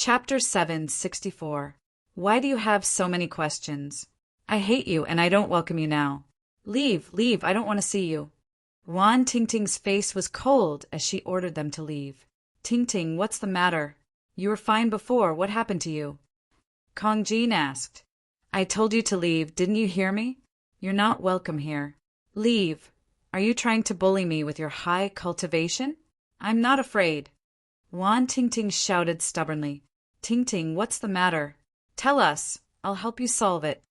Chapter 764. Why do you have so many questions? I hate you and I don't welcome you now. Leave, leave, I don't want to see you. Wan Tingting's face was cold as she ordered them to leave. Tingting, what's the matter? You were fine before, what happened to you? Kong Jean asked. I told you to leave, didn't you hear me? You're not welcome here. Leave. Are you trying to bully me with your high cultivation? I'm not afraid. Wan Tingting shouted stubbornly. Tingting, what's the matter? Tell us. I'll help you solve it.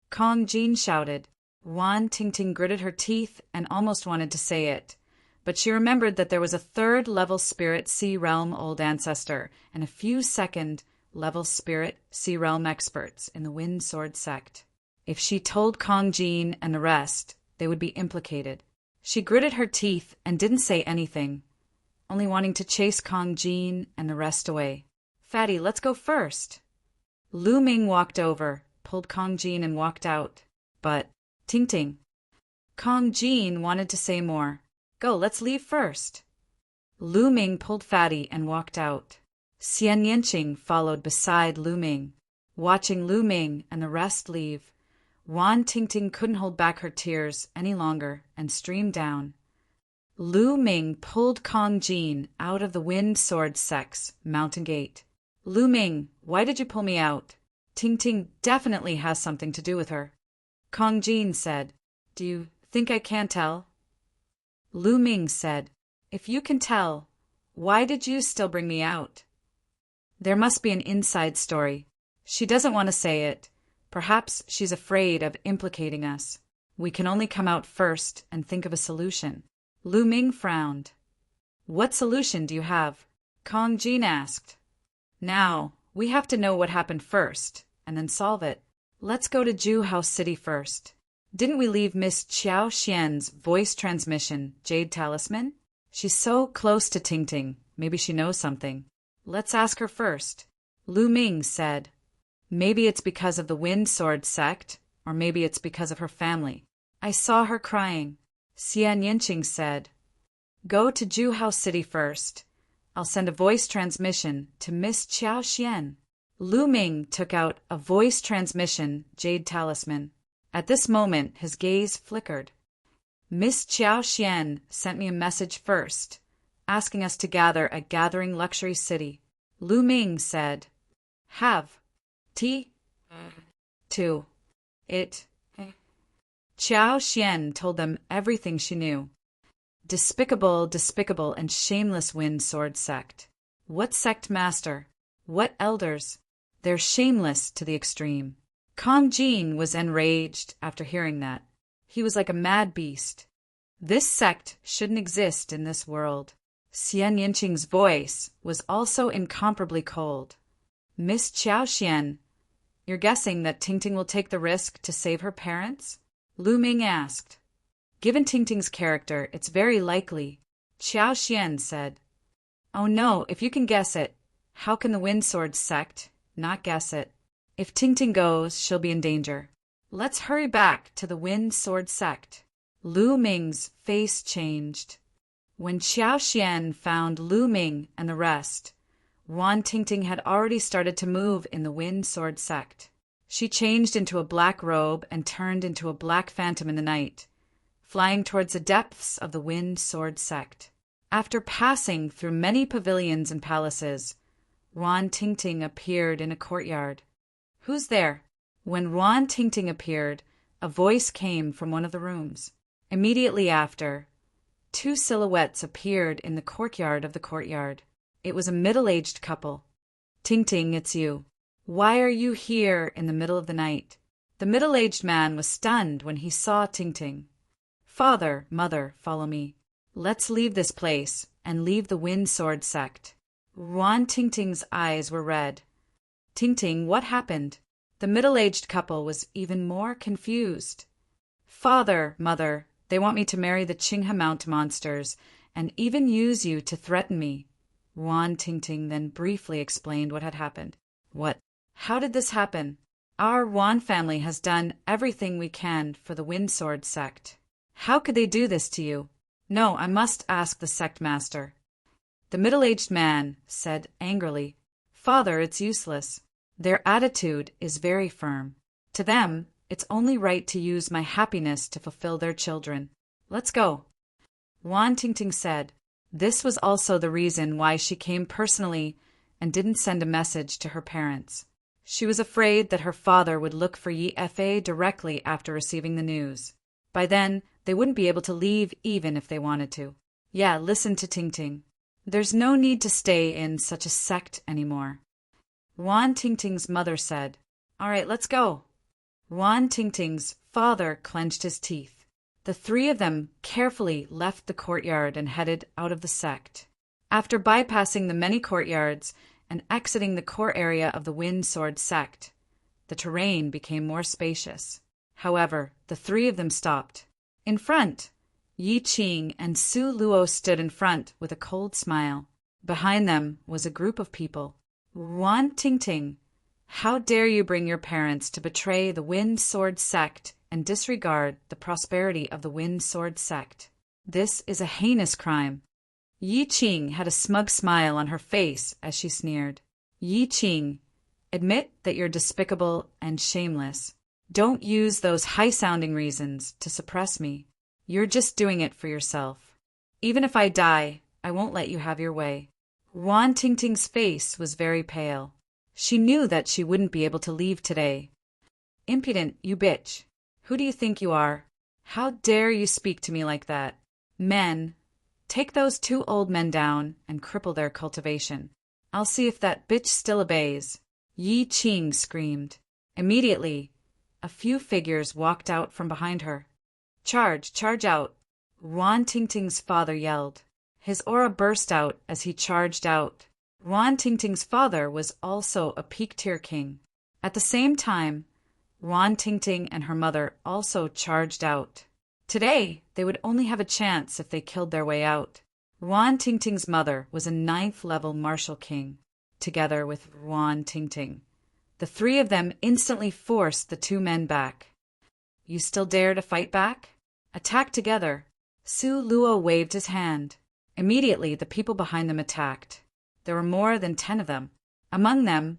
Kong Jean shouted. Wan Tingting gritted her teeth and almost wanted to say it, but she remembered that there was a third-level spirit sea realm old ancestor and a few second-level spirit sea realm experts in the Wind Sword sect. If she told Kong Jean and the rest, they would be implicated. She gritted her teeth and didn't say anything, only wanting to chase Kong Jean and the rest away. Fatty, let's go first. Lu Ming walked over, pulled Kong Jean and walked out. But, Tingting. Kong Jean wanted to say more. Go, let's leave first. Lu Ming pulled Fatty and walked out. Xian Yanqing followed beside Lu Ming. Watching Lu Ming and the rest leave, Wan Tingting couldn't hold back her tears any longer and streamed down. Lu Ming pulled Kong Jean out of the Wind Sword sect's mountain gate. Lu Ming, why did you pull me out? Tingting definitely has something to do with her. Kong Jean said, Do you think I can't tell? Lu Ming said, If you can tell, why did you still bring me out? There must be an inside story. She doesn't want to say it. Perhaps she's afraid of implicating us. We can only come out first and think of a solution. Lu Ming frowned. What solution do you have? Kong Jean asked. Now, we have to know what happened first, and then solve it. Let's go to Ju House City first. Didn't we leave Miss Qiao Xian's voice transmission, Jade Talisman? She's so close to Tingting. Maybe she knows something. Let's ask her first. Lu Ming said. Maybe it's because of the Wind Sword sect, or maybe it's because of her family. I saw her crying. Xian Yanqing said. Go to Ju House City first. I'll send a voice transmission to Miss Qiao Xian. Lu Ming took out a voice transmission Jade Talisman. At this moment, his gaze flickered. Miss Qiao Xian sent me a message first, asking us to gather at Gathering Luxury City. Lu Ming said, Have. Tea? To. It. Qiao Xian told them everything she knew. Despicable, despicable, and shameless Wind Sword sect. What sect master? What elders? They're shameless to the extreme. Kong Jean was enraged after hearing that. He was like a mad beast. This sect shouldn't exist in this world. Xian Yanqing's voice was also incomparably cold. Miss Qiao Xian, you're guessing that Tingting will take the risk to save her parents? Lu Ming asked. Given Tingting's character, it's very likely, Qiao Xian said. Oh no, if you can guess it, how can the Wind Sword sect not guess it? If Tingting goes, she'll be in danger. Let's hurry back to the Wind Sword sect. Lu Ming's face changed. When Qiao Xian found Lu Ming and the rest, Wan Tingting had already started to move in the Wind Sword sect. She changed into a black robe and turned into a black phantom in the night, flying towards the depths of the Wind Sword sect. After passing through many pavilions and palaces, Wan Tingting appeared in a courtyard. Who's there? When Wan Tingting appeared, a voice came from one of the rooms. Immediately after, two silhouettes appeared in the courtyard of the courtyard. It was a middle-aged couple. Tingting, it's you. Why are you here in the middle of the night? The middle-aged man was stunned when he saw Tingting. Father, mother, follow me. Let's leave this place and leave the Wind Sword sect. Wan Tingting's eyes were red. Tingting, what happened? The middle-aged couple was even more confused. Father, mother, they want me to marry the Qinghe Mount monsters and even use you to threaten me. Wan Tingting then briefly explained what had happened. What? How did this happen? Our Wan family has done everything we can for the Wind Sword sect. How could they do this to you? No, I must ask the sect master. The middle-aged man said angrily, Father, it's useless. Their attitude is very firm. To them, it's only right to use my happiness to fulfill their children. Let's go. Wan Tingting said. This was also the reason why she came personally and didn't send a message to her parents. She was afraid that her father would look for Yi Fa directly after receiving the news. By then, they wouldn't be able to leave even if they wanted to. Yeah, listen to Tingting. There's no need to stay in such a sect anymore. Wan Tingting's mother said. All right, let's go. Wan Tingting's father clenched his teeth. The three of them carefully left the courtyard and headed out of the sect. After bypassing the many courtyards and exiting the core area of the Wind Sword sect, the terrain became more spacious. However, the three of them stopped. In front, Yi Qing and Su Luo stood in front with a cold smile. Behind them was a group of people. Wan Tingting, how dare you bring your parents to betray the Wind Sword sect and disregard the prosperity of the Wind Sword sect? This is a heinous crime. Yi Qing had a smug smile on her face as she sneered. Yi Qing, admit that you're despicable and shameless. Don't use those high-sounding reasons to suppress me. You're just doing it for yourself. Even if I die, I won't let you have your way. Wan Tingting's face was very pale. She knew that she wouldn't be able to leave today. Impudent, you bitch. Who do you think you are? How dare you speak to me like that? Men, take those two old men down and cripple their cultivation. I'll see if that bitch still obeys. Yi Qing screamed. Immediately, a few figures walked out from behind her. Charge, charge out, Wan Tingting's father yelled. His aura burst out as he charged out. Wan Tingting's father was also a peak-tier king. At the same time, Wan Tingting and her mother also charged out. Today, they would only have a chance if they killed their way out. Wan Tingting's mother was a 9th-level martial king, together with Wan Tingting. The three of them instantly forced the two men back. You still dare to fight back? Attack together. Su Luo waved his hand. Immediately, the people behind them attacked. There were more than 10 of them. Among them,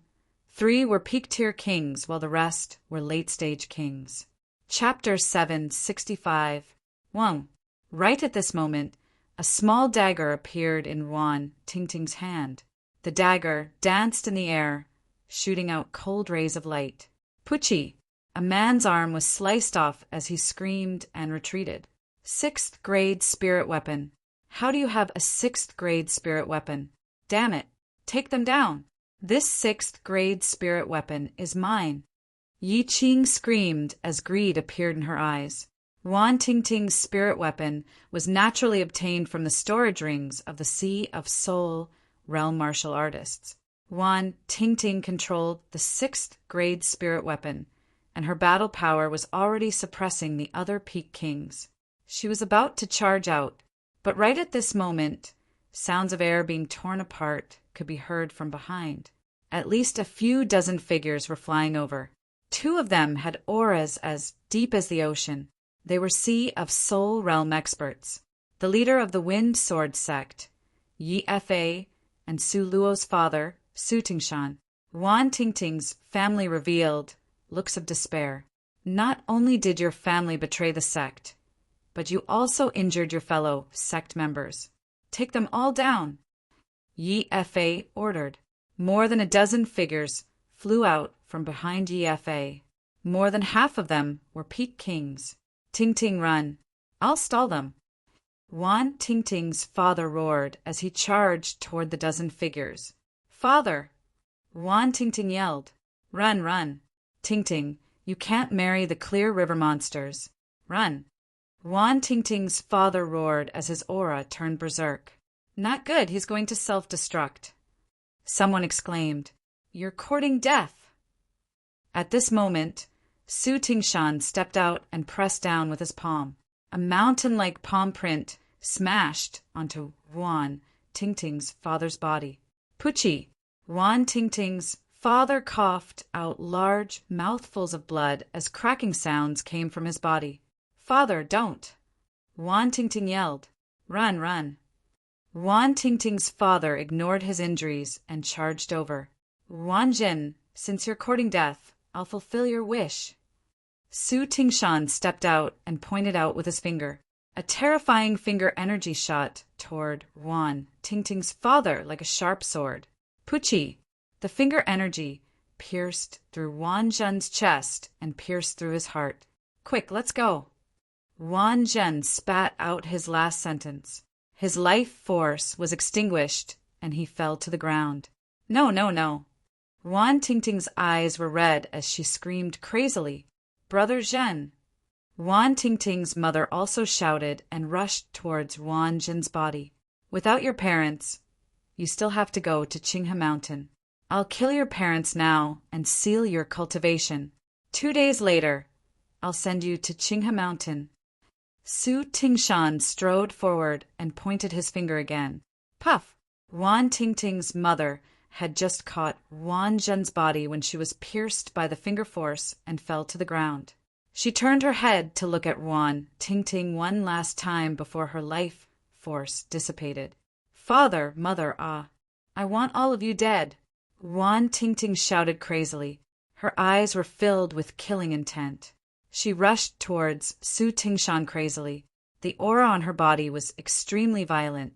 3 were peak-tier kings, while the rest were late-stage kings. Chapter 765. 1. Right at this moment, a small dagger appeared in Wan Tingting's hand. The dagger danced in the air, shooting out cold rays of light. Pucci! A man's arm was sliced off as he screamed and retreated. 6th grade spirit weapon. How do you have a 6th grade spirit weapon? Damn it! Take them down! This 6th grade spirit weapon is mine. Yi Qing screamed as greed appeared in her eyes. Wan Tingting's spirit weapon was naturally obtained from the storage rings of the Sea of Soul realm martial artists. Wan Tingting controlled the 6th grade spirit weapon, and her battle power was already suppressing the other peak kings. She was about to charge out, but right at this moment, sounds of air being torn apart could be heard from behind. At least a few dozen figures were flying over. 2 of them had auras as deep as the ocean. They were Sea of Soul realm experts. The leader of the Wind Sword sect, Yi Fa, and Su Luo's father, Su Tingshan. Wan Tingting's family revealed looks of despair. Not only did your family betray the sect, but you also injured your fellow sect members. Take them all down, Yi Fa ordered. More than a dozen figures flew out from behind Yi Fa. More than half of them were peak kings. Tingting, run. I'll stall them. Wan Tingting's father roared as he charged toward the dozen figures. Father! Wan Tingting yelled. Run, run. Tingting, you can't marry the Clear River monsters. Run. Wan Tingting's father roared as his aura turned berserk. Not good, he's going to self-destruct. Someone exclaimed, You're courting death. At this moment, Su Tingshan stepped out and pressed down with his palm. A mountain-like palm print smashed onto Wan Tingting's father's body. Pucci! Wan Tingting's father coughed out large mouthfuls of blood as cracking sounds came from his body. Father, don't! Wan Tingting yelled. Run, run. Wan Tingting's father ignored his injuries and charged over. Wanjin, since you're courting death, I'll fulfill your wish. Su Tingshan stepped out and pointed out with his finger. A terrifying finger energy shot toward Wan Tingting's father like a sharp sword. Puchi! The finger energy pierced through Wan Zhen's chest and pierced through his heart. Quick, let's go! Wan Zhen spat out his last sentence. His life force was extinguished and he fell to the ground. No, no, no. Wan Tingting's eyes were red as she screamed crazily, Brother Zhen! Wan Tingting's mother also shouted and rushed towards Wan Zhen's body. Without your parents, you still have to go to Qinghe Mountain. I'll kill your parents now and seal your cultivation. 2 days later, I'll send you to Qinghe Mountain. Su Tingshan strode forward and pointed his finger again. Puff! Wan Tingting's mother had just caught Wan Zhen's body when she was pierced by the finger force and fell to the ground. She turned her head to look at Wan Tingting one last time before her life force dissipated. Father, mother, I want all of you dead. Wan Tingting shouted crazily. Her eyes were filled with killing intent. She rushed towards Su Tingshan crazily. The aura on her body was extremely violent.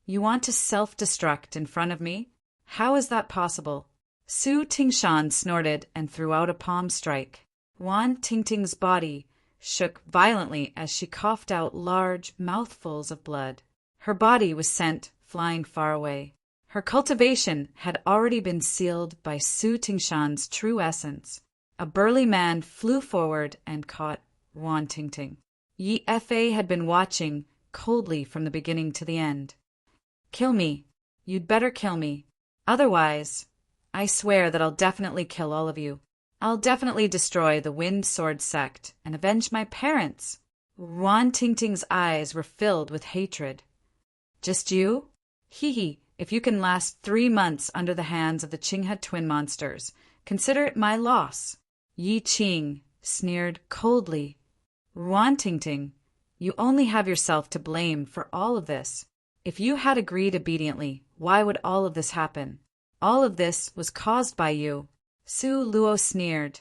You want to self-destruct in front of me? How is that possible? Su Tingshan snorted and threw out a palm strike. Wan Tingting's body shook violently as she coughed out large mouthfuls of blood. Her body was sent flying far away. Her cultivation had already been sealed by Su Tingshan's true essence. A burly man flew forward and caught Wan Tingting. Yi Fa had been watching coldly from the beginning to the end. Kill me. You'd better kill me. Otherwise, I swear that I'll definitely kill all of you. I'll definitely destroy the Wind Sword sect and avenge my parents. Wan Tingting's eyes were filled with hatred. Just you? Hee hee, if you can last 3 months under the hands of the Qinghe twin monsters, consider it my loss. Yi Qing sneered coldly. Wan Tingting, you only have yourself to blame for all of this. If you had agreed obediently, why would all of this happen? All of this was caused by you. Su Luo sneered.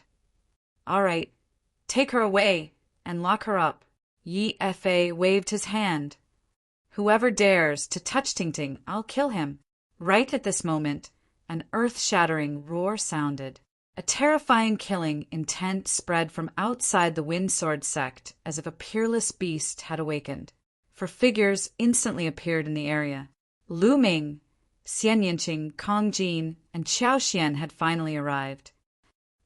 All right, take her away and lock her up. Yi Fa waved his hand. Whoever dares to touch Tingting, I'll kill him. Right at this moment, an earth-shattering roar sounded. A terrifying killing intent spread from outside the Wind Sword sect as if a peerless beast had awakened. For figures instantly appeared in the area. Lu Ming, Xian Yinqing, Kong Jin, and Qiao Xian had finally arrived.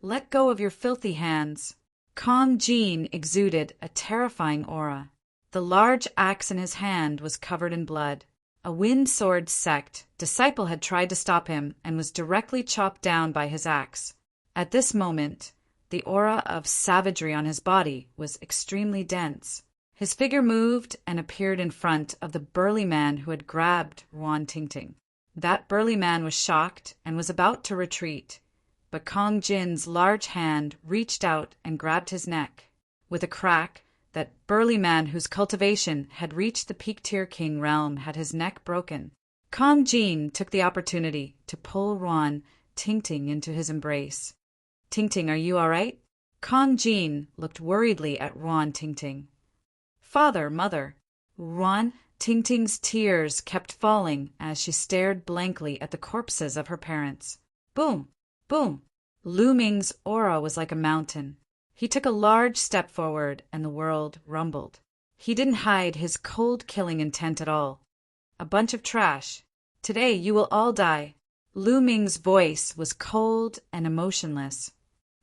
Let go of your filthy hands. Kong Jin exuded a terrifying aura. The large axe in his hand was covered in blood. A Wind Sword sect disciple had tried to stop him and was directly chopped down by his axe. At this moment, the aura of savagery on his body was extremely dense. His figure moved and appeared in front of the burly man who had grabbed Wan Tingting. That burly man was shocked and was about to retreat, but Kong Jin's large hand reached out and grabbed his neck. With a crack, that burly man whose cultivation had reached the Peak-tier King realm had his neck broken. Kong Jin took the opportunity to pull Wan Tingting into his embrace. Tingting, are you all right? Kong Jin looked worriedly at Wan Tingting. Father, mother. Wan Tingting's tears kept falling as she stared blankly at the corpses of her parents. Boom! Boom! Lu Ming's aura was like a mountain. He took a large step forward and the world rumbled. He didn't hide his cold killing intent at all. A bunch of trash. Today you will all die. Lu Ming's voice was cold and emotionless.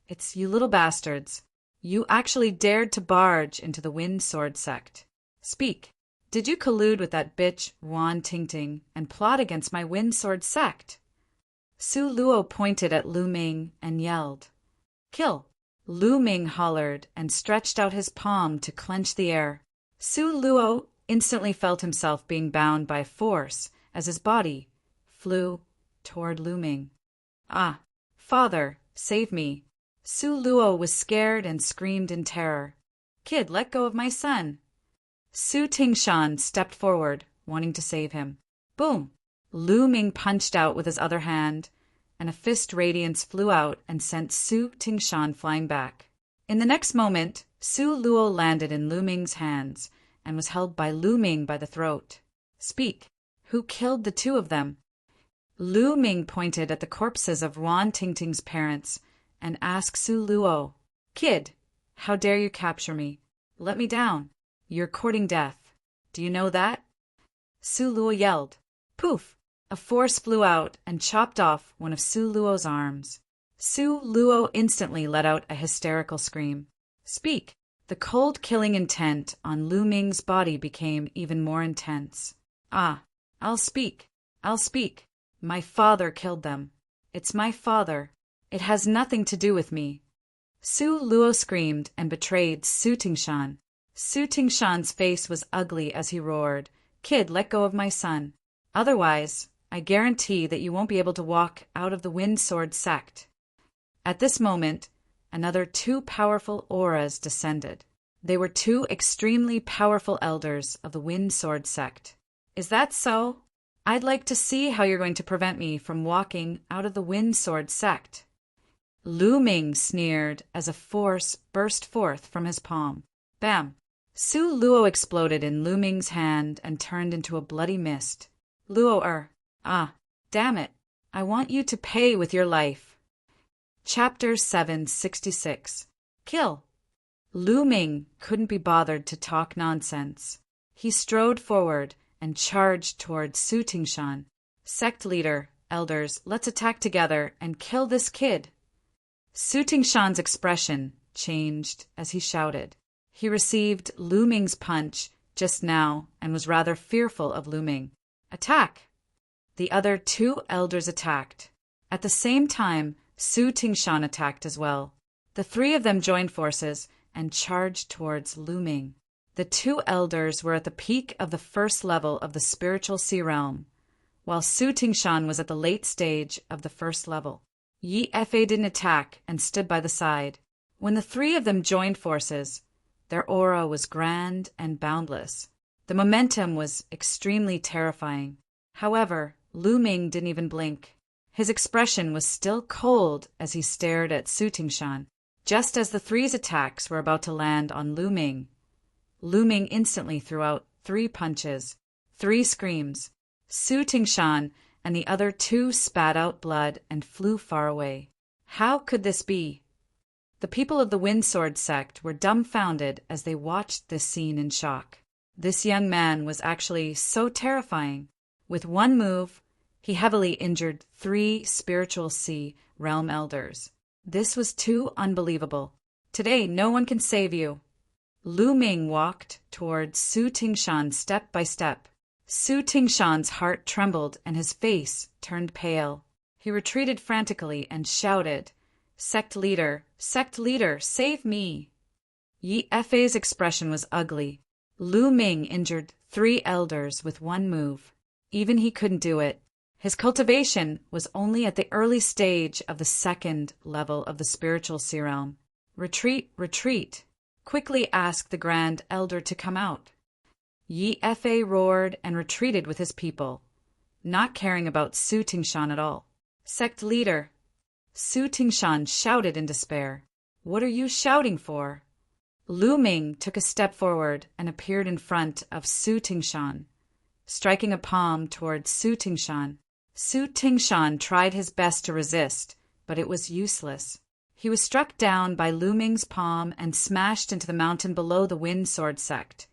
It's you little bastards. You actually dared to barge into the Wind Sword sect. Speak. Did you collude with that bitch Wan Tingting and plot against my Wind Sword sect? Su Luo pointed at Lu Ming and yelled. Kill! Lu Ming hollered and stretched out his palm to clench the air. Su Luo instantly felt himself being bound by force as his body flew toward Lu Ming. Ah, father, save me. Su Luo was scared and screamed in terror. Kid, let go of my son. Su Tingshan stepped forward, wanting to save him. Boom! Lu Ming punched out with his other hand, and a fist radiance flew out and sent Su Tingshan flying back. In the next moment, Su Luo landed in Lu Ming's hands and was held by Lu Ming by the throat. "Speak. Who killed the two of them?" Lu Ming pointed at the corpses of Wan Tingting's parents and asked Su Luo, "Kid, how dare you capture me? Let me down. You're courting death. Do you know that?" Su Luo yelled. Poof! A force flew out and chopped off one of Su Luo's arms. Su Luo instantly let out a hysterical scream. "Speak." The cold killing intent on Lu Ming's body became even more intense. "Ah, I'll speak. I'll speak. My father killed them. It's my father. It has nothing to do with me." Su Luo screamed and betrayed Su Tingshan. Su Tingshan's face was ugly as he roared, "Kid, let go of my son. Otherwise, I guarantee that you won't be able to walk out of the Wind Sword sect." At this moment, another two powerful auras descended. They were two extremely powerful elders of the Wind Sword sect. "Is that so? I'd like to see how you're going to prevent me from walking out of the Wind Sword sect." Lu Ming sneered as a force burst forth from his palm. Bam! Su Luo exploded in Lu Ming's hand and turned into a bloody mist. Luo ah, damn it. I want you to pay with your life. Chapter 766. Kill. Lu Ming couldn't be bothered to talk nonsense. He strode forward and charged toward Su Tingshan. "Sect leader, elders, let's attack together and kill this kid." Su Tingshan's expression changed as he shouted. He received Lu Ming's punch just now and was rather fearful of Lu Ming. "Attack!" The other two elders attacked. At the same time, Su Tingshan attacked as well. The three of them joined forces and charged towards Lu Ming. The two elders were at the peak of the first level of the spiritual sea realm, while Su Tingshan was at the late stage of the first level. Yi Fe didn't attack and stood by the side. When the three of them joined forces, their aura was grand and boundless. The momentum was extremely terrifying. However, Lu Ming didn't even blink. His expression was still cold as he stared at Su Tingshan. Just as the three's attacks were about to land on Lu Ming instantly threw out 3 punches, 3 screams. Su Tingshan and the other two spat out blood and flew far away. How could this be? The people of the Wind Sword sect were dumbfounded as they watched this scene in shock. This young man was actually so terrifying. With one move, he heavily injured 3 spiritual sea realm elders. This was too unbelievable. Today, no one can save you. Lu Ming walked towards Su Tingshan step by step. Su Tingshan's heart trembled and his face turned pale. He retreated frantically and shouted, Sect leader, save me!" Yi Fe's expression was ugly. Lu Ming injured 3 elders with one move. Even he couldn't do it. His cultivation was only at the early stage of the 2nd level of the spiritual sea realm. "Retreat, retreat! Quickly ask the Grand Elder to come out." Yi Fe roared and retreated with his people, not caring about Su Tingshan at all. "Sect leader!" Su Tingshan shouted in despair. "What are you shouting for?" Lu Ming took a step forward and appeared in front of Su Tingshan, striking a palm towards Su Tingshan. Su Tingshan tried his best to resist, but it was useless. He was struck down by Lu Ming's palm and smashed into the mountain below the Wind Sword sect,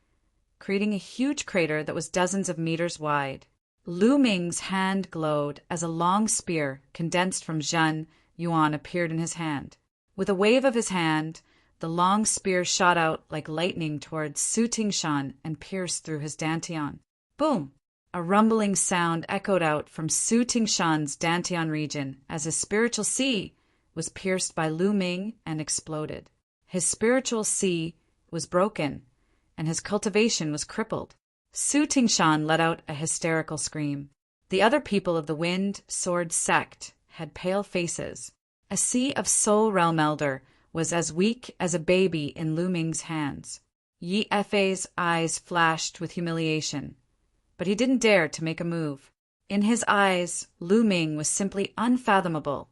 creating a huge crater that was dozens of meters wide. Lu Ming's hand glowed as a long spear condensed from Zhen Yuan appeared in his hand. With a wave of his hand, the long spear shot out like lightning towards Su Tingshan and pierced through his dantian. Boom! A rumbling sound echoed out from Su Tingshan's dantian region as his spiritual sea was pierced by Lu Ming and exploded. His spiritual sea was broken, and his cultivation was crippled. Su Tingshan let out a hysterical scream. The other people of the Wind Sword sect had pale faces. A sea of soul realm elder was as weak as a baby in Lu Ming's hands. Yi Fe's eyes flashed with humiliation, but he didn't dare to make a move. In his eyes, Lu Ming was simply unfathomable,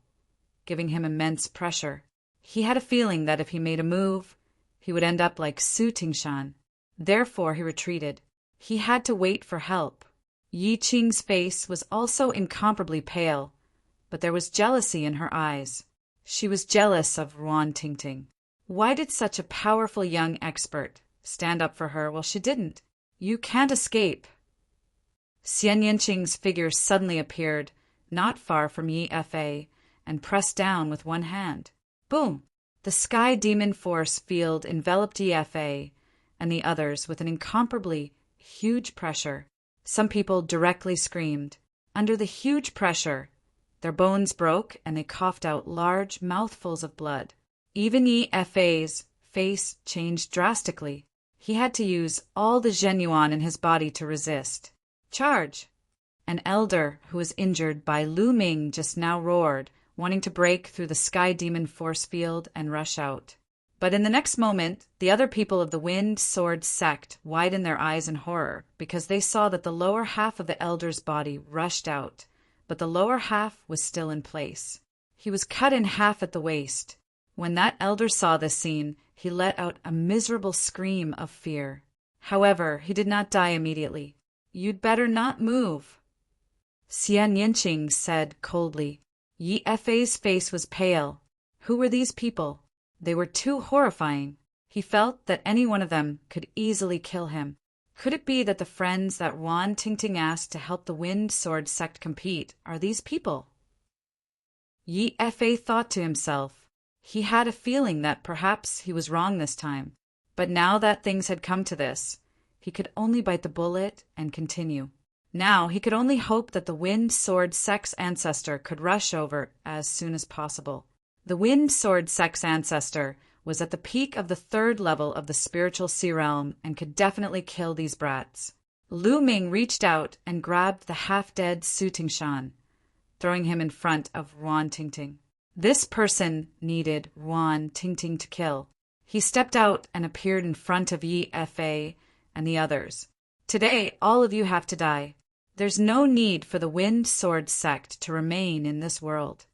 giving him immense pressure. He had a feeling that if he made a move, he would end up like Su Tingshan. Therefore, he retreated. He had to wait for help. Yi Qing's face was also incomparably pale, but there was jealousy in her eyes. She was jealous of Ruan Tingting. Why did such a powerful young expert stand up for her while she didn't? You can't escape. Xian Yanqing's figure suddenly appeared, not far from Yi Fa, and pressed down with one hand. Boom! The sky demon force field enveloped Yi Fa and the others with an incomparably huge pressure. Some people directly screamed. Under the huge pressure, their bones broke and they coughed out large mouthfuls of blood. Even Yi Fa's face changed drastically. He had to use all the Zhenyuan in his body to resist. Charge! An elder who was injured by Lu Ming just now roared, wanting to break through the sky demon force field and rush out. But in the next moment, the other people of the Wind Sword sect widened their eyes in horror because they saw that the lower half of the elder's body rushed out, but the lower half was still in place. He was cut in half at the waist. When that elder saw this scene, he let out a miserable scream of fear. However, he did not die immediately. You'd better not move, Xian Yanqing said coldly. Yi Fa's face was pale. Who were these people? They were too horrifying. He felt that any one of them could easily kill him. Could it be that the friends that Ruan Tingting asked to help the Wind Sword sect compete are these people? Yi Fa thought to himself. He had a feeling that perhaps he was wrong this time, but now that things had come to this, he could only bite the bullet and continue. Now he could only hope that the Wind Sword sect's ancestor could rush over as soon as possible. The Wind Sword sect's ancestor was at the peak of the 3rd level of the spiritual sea realm and could definitely kill these brats. Lu Ming reached out and grabbed the half-dead Su Tingshan, throwing him in front of Ruan Tingting. This person needed Ruan Tingting to kill. He stepped out and appeared in front of Yi Fa and the others. Today, all of you have to die. There's no need for the Wind Sword sect to remain in this world.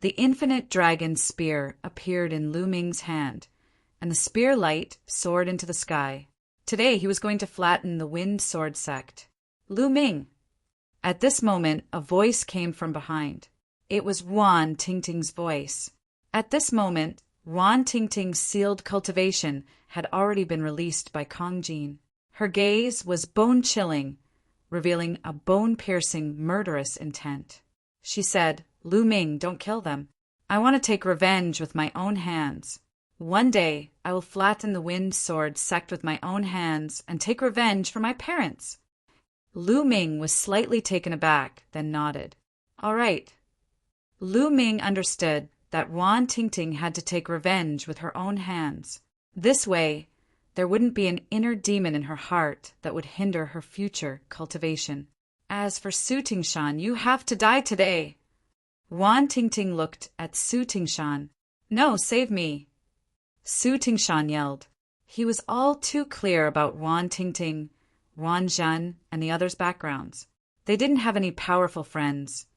The infinite dragon spear appeared in Lu Ming's hand, and the spear light soared into the sky. Today he was going to flatten the Wind Sword sect. Lu Ming! At this moment, a voice came from behind. It was Ruan Tingting's voice. At this moment, Ruan Tingting's sealed cultivation had already been released by Kong Jin. Her gaze was bone-chilling, revealing a bone-piercing, murderous intent. She said, Lu Ming, don't kill them. I want to take revenge with my own hands. One day, I will flatten the Wind Sword sect with my own hands and take revenge for my parents. Lu Ming was slightly taken aback, then nodded. All right. Lu Ming understood that Ruan Tingting had to take revenge with her own hands. This way, there wouldn't be an inner demon in her heart that would hinder her future cultivation. As for Su Tingshan, you have to die today. Ruan Tingting looked at Su Tingshan. No, save me. Su Tingshan yelled. He was all too clear about Ruan Tingting, Ruan Zhan, and the others' backgrounds. They didn't have any powerful friends,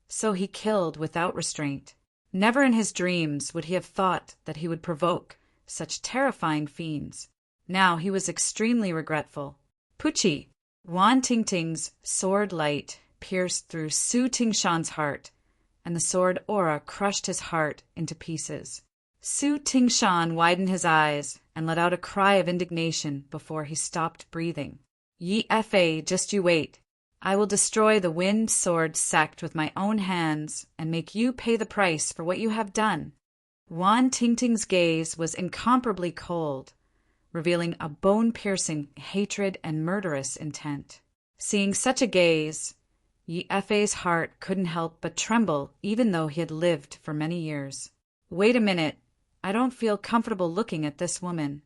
so he killed without restraint. Never in his dreams would he have thought that he would provoke such terrifying fiends. Now he was extremely regretful. Puchi! Ruan Tingting's sword light pierced through Su Tingshan's heart, and the sword aura crushed his heart into pieces. Su Tingshan widened his eyes and let out a cry of indignation before he stopped breathing. Yi Fa, just you wait. I will destroy the Wind Sword sect with my own hands and make you pay the price for what you have done. Ruan Tingting's gaze was incomparably cold, revealing a bone-piercing hatred and murderous intent. Seeing such a gaze, Yi Fa's heart couldn't help but tremble even though he had lived for many years. Wait a minute, I don't feel comfortable looking at this woman.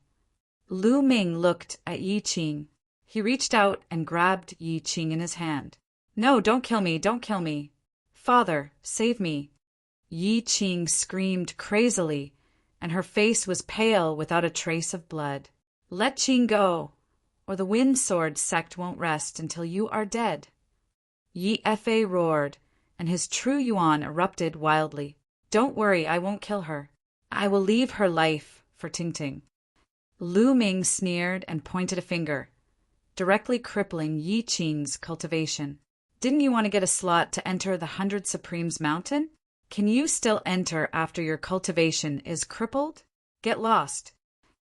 Lu Ming looked at Yi Qing. He reached out and grabbed Yi Qing in his hand. No, don't kill me, don't kill me. Father, save me. Yi Qing screamed crazily, and her face was pale without a trace of blood. Let Qing go, or the Wind Sword sect won't rest until you are dead. Yi Fe roared, and his true yuan erupted wildly. Don't worry, I won't kill her. I will leave her life for Tingting. Lu Ming sneered and pointed a finger, directly crippling Yi Qing's cultivation. Didn't you want to get a slot to enter the 100 Supremes Mountain? Can you still enter after your cultivation is crippled? Get lost.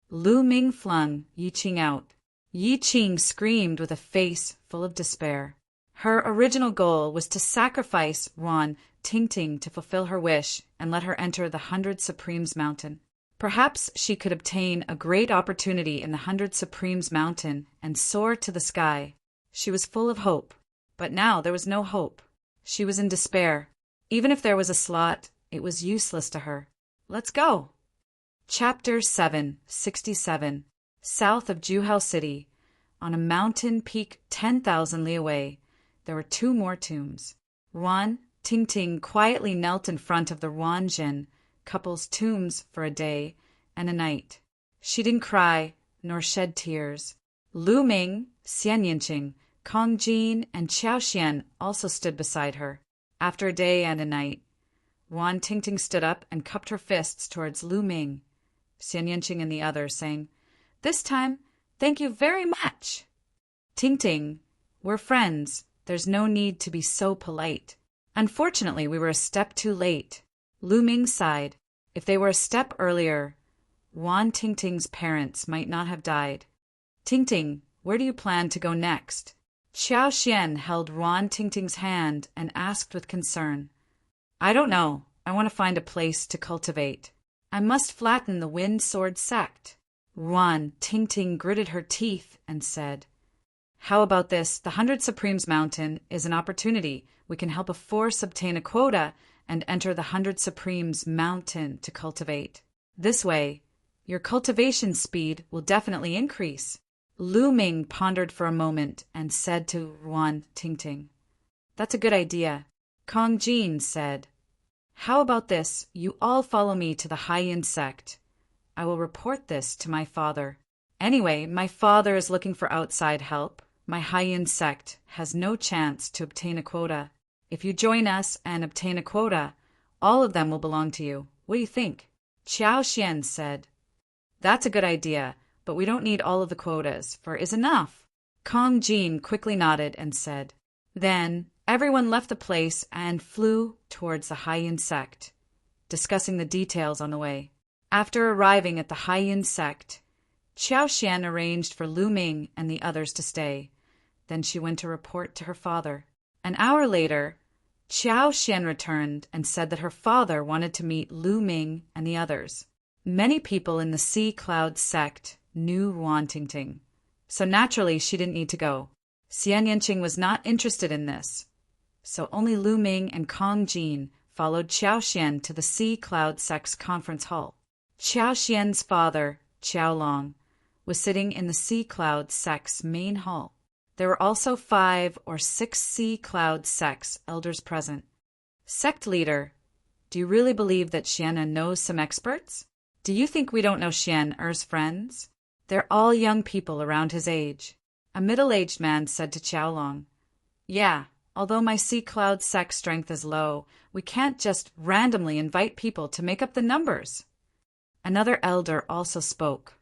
Lu Ming flung Yi Qing out. Yi Qing screamed with a face full of despair. Her original goal was to sacrifice Wan Tingting to fulfill her wish and let her enter the 100 Supremes Mountain. Perhaps she could obtain a great opportunity in the 100 Supremes Mountain and soar to the sky. She was full of hope, but now there was no hope. She was in despair. Even if there was a slot, it was useless to her. Let's go. Chapter 767. South of Juhao City, on a mountain peak 10,000 li away, there were 2 more tombs. Wan Tingting quietly knelt in front of the Wanjin couple's tombs for a day and a night. She didn't cry nor shed tears. Lu Ming, Xian Yinqing, Kong Jin, and Qiao Xian also stood beside her. After a day and a night, Wan Tingting stood up and cupped her fists towards Lu Ming, Xian Yinqing and the others, saying, "This time, thank you very much. Tingting, we're friends. There's no need to be so polite. Unfortunately, we were a step too late." Lu Ming sighed. If they were a step earlier, Wan Tingting's parents might not have died. Tingting, where do you plan to go next? Qiao Xian held Wan Tingting's hand and asked with concern. I don't know. I want to find a place to cultivate. I must flatten the Wind Sword sect. Wan Tingting gritted her teeth and said, How about this? The 100 Supremes Mountain is an opportunity. We can help a force obtain a quota and enter the 100 Supremes Mountain to cultivate. This way, your cultivation speed will definitely increase. Lu Ming pondered for a moment and said to Wan Tingting, That's a good idea. Kong Jin said, How about this? You all follow me to the Haiyan sect. I will report this to my father. Anyway, my father is looking for outside help. My Haiyan sect has no chance to obtain a quota. If you join us and obtain a quota, all of them will belong to you. What do you think? Qiao Xian said, That's a good idea, but we don't need all of the quotas, for is enough. Kong Jin quickly nodded and said, Then everyone left the place and flew towards the Haiyan sect, discussing the details on the way. After arriving at the Haiyan sect, Qiao Xian arranged for Lu Ming and the others to stay. Then she went to report to her father. An hour later, Qiao Xian returned and said that her father wanted to meet Lu Ming and the others. Many people in the Sea Cloud sect knew Wan Tingting, so naturally she didn't need to go. Xian Yinqing was not interested in this, so only Lu Ming and Kong Jin followed Qiao Xian to the Sea Cloud sect's conference hall. Qiao Xian's father, Qiao Long, was sitting in the Sea Cloud sect's main hall. There were also 5 or 6 Sea Cloud sect's elders present. Sect leader, do you really believe that Xian knows some experts? Do you think we don't know Xian Er's friends? They're all young people around his age. A middle-aged man said to Qiao Long, Yeah, although my Sea Cloud sect strength is low, we can't just randomly invite people to make up the numbers. Another elder also spoke.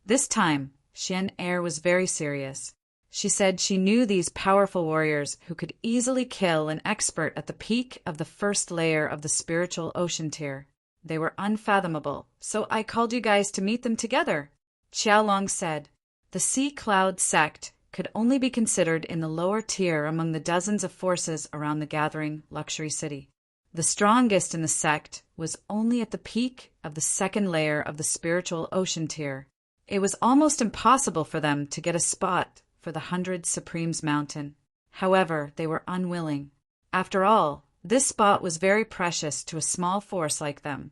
This time, Xian Er was very serious. She said she knew these powerful warriors who could easily kill an expert at the peak of the first layer of the spiritual ocean tier. They were unfathomable, so I called you guys to meet them together. Qiao Long said, The Sea Cloud sect could only be considered in the lower tier among the dozens of forces around the gathering luxury city. The strongest in the sect was only at the peak of the second layer of the spiritual ocean tier. It was almost impossible for them to get a spot for the 100 Supremes Mountain. However, they were unwilling. After all, this spot was very precious to a small force like them,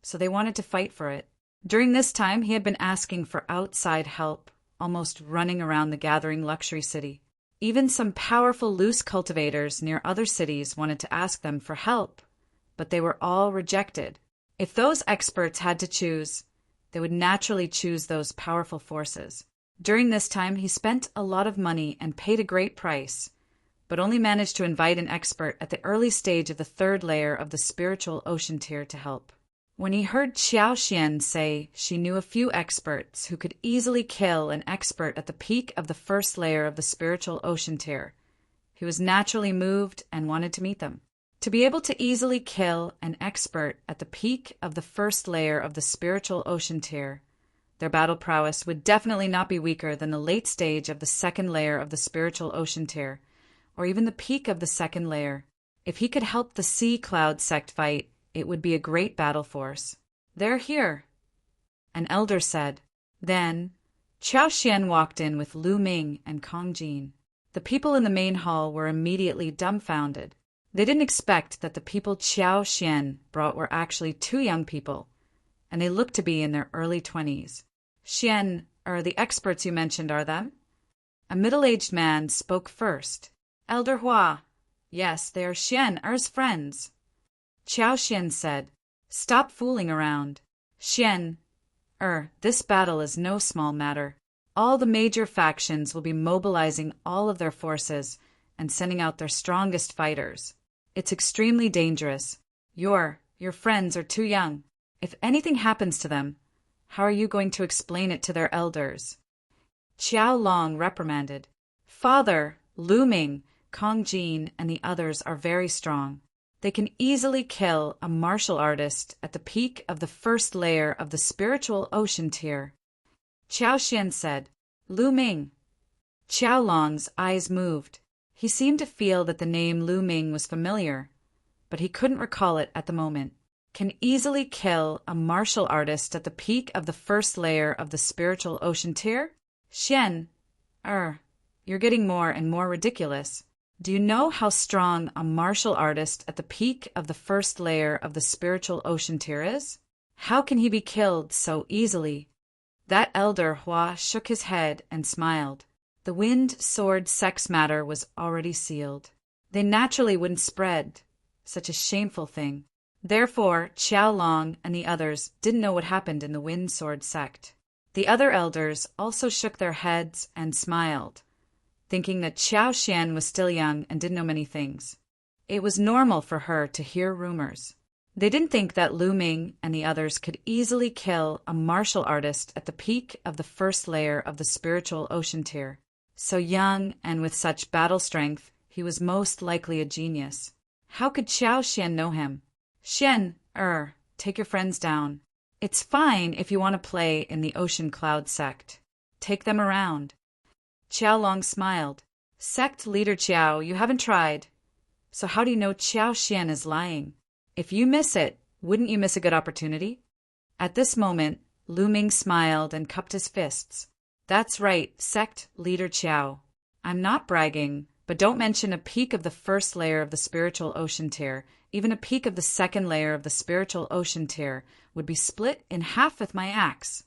so they wanted to fight for it. During this time, he had been asking for outside help, almost running around the gathering luxury city. Even some powerful loose cultivators near other cities wanted to ask them for help, but they were all rejected. If those experts had to choose, they would naturally choose those powerful forces. During this time, he spent a lot of money and paid a great price, but only managed to invite an expert at the early stage of the third layer of the spiritual ocean tier to help. When he heard Qiao Xian say she knew a few experts who could easily kill an expert at the peak of the first layer of the spiritual ocean tier, he was naturally moved and wanted to meet them. To be able to easily kill an expert at the peak of the first layer of the spiritual ocean tier, their battle prowess would definitely not be weaker than the late stage of the second layer of the spiritual ocean tier, or even the peak of the second layer. If he could help the Sea Cloud sect fight, it would be a great battle force. "They're here," an elder said. Then, Qiao Xian walked in with Lu Ming and Kong Jin. The people in the main hall were immediately dumbfounded. They didn't expect that the people Qiao Xian brought were actually two young people, and they looked to be in their early 20s. "Xian, the experts you mentioned are them?" A middle-aged man spoke first. "Elder Hua. Yes, they are Xian's friends." Qiao Xian said, "Stop fooling around. Xian, this battle is no small matter. All the major factions will be mobilizing all of their forces and sending out their strongest fighters. It's extremely dangerous. Your friends are too young. If anything happens to them, how are you going to explain it to their elders?" Qiao Long reprimanded. "Father, Lu Ming, Kong Jin, and the others are very strong. They can easily kill a martial artist at the peak of the first layer of the spiritual ocean tier." Qiao Xian said, "Lu Ming." Qiao Long's eyes moved. He seemed to feel that the name Lu Ming was familiar, but he couldn't recall it at the moment. "Can easily kill a martial artist at the peak of the first layer of the spiritual ocean tier? Xian, you're getting more and more ridiculous. Do you know how strong a martial artist at the peak of the first layer of the spiritual ocean tier is? How can he be killed so easily?" That elder Hua shook his head and smiled. The wind sword sex matter was already sealed. They naturally wouldn't spread such a shameful thing. Therefore, Qiao Long and the others didn't know what happened in the wind sword sect. The other elders also shook their heads and smiled, thinking that Qiao Xian was still young and didn't know many things. It was normal for her to hear rumors. They didn't think that Lu Ming and the others could easily kill a martial artist at the peak of the first layer of the spiritual ocean tier. So young and with such battle strength, he was most likely a genius. How could Qiao Xian know him? "Xian, take your friends down. It's fine if you want to play in the Ocean Cloud sect. Take them around." Qiao Long smiled. "Sect leader Qiao, you haven't tried. So how do you know Qiao Xian is lying? If you miss it, wouldn't you miss a good opportunity?" At this moment, Lu Ming smiled and cupped his fists. "That's right, sect leader Qiao. I'm not bragging, but don't mention a peak of the first layer of the spiritual ocean tier. Even a peak of the second layer of the spiritual ocean tier would be split in half with my axe."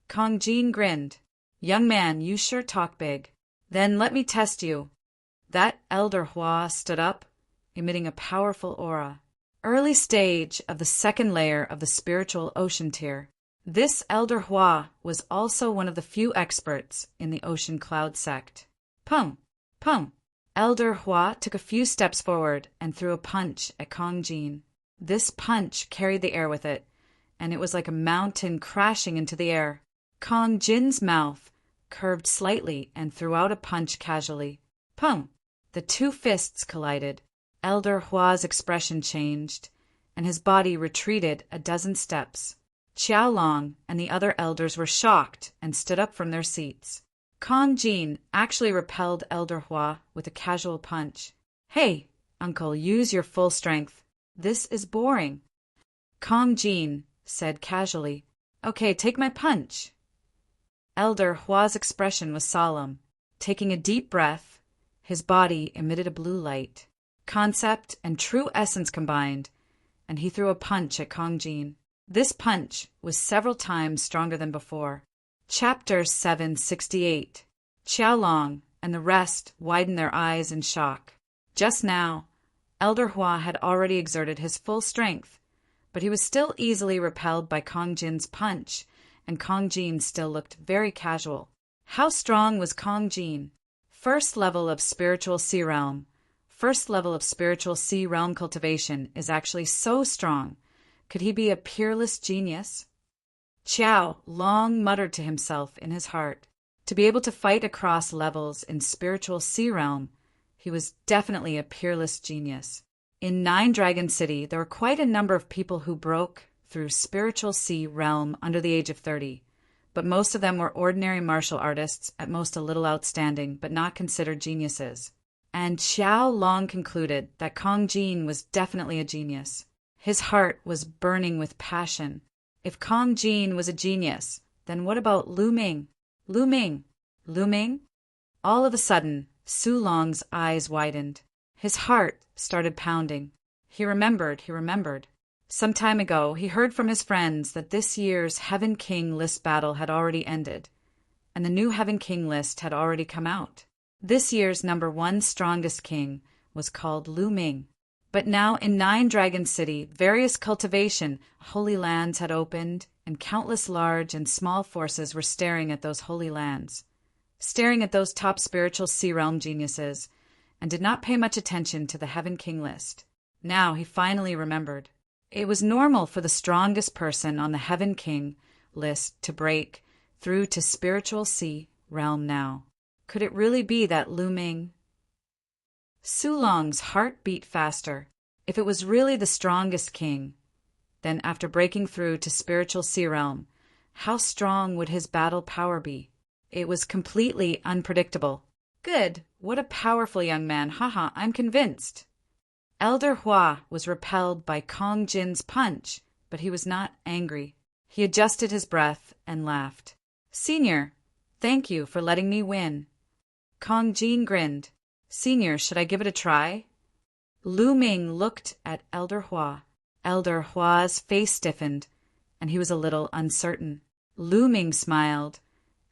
Kong Jin grinned. "Young man, you sure talk big. Then let me test you." That elder Hua stood up, emitting a powerful aura. Early stage of the second layer of the spiritual ocean tier. This elder Hua was also one of the few experts in the Ocean Cloud sect. Pum! Pum! Elder Hua took a few steps forward and threw a punch at Kong Jin. This punch carried the air with it, and it was like a mountain crashing into the air. Kong Jin's mouth curved slightly and threw out a punch casually. Pum! The two fists collided. Elder Hua's expression changed, and his body retreated a dozen steps. Qiao Long and the other elders were shocked and stood up from their seats. Kong Jin actually repelled Elder Hua with a casual punch. "Hey, uncle, use your full strength. This is boring." Kong Jin said casually, "Okay, take my punch." Elder Hua's expression was solemn. Taking a deep breath, his body emitted a blue light. Concept and true essence combined, and he threw a punch at Kong Jin. This punch was several times stronger than before. Chapter 768. Qiao Long and the rest widened their eyes in shock. Just now, Elder Hua had already exerted his full strength, but he was still easily repelled by Kong Jin's punch, and Kong Jin still looked very casual. How strong was Kong Jin? First level of spiritual sea realm. First level of spiritual sea realm cultivation is actually so strong. Could he be a peerless genius? Qiao Long muttered to himself in his heart. To be able to fight across levels in spiritual sea realm, he was definitely a peerless genius. In Nine Dragon City, there were quite a number of people who broke through spiritual sea realm under the age of 30, but most of them were ordinary martial artists, at most a little outstanding, but not considered geniuses. And Qiao Long concluded that Kong Jin was definitely a genius. His heart was burning with passion. If Kong Jin was a genius, then what about Lu Ming? Lu Ming? Lu Ming? All of a sudden, Su Long's eyes widened. His heart started pounding. He remembered. Some time ago, he heard from his friends that this year's Heaven King list battle had already ended, and the new Heaven King list had already come out. This year's number 1 strongest king was called Lu Ming. But now in Nine Dragon City, various cultivation, holy lands had opened, and countless large and small forces were staring at those holy lands, staring at those top spiritual sea realm geniuses, and did not pay much attention to the Heaven King list. Now he finally remembered. It was normal for the strongest person on the Heaven King list to break through to spiritual sea realm now. Could it really be that Lu Ming? Su Long's heart beat faster. If it was really the strongest king, then after breaking through to spiritual sea realm, how strong would his battle power be? It was completely unpredictable. Good, what a powerful young man, haha, I'm convinced. Elder Hua was repelled by Kong Jin's punch, but he was not angry. He adjusted his breath and laughed. Senior, thank you for letting me win. Kong Jin grinned. Senior, should I give it a try? Lu Ming looked at Elder Hua. Elder Hua's face stiffened, and he was a little uncertain. Lu Ming smiled,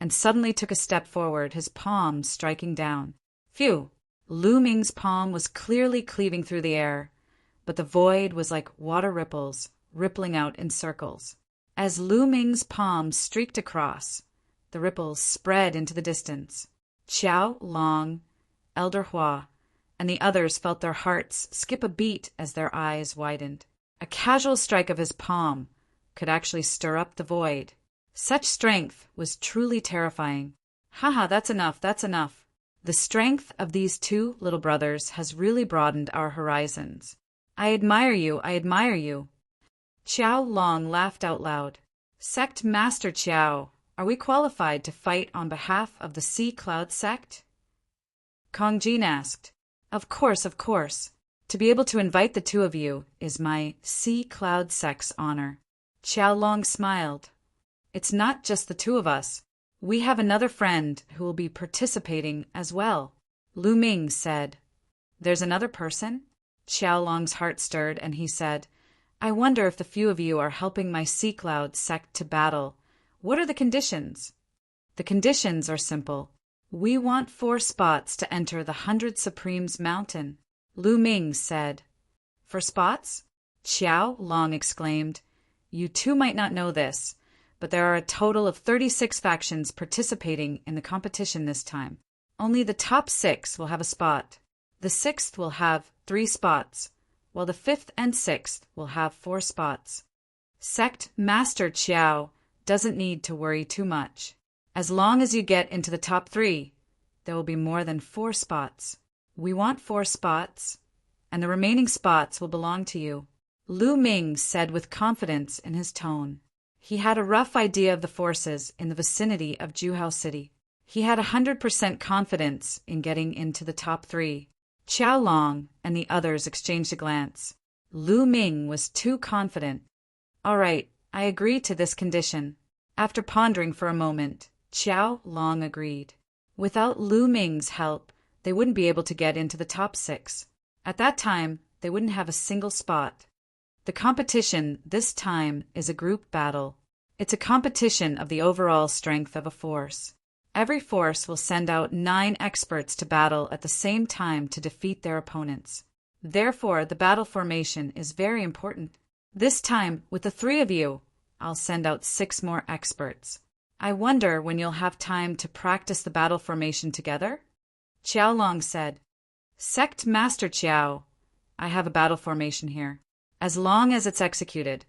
and suddenly took a step forward, his palm striking down. Phew! Lu Ming's palm was clearly cleaving through the air, but the void was like water ripples, rippling out in circles. As Lu Ming's palm streaked across, the ripples spread into the distance. Qiao Long, Elder Hua, and the others felt their hearts skip a beat as their eyes widened. A casual strike of his palm could actually stir up the void. Such strength was truly terrifying. Haha, that's enough. The strength of these two little brothers has really broadened our horizons. I admire you. Qiao Long laughed out loud. Sect Master Qiao, are we qualified to fight on behalf of the Sea Cloud sect? Kong Jin asked. Of course. To be able to invite the two of you is my Sea Cloud sect's honor. Qiao Long smiled. It's not just the two of us. We have another friend who will be participating as well. Lu Ming said. There's another person? Qiao Long's heart stirred, and he said, I wonder if the few of you are helping my Sea Cloud sect to battle. What are the conditions? The conditions are simple. We want 4 spots to enter the 100 Supremes Mountain. Lu Ming said. 4 spots? Qiao Long exclaimed. You two might not know this, but there are a total of 36 factions participating in the competition this time. Only the top 6 will have a spot. The 6th will have 3 spots, while the 5th and 6th will have 4 spots. Sect Master Qiao doesn't need to worry too much. As long as you get into the top 3, there will be more than 4 spots. We want 4 spots, and the remaining spots will belong to you. Lu Ming said with confidence in his tone. He had a rough idea of the forces in the vicinity of Juhao City. He had 100% confidence in getting into the top 3. Qiao Long and the others exchanged a glance. Lu Ming was too confident. All right, I agree to this condition. After pondering for a moment, Qiao Long agreed. Without Lu Ming's help, they wouldn't be able to get into the top 6. At that time, they wouldn't have a single spot. The competition this time is a group battle. It's a competition of the overall strength of a force. Every force will send out 9 experts to battle at the same time to defeat their opponents. Therefore, the battle formation is very important. This time, with the 3 of you, I'll send out 6 more experts. I wonder when you'll have time to practice the battle formation together? Qiao Long said, Sect Master Qiao, I have a battle formation here. As long as it's executed,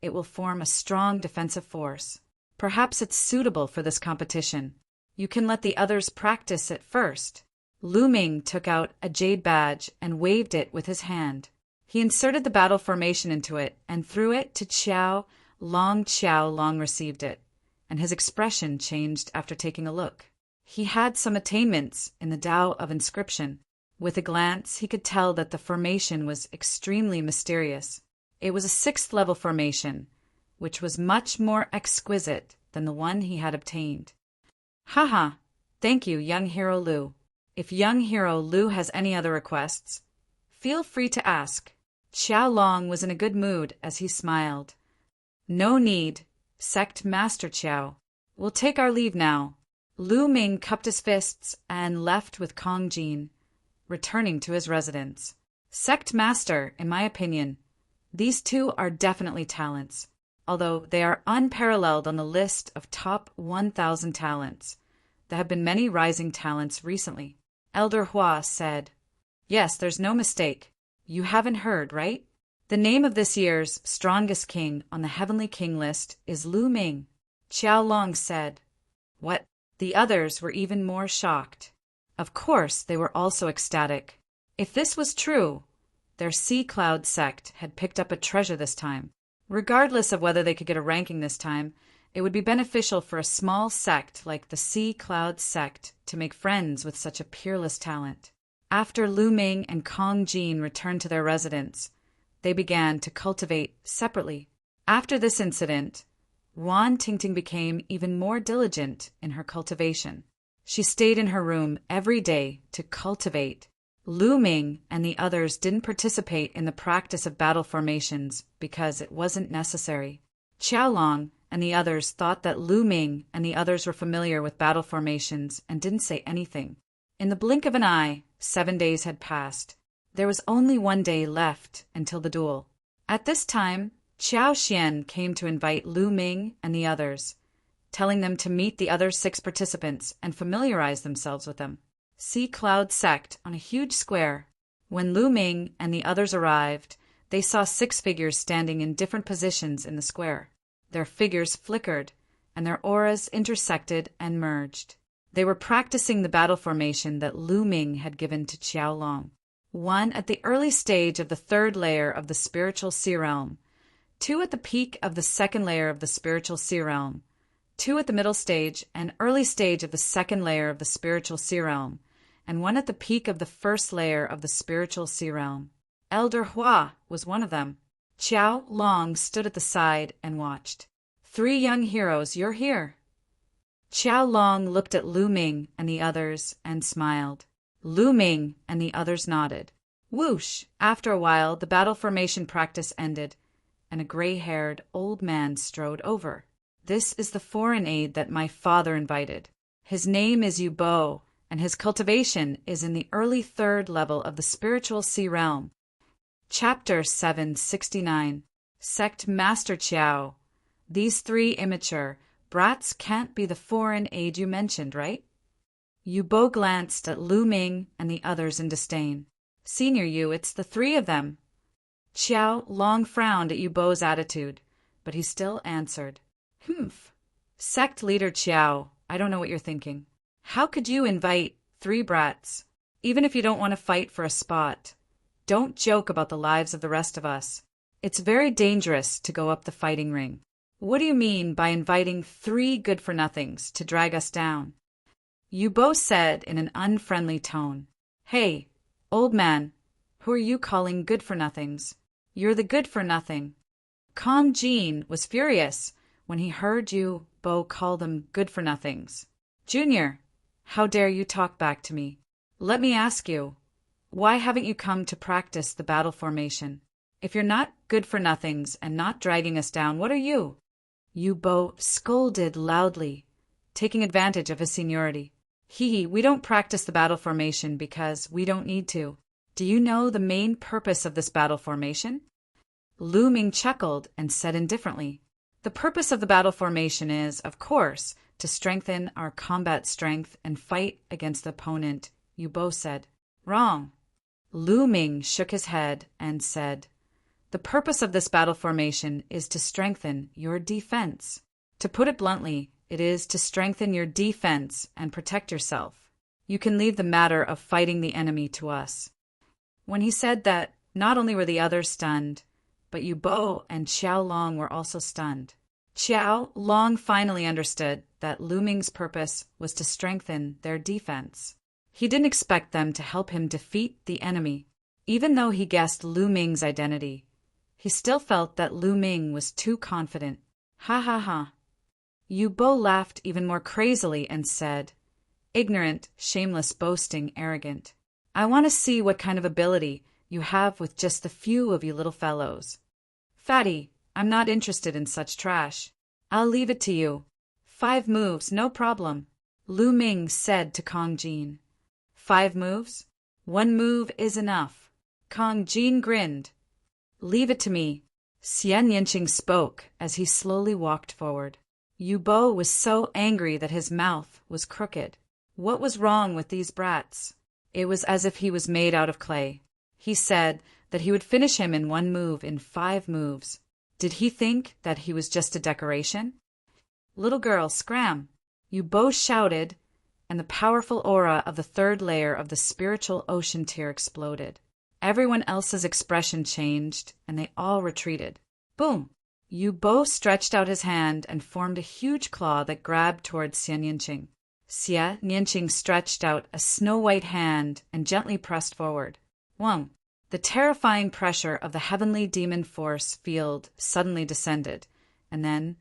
it will form a strong defensive force. Perhaps it's suitable for this competition. You can let the others practice it first. Lu Ming took out a jade badge and waved it with his hand. He inserted the battle formation into it and threw it to Qiao Long. Qiao Long received it, and his expression changed after taking a look. He had some attainments in the Tao of inscription. With a glance, he could tell that the formation was extremely mysterious. It was a 6th level formation, which was much more exquisite than the one he had obtained. Haha, thank you, young hero Lu. If young hero Lu has any other requests, feel free to ask. Qiao Long was in a good mood as he smiled. No need, Sect Master Qiao. We'll take our leave now. Lu Ming cupped his fists and left with Kong Jin, returning to his residence. Sect Master, in my opinion, these two are definitely talents, although they are unparalleled on the list of top 1,000 talents. There have been many rising talents recently. Elder Hua said, Yes, there's no mistake. You haven't heard, right? The name of this year's strongest king on the Heavenly King list is Lu Ming. Qiao Long said, What? The others were even more shocked. Of course, they were also ecstatic. If this was true, their Sea Cloud sect had picked up a treasure this time. Regardless of whether they could get a ranking this time, it would be beneficial for a small sect like the Sea Cloud sect to make friends with such a peerless talent. After Lu Ming and Kong Jin returned to their residence, they began to cultivate separately. After this incident, Wan Tingting became even more diligent in her cultivation. She stayed in her room every day to cultivate. Lu Ming and the others didn't participate in the practice of battle formations because it wasn't necessary. Qiao Long and the others thought that Lu Ming and the others were familiar with battle formations and didn't say anything. In the blink of an eye, 7 days had passed. There was only 1 day left until the duel. At this time, Qiao Xian came to invite Lu Ming and the others, telling them to meet the other 6 participants and familiarize themselves with them. Sea Cloud sect on a huge square. When Lu Ming and the others arrived, they saw 6 figures standing in different positions in the square. Their figures flickered, and their auras intersected and merged. They were practicing the battle formation that Lu Ming had given to Qiao Long. 1 at the early stage of the 3rd layer of the spiritual sea realm, 2 at the peak of the 2nd layer of the spiritual sea realm, 2 at the middle stage and early stage of the 2nd layer of the spiritual sea realm, and 1 at the peak of the 1st layer of the spiritual sea realm. Elder Hua was one of them. Qiao Long stood at the side and watched. 3 young heroes, you're here. Qiao Long looked at Lu Ming and the others and smiled. Lu Ming and the others nodded. Whoosh! After a while, the battle formation practice ended, and a gray-haired old man strode over. This is the foreign aide that my father invited. His name is Yu Bo, and his cultivation is in the early 3rd level of the spiritual sea realm. Chapter 769. Sect Master Qiao. These 3 immature brats can't be the foreign aide you mentioned, right? Yu Bo glanced at Lu Ming and the others in disdain. Senior Yu, it's the 3 of them. Qiao Long frowned at Yu Bo's attitude, but he still answered. Humph. Sect leader Qiao, I don't know what you're thinking. How could you invite 3 brats? Even if you don't want to fight for a spot, don't joke about the lives of the rest of us. It's very dangerous to go up the fighting ring. What do you mean by inviting 3 good-for-nothings to drag us down? Yu Bo said in an unfriendly tone. Hey, old man, who are you calling good-for-nothings? You're the good-for-nothing. Kong Jin was furious when he heard Yu Bo call them good-for-nothings. Junior, how dare you talk back to me? Let me ask you, why haven't you come to practice the battle formation? If you're not good-for-nothings and not dragging us down, what are you? Yu Bo scolded loudly, taking advantage of his seniority. We don't practice the battle formation because we don't need to. Do you know the main purpose of this battle formation? Lu Ming chuckled and said indifferently. The purpose of the battle formation is, of course, to strengthen our combat strength and fight against the opponent Yu Bo said. Wrong. Lu Ming shook his head and said, The purpose of this battle formation is to strengthen your defense. To put it bluntly, it is to strengthen your defense and protect yourself. You can leave the matter of fighting the enemy to us. When he said that, not only were the others stunned, but Yu Bo and Xiao Long were also stunned. Xiao Long finally understood that Lu Ming's purpose was to strengthen their defense. He didn't expect them to help him defeat the enemy. Even though he guessed Lu Ming's identity, he still felt that Lu Ming was too confident. Ha ha ha. Yu Bo laughed even more crazily and said, Ignorant, shameless, boasting, arrogant. I want to see what kind of ability you have with just the few of you little fellows. Fatty, I'm not interested in such trash. I'll leave it to you. 5 moves, no problem, Lu Ming said to Kong Jin. 5 moves? 1 move is enough. Kong Jin grinned. Leave it to me. Xian Yanqing spoke as he slowly walked forward. Yu Bo was so angry that his mouth was crooked. What was wrong with these brats? It was as if he was made out of clay. He said that he would finish him in 1 move in 5 moves. Did he think that he was just a decoration? Little girl, scram! Yu Bo shouted, and the powerful aura of the 3rd layer of the spiritual ocean tier exploded. Everyone else's expression changed, and they all retreated. Boom! Yu Bo stretched out his hand and formed a huge claw that grabbed towards Xian Yanqing. Xian Yanqing stretched out a snow-white hand and gently pressed forward. Wong! The terrifying pressure of the heavenly demon force field suddenly descended, and then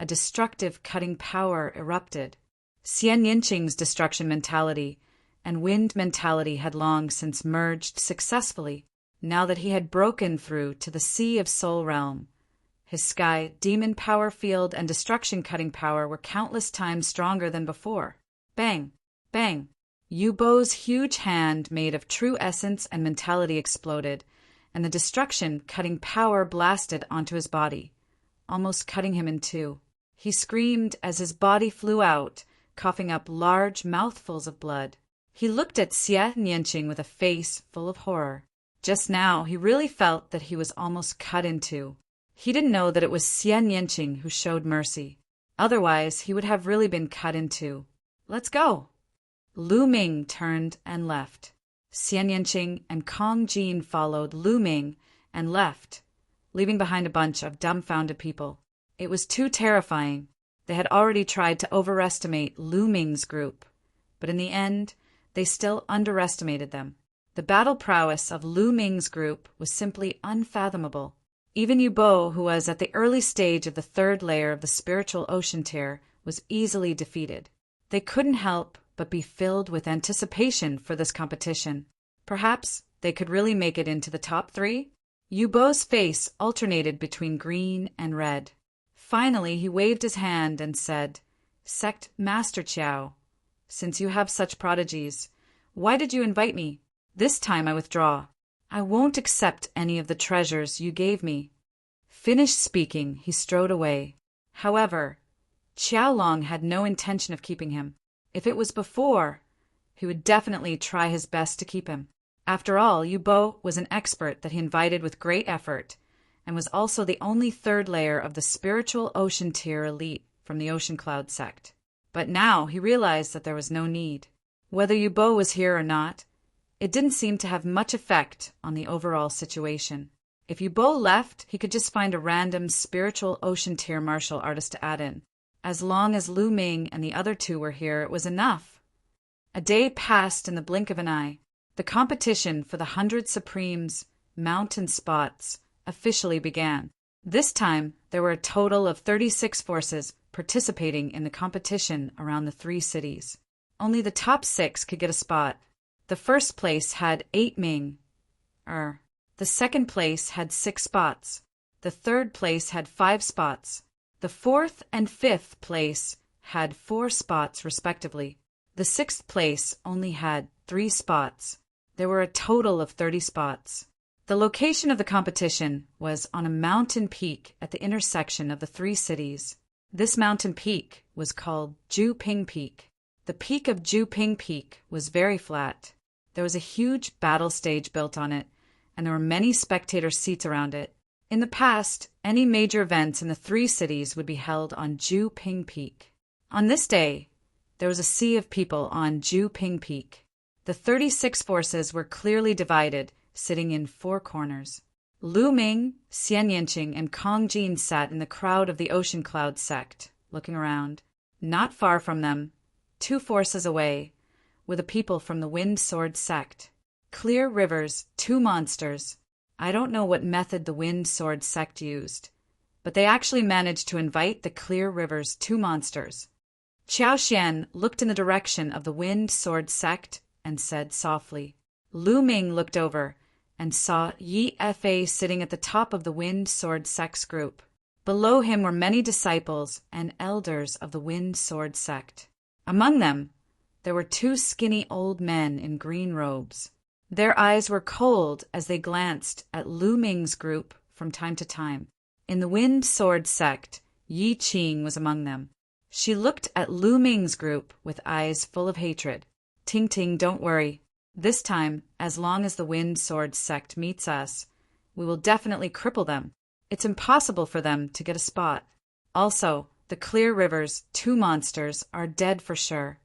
a destructive cutting power erupted. Xian Yanqing's destruction mentality and wind mentality had long since merged successfully, now that he had broken through to the Sea of Soul Realm. His sky, demon power field, and destruction cutting power were countless times stronger than before. Bang! Bang! Yu Bo's huge hand made of true essence and mentality exploded, and the destruction cutting power blasted onto his body, almost cutting him in 2. He screamed as his body flew out, coughing up large mouthfuls of blood. He looked at Xian Yanqing with a face full of horror. Just now, he really felt that he was almost cut in 2. He didn't know that it was Xian Yanqing who showed mercy. Otherwise, he would have really been cut in 2. Let's go! Lu Ming turned and left. Xian Yanqing and Kong Jin followed Lu Ming and left, leaving behind a bunch of dumbfounded people. It was too terrifying. They had already tried to overestimate Lu Ming's group, but in the end, they still underestimated them. The battle prowess of Lu Ming's group was simply unfathomable. Even Yu Bo, who was at the early stage of the 3rd layer of the spiritual ocean tier, was easily defeated. They couldn't help but be filled with anticipation for this competition. Perhaps they could really make it into the top 3? Yu Bo's face alternated between green and red. Finally, he waved his hand and said, Sect Master Qiao, since you have such prodigies, why did you invite me? This time I withdraw. I won't accept any of the treasures you gave me. Finished speaking, he strode away. However, Qiao Long had no intention of keeping him. If it was before, he would definitely try his best to keep him. After all, Yu Bo was an expert that he invited with great effort, and was also the only 3rd layer of the spiritual ocean tier elite from the Ocean Cloud sect. But now he realized that there was no need. Whether Yu Bo was here or not, it didn't seem to have much effect on the overall situation. If Yu Bo left, he could just find a random spiritual ocean tier martial artist to add in. As long as Lu Ming and the other 2 were here, it was enough. A day passed in the blink of an eye. The competition for the 100 Supremes Mountain Spots officially began. This time, there were a total of 36 forces participating in the competition around the 3 cities. Only the top 6 could get a spot. The first place had 8 Ming. The second place had 6 spots. The third place had 5 spots. The 4th and 5th place had 4 spots respectively. The 6th place only had 3 spots. There were a total of 30 spots. The location of the competition was on a mountain peak at the intersection of the 3 cities. This mountain peak was called Juping Peak. The peak of Juping Peak was very flat. There was a huge battle stage built on it, and there were many spectator seats around it. In the past, any major events in the three cities would be held on Ju Ping Peak. On this day, there was a sea of people on Ju Ping Peak. The 36 forces were clearly divided, sitting in four corners. Lu Ming, Xian Yanqing, and Kong Jin sat in the crowd of the Ocean Cloud sect, looking around. Not far from them, 2 forces away, were the people from the Wind Sword sect. Clear River's 2 monsters. I don't know what method the Wind Sword sect used, but they actually managed to invite the Clear River's 2 monsters. Qiao Xian looked in the direction of the Wind Sword sect and said softly. Lu Ming looked over and saw Yi Fa sitting at the top of the Wind Sword sect's group. Below him were many disciples and elders of the Wind Sword sect. Among them, there were 2 skinny old men in green robes. Their eyes were cold as they glanced at Lu Ming's group from time to time. In the Wind Sword sect, Yi Qing was among them. She looked at Lu Ming's group with eyes full of hatred. Ting Ting, don't worry. This time, as long as the Wind Sword sect meets us, we will definitely cripple them. It's impossible for them to get a spot. Also, the Clear River's 2 monsters are dead for sure.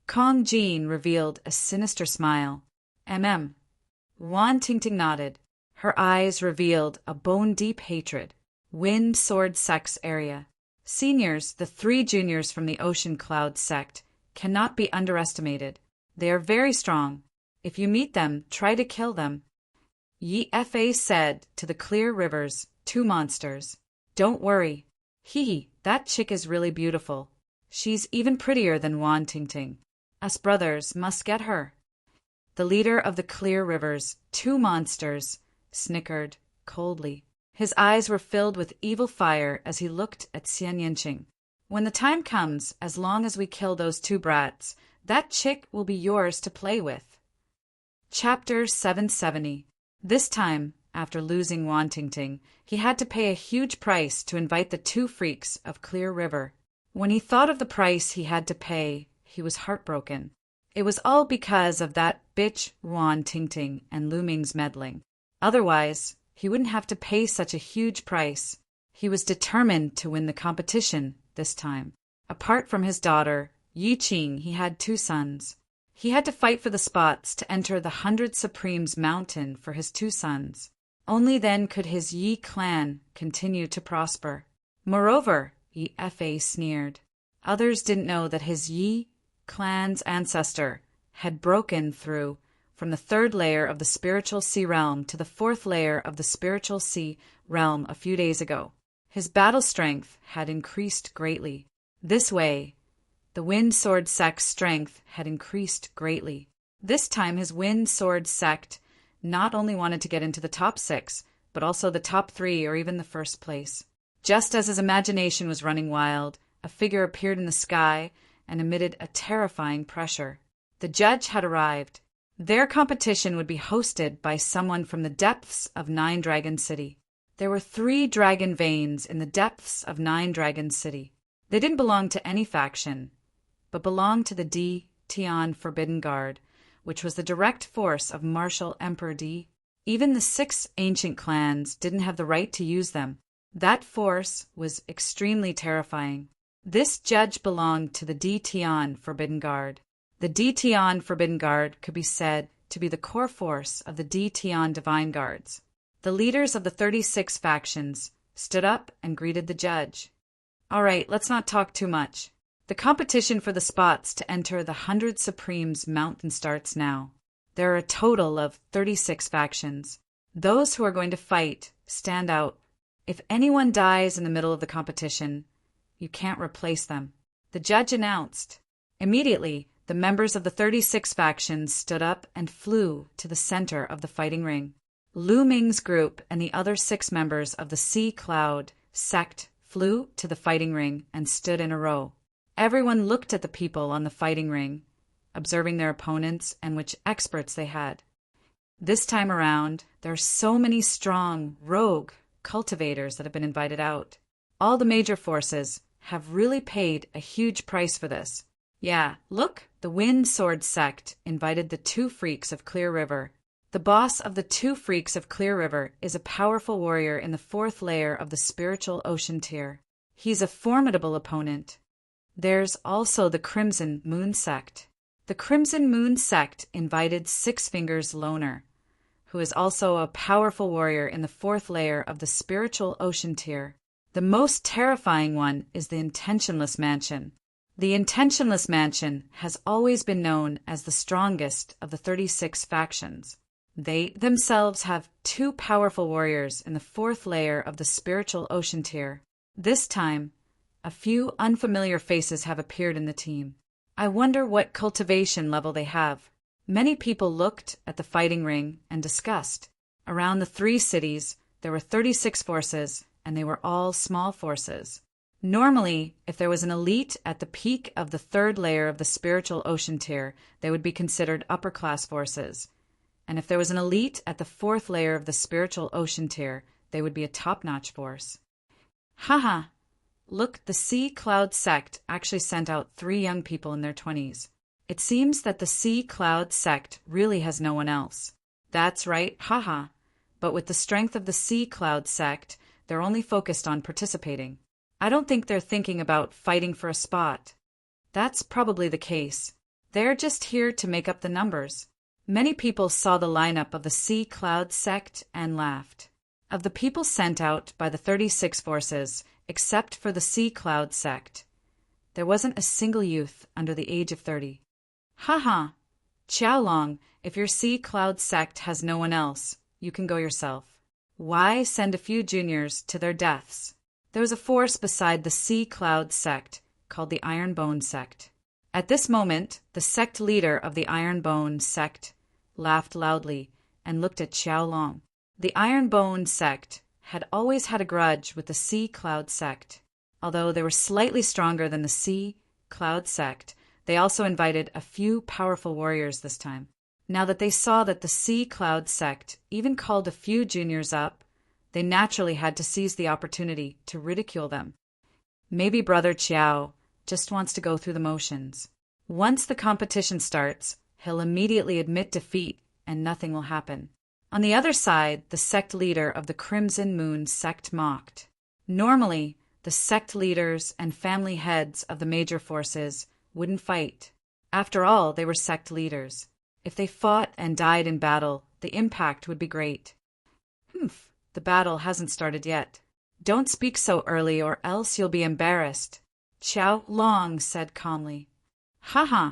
Kong Jin revealed a sinister smile. Wan Tingting nodded. Her eyes revealed a bone-deep hatred. Wind Sword sect's area. Seniors, the 3 juniors from the Ocean Cloud sect, cannot be underestimated. They are very strong. If you meet them, try to kill them. Yi Fa said to the Clear River's 2 monsters. Don't worry. That chick is really beautiful. She's even prettier than Wan Tingting. Us brothers must get her. The leader of the Clear River's 2 monsters snickered coldly. His eyes were filled with evil fire as he looked at Xian Yanqing. When the time comes, as long as we kill those 2 brats, that chick will be yours to play with. Chapter 770. This time, after losing Wan Tingting, he had to pay a huge price to invite the 2 freaks of Clear River. When he thought of the price he had to pay, he was heartbroken. It was all because of that bitch Wan Tingting and Lu Ming's meddling. Otherwise, he wouldn't have to pay such a huge price. He was determined to win the competition this time. Apart from his daughter, Yi Qing, he had 2 sons. He had to fight for the spots to enter the 100 Supremes Mountain for his 2 sons. Only then could his Yi clan continue to prosper. Moreover, Yi Fa sneered. Others didn't know that his Yi clan's ancestor had broken through from the 3rd layer of the spiritual sea realm to the 4th layer of the spiritual sea realm a few days ago. His battle strength had increased greatly. This way, the Wind Sword sect's strength had increased greatly. This time his Wind Sword sect not only wanted to get into the top 6, but also the top 3 or even the 1st place. Just as his imagination was running wild, a figure appeared in the sky and emitted a terrifying pressure. The judge had arrived. Their competition would be hosted by someone from the depths of 9 Dragon City. There were 3 dragon veins in the depths of 9 Dragon City. They didn't belong to any faction, but belonged to the D Tian Forbidden Guard, which was the direct force of Martial Emperor D. Even the 6 ancient clans didn't have the right to use them. That force was extremely terrifying. This judge belonged to the D Tian Forbidden Guard. The D Tian Forbidden Guard could be said to be the core force of the D Tian Divine Guards. The leaders of the 36 factions stood up and greeted the judge. All right, let's not talk too much. The competition for the spots to enter the 100 Supremes Mountain starts now. There are a total of 36 factions. Those who are going to fight stand out. If anyone dies in the middle of the competition, you can't replace them. The judge announced. Immediately, the members of the 36 factions stood up and flew to the center of the fighting ring. Lu Ming's group and the other 6 members of the Sea Cloud sect flew to the fighting ring and stood in a row. Everyone looked at the people on the fighting ring, observing their opponents and which experts they had. This time around, there are so many strong, rogue cultivators that have been invited out. All the major forces have really paid a huge price for this. Yeah, look, the Wind Sword sect invited the Two Freaks of Clear River. The boss of the Two Freaks of Clear River is a powerful warrior in the fourth layer of the spiritual ocean tier. He's a formidable opponent. There's also the Crimson Moon sect. The Crimson Moon sect invited Six Fingers Loner, who is also a powerful warrior in the fourth layer of the spiritual ocean tier. The most terrifying one is the Intentionless Mansion. The Intentionless Mansion has always been known as the strongest of the 36 factions. They themselves have two powerful warriors in the fourth layer of the spiritual ocean tier. This time, a few unfamiliar faces have appeared in the team. I wonder what cultivation level they have. Many people looked at the fighting ring and discussed. Around the three cities, there were 36 forces, and they were all small forces. Normally, if there was an elite at the peak of the third layer of the spiritual ocean tier, they would be considered upper-class forces. And if there was an elite at the fourth layer of the spiritual ocean tier, they would be a top-notch force. Haha! Look, the Sea Cloud sect actually sent out 3 young people in their 20s. It seems that the Sea Cloud sect really has no one else. That's right, haha. But with the strength of the Sea Cloud sect, they're only focused on participating. I don't think they're thinking about fighting for a spot. That's probably the case. They're just here to make up the numbers. Many people saw the lineup of the Sea Cloud sect and laughed. Of the people sent out by the 36 forces, except for the Sea Cloud sect, there wasn't a single youth under the age of 30. Haha! Qiaolong, if your Sea Cloud sect has no one else, you can go yourself. Why send a few juniors to their deaths? There was a force beside the Sea Cloud sect called the Iron Bone sect. At this moment, the sect leader of the Iron Bone sect laughed loudly and looked at Qiaolong. The Iron Bone sect had always had a grudge with the Sea Cloud sect. Although they were slightly stronger than the Sea Cloud sect, they also invited a few powerful warriors this time. Now that they saw that the Sea Cloud sect even called a few juniors up, they naturally had to seize the opportunity to ridicule them. Maybe Brother Qiao just wants to go through the motions. Once the competition starts, he'll immediately admit defeat and nothing will happen. On the other side, the sect leader of the Crimson Moon sect mocked. Normally, the sect leaders and family heads of the major forces wouldn't fight. After all, they were sect leaders. If they fought and died in battle, the impact would be great. The battle hasn't started yet. Don't speak so early or else you'll be embarrassed, Qiaolong said calmly. Haha,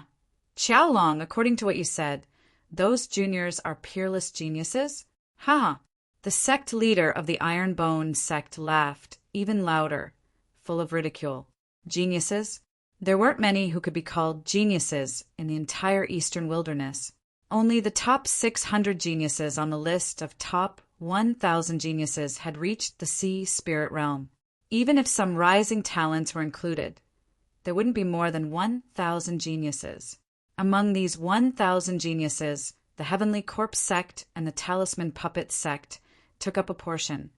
Qiaolong, according to what you said, those juniors are peerless geniuses? Haha. The sect leader of the Iron Bone sect laughed, even louder, full of ridicule. Geniuses? There weren't many who could be called geniuses in the entire Eastern Wilderness. Only the top 600 geniuses on the list of top 1,000 geniuses had reached the sea spirit realm. Even if some rising talents were included, there wouldn't be more than 1,000 geniuses. Among these 1,000 geniuses, the Heavenly Corpse sect and the Talisman Puppet sect took up a portion,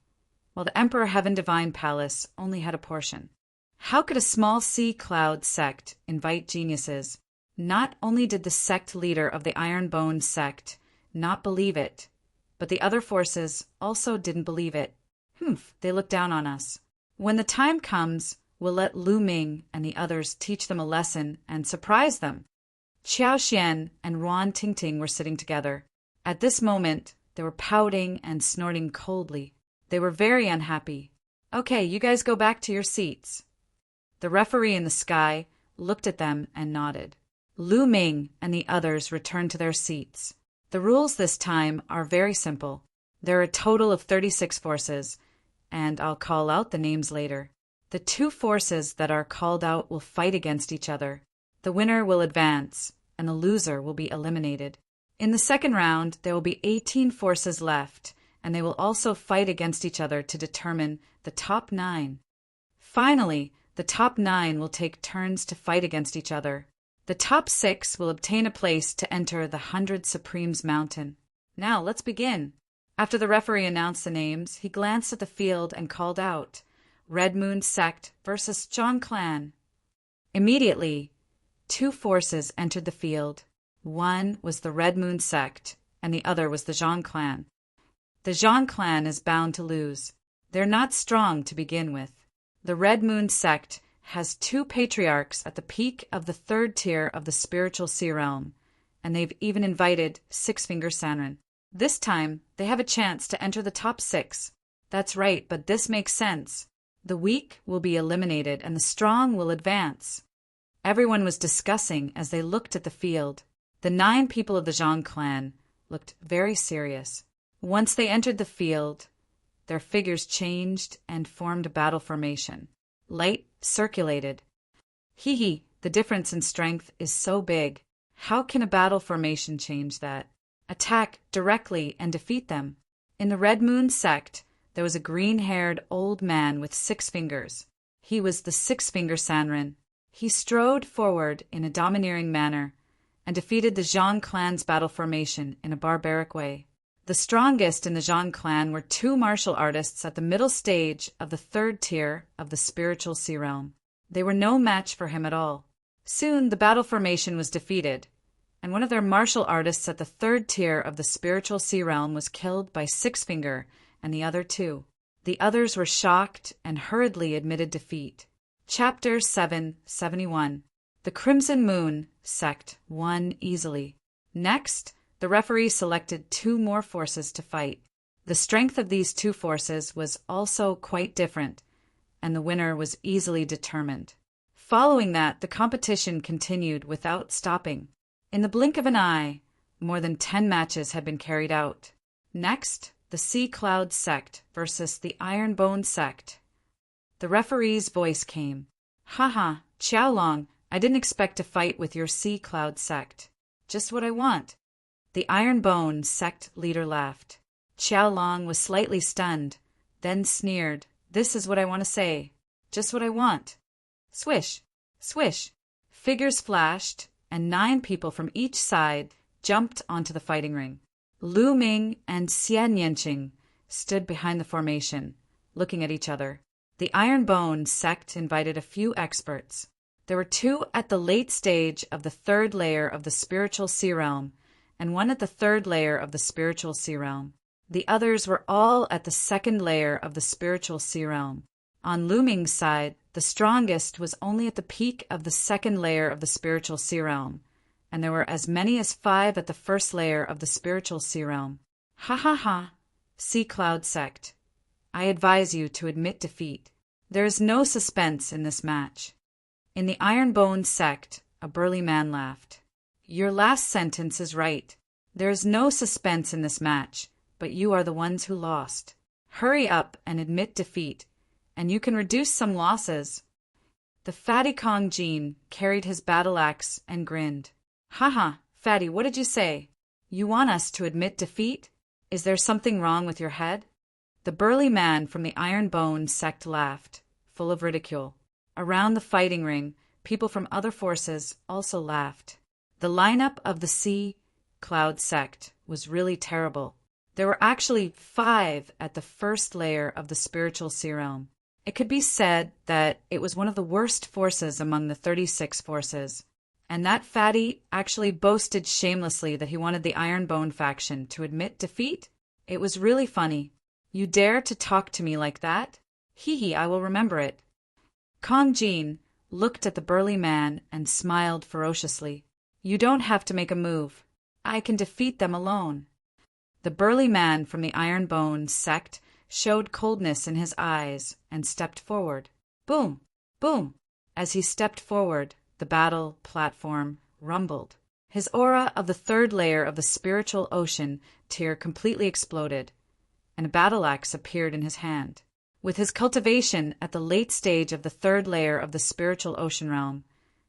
while the Emperor Heaven Divine Palace only had a portion. How could a small Sea Cloud sect invite geniuses? Not only did the sect leader of the Iron Bone sect not believe it, but the other forces also didn't believe it. They look down on us. When the time comes, we'll let Lu Ming and the others teach them a lesson and surprise them. Qiao Xian and Ruan Tingting were sitting together. At this moment, they were pouting and snorting coldly. They were very unhappy. Okay, you guys go back to your seats. The referee in the sky looked at them and nodded. Lu Ming and the others returned to their seats. The rules this time are very simple. There are a total of 36 forces, and I'll call out the names later. The 2 forces that are called out will fight against each other. The winner will advance, and the loser will be eliminated. In the second round, there will be 18 forces left, and they will also fight against each other to determine the top 9. Finally, the top 9 will take turns to fight against each other. The top 6 will obtain a place to enter the 100 Supremes Mountain. Now, let's begin. After the referee announced the names, he glanced at the field and called out, Red Moon Sect versus Zhang Clan. Immediately, two forces entered the field. One was the Red Moon sect, and the other was the Zhang clan. The Zhang clan is bound to lose. They're not strong to begin with. The Red Moon sect has two patriarchs at the peak of the third tier of the spiritual sea realm, and they've even invited Six-Finger Sanren. This time, they have a chance to enter the top 6. That's right, but this makes sense. The weak will be eliminated and the strong will advance. Everyone was discussing as they looked at the field. The 9 people of the Zhang clan looked very serious. Once they entered the field, their figures changed and formed a battle formation. Light circulated. The difference in strength is so big. How can a battle formation change that? Attack directly and defeat them. In the Red Moon sect, there was a green-haired old man with 6 fingers. He was the Six-Finger Sanren. He strode forward in a domineering manner and defeated the Zhang clan's battle formation in a barbaric way. The strongest in the Zhang clan were 2 martial artists at the middle stage of the third tier of the spiritual sea realm. They were no match for him at all. Soon the battle formation was defeated, and one of their martial artists at the third tier of the spiritual sea realm was killed by Six-Finger and the other 2. The others were shocked and hurriedly admitted defeat. Chapter 771. The Crimson Moon sect won easily. Next, the referee selected 2 more forces to fight. The strength of these 2 forces was also quite different, and the winner was easily determined. Following that, the competition continued without stopping. In the blink of an eye, more than 10 matches had been carried out. Next, the Sea Cloud sect versus the Iron Bone sect. The referee's voice came. "Haha, Qiaolong, I didn't expect to fight with your Sea Cloud sect. Just what I want." The Iron Bone sect leader laughed. Qiaolong was slightly stunned, then sneered. "This is what I want to say. Just what I want." Swish, swish. Figures flashed, and 9 people from each side jumped onto the fighting ring. Lu Ming and Xian Yanqing stood behind the formation, looking at each other. The Iron Bone sect invited a few experts. There were 2 at the late stage of the third layer of the spiritual sea realm, and 1 at the third layer of the spiritual sea realm. The others were all at the second layer of the spiritual sea realm. On Lu Ming's side, the strongest was only at the peak of the second layer of the spiritual sea realm, and there were as many as 5 at the first layer of the spiritual sea realm. Ha ha ha, Sea Cloud sect. I advise you to admit defeat. There is no suspense in this match. In the Iron Bone sect, a burly man laughed. Your last sentence is right. There is no suspense in this match, but you are the ones who lost. Hurry up and admit defeat, and you can reduce some losses. The fatty Kong Jean carried his battle axe and grinned. Haha, fatty, what did you say? You want us to admit defeat? Is there something wrong with your head? The burly man from the Iron Bone sect laughed, full of ridicule. Around the fighting ring, people from other forces also laughed. The lineup of the Sea Cloud sect was really terrible. There were actually 5 at the first layer of the spiritual sea realm. It could be said that it was one of the worst forces among the 36 forces. And that fatty actually boasted shamelessly that he wanted the Iron Bone faction to admit defeat? It was really funny. You dare to talk to me like that? I will remember it. Kong Jean looked at the burly man and smiled ferociously. You don't have to make a move. I can defeat them alone. The burly man from the Iron Bone sect showed coldness in his eyes and stepped forward. Boom! Boom! As he stepped forward, the battle platform rumbled. His aura of the third layer of the spiritual ocean tier completely exploded, and a battle axe appeared in his hand. With his cultivation at the late stage of the third layer of the spiritual ocean realm,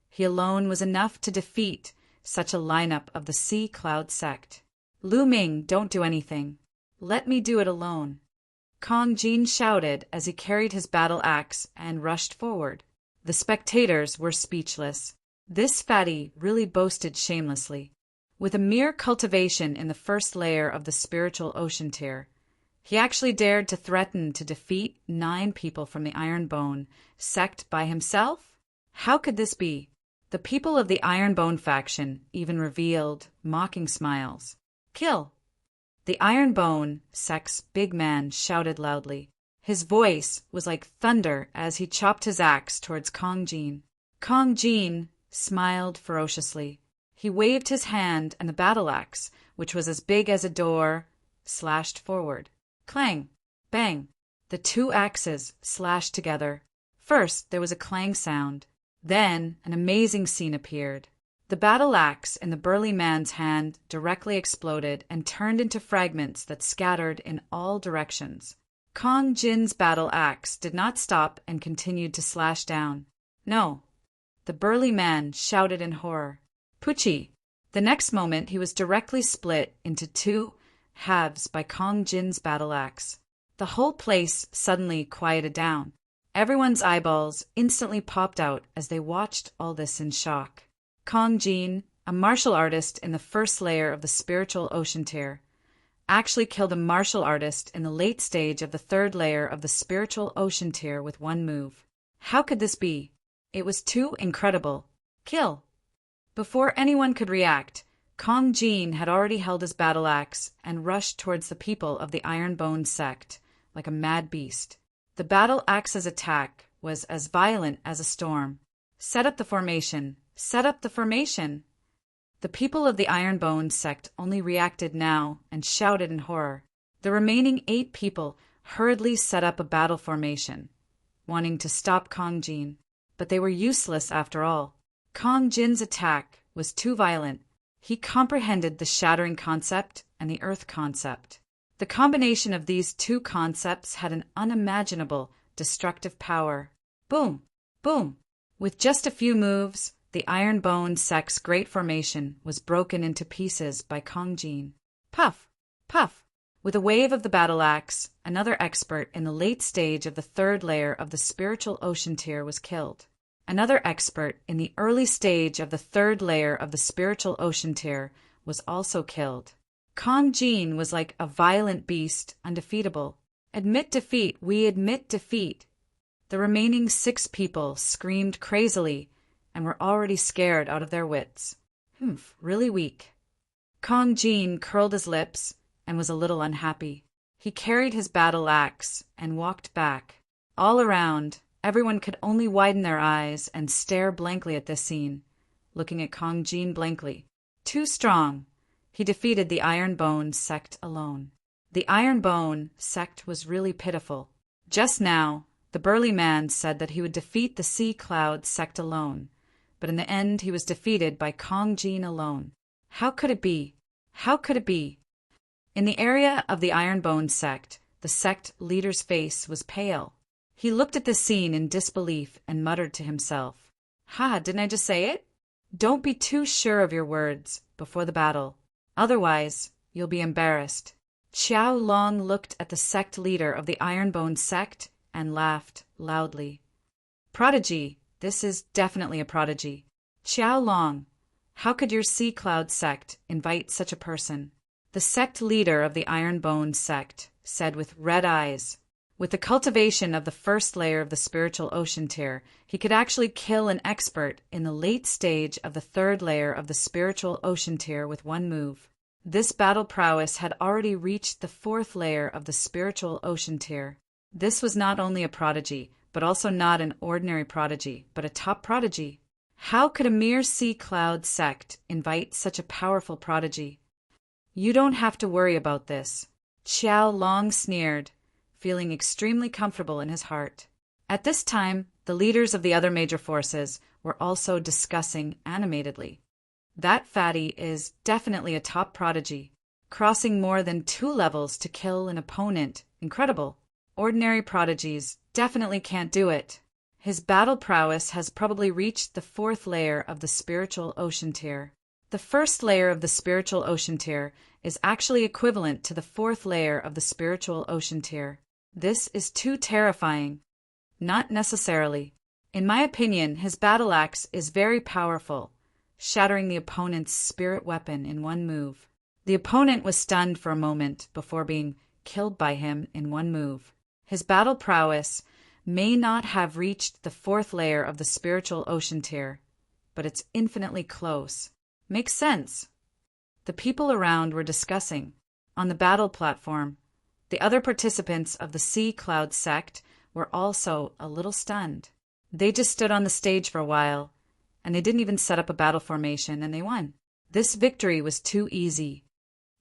he alone was enough to defeat such a lineup of the Sea Cloud sect. Lu Ming, don't do anything. Let me do it alone. Kong Jean shouted as he carried his battle axe and rushed forward. The spectators were speechless. This fatty really boasted shamelessly. With a mere cultivation in the first layer of the spiritual ocean tier, he actually dared to threaten to defeat 9 people from the Iron Bone sect by himself? How could this be? The people of the Ironbone faction even revealed mocking smiles. Kill! The Ironbone sect's big man shouted loudly. His voice was like thunder as he chopped his axe towards Kong Jin. Kong Jin smiled ferociously. He waved his hand and the battle axe, which was as big as a door, slashed forward. Clang! Bang! The two axes slashed together. First there was a clang sound. Then an amazing scene appeared. The battle axe in the burly man's hand directly exploded and turned into fragments that scattered in all directions. Kong Jin's battle axe did not stop and continued to slash down. No. The burly man shouted in horror. Pucci! The next moment he was directly split into two halves by Kong Jin's battle axe. The whole place suddenly quieted down. Everyone's eyeballs instantly popped out as they watched all this in shock. Kong Jin, a martial artist in the first layer of the spiritual ocean tier, actually killed a martial artist in the late stage of the third layer of the spiritual ocean tier with one move. How could this be? It was too incredible. Kill! Before anyone could react, Kong Jin had already held his battle axe and rushed towards the people of the Ironbone sect like a mad beast. The battle axe's attack was as violent as a storm. Set up the formation! Set up the formation! The people of the Ironbone sect only reacted now and shouted in horror. The remaining 8 people hurriedly set up a battle formation, wanting to stop Kong Jin, but they were useless after all. Kong Jin's attack was too violent. He comprehended the shattering concept and the earth concept. The combination of these two concepts had an unimaginable destructive power. Boom! Boom! With just a few moves, the Ironbone sect's great formation was broken into pieces by Kong Jin. Puff! Puff! With a wave of the battle axe, another expert in the late stage of the third layer of the spiritual ocean tier was killed. Another expert in the early stage of the third layer of the spiritual ocean tier was also killed. Kong Jin was like a violent beast, undefeatable. Admit defeat, we admit defeat. The remaining 6 people screamed crazily and were already scared out of their wits. Really weak. Kong Jin curled his lips and was a little unhappy. He carried his battle axe and walked back. All around, everyone could only widen their eyes and stare blankly at this scene, looking at Kong Jin blankly. Too strong. He defeated the Ironbone sect alone. The Ironbone sect was really pitiful. Just now, the burly man said that he would defeat the Sea Cloud sect alone, but in the end he was defeated by Kong Jin alone. How could it be? How could it be? In the area of the Ironbone sect, the sect leader's face was pale. He looked at the scene in disbelief and muttered to himself, didn't I just say it? Don't be too sure of your words before the battle. Otherwise, you'll be embarrassed. Qiao Long looked at the sect leader of the Ironbone sect and laughed loudly. Prodigy, this is definitely a prodigy. Qiao Long, how could your Sea Cloud sect invite such a person? The sect leader of the Ironbone sect said with red eyes. With the cultivation of the first layer of the spiritual ocean tier, he could actually kill an expert in the late stage of the third layer of the spiritual ocean tier with one move. This battle prowess had already reached the 4th layer of the spiritual ocean tier. This was not only a prodigy, but also not an ordinary prodigy, but a top prodigy. How could a mere Sea Cloud sect invite such a powerful prodigy? You don't have to worry about this. Qiao Long sneered, feeling extremely comfortable in his heart. At this time, the leaders of the other major forces were also discussing animatedly. That fatty is definitely a top prodigy, crossing more than 2 levels to kill an opponent. Incredible. Ordinary prodigies definitely can't do it. His battle prowess has probably reached the 4th layer of the spiritual ocean tier. The first layer of the spiritual ocean tier is actually equivalent to the 4th layer of the spiritual ocean tier. This is too terrifying. Not necessarily. In my opinion, his battle axe is very powerful, shattering the opponent's spirit weapon in one move. The opponent was stunned for a moment before being killed by him in one move. His battle prowess may not have reached the 4th layer of the spiritual ocean tier, but it's infinitely close. Makes sense. The people around were discussing. On the battle platform, the other participants of the Sea Cloud sect were also a little stunned. They just stood on the stage for a while, and they didn't even set up a battle formation, and they won. This victory was too easy.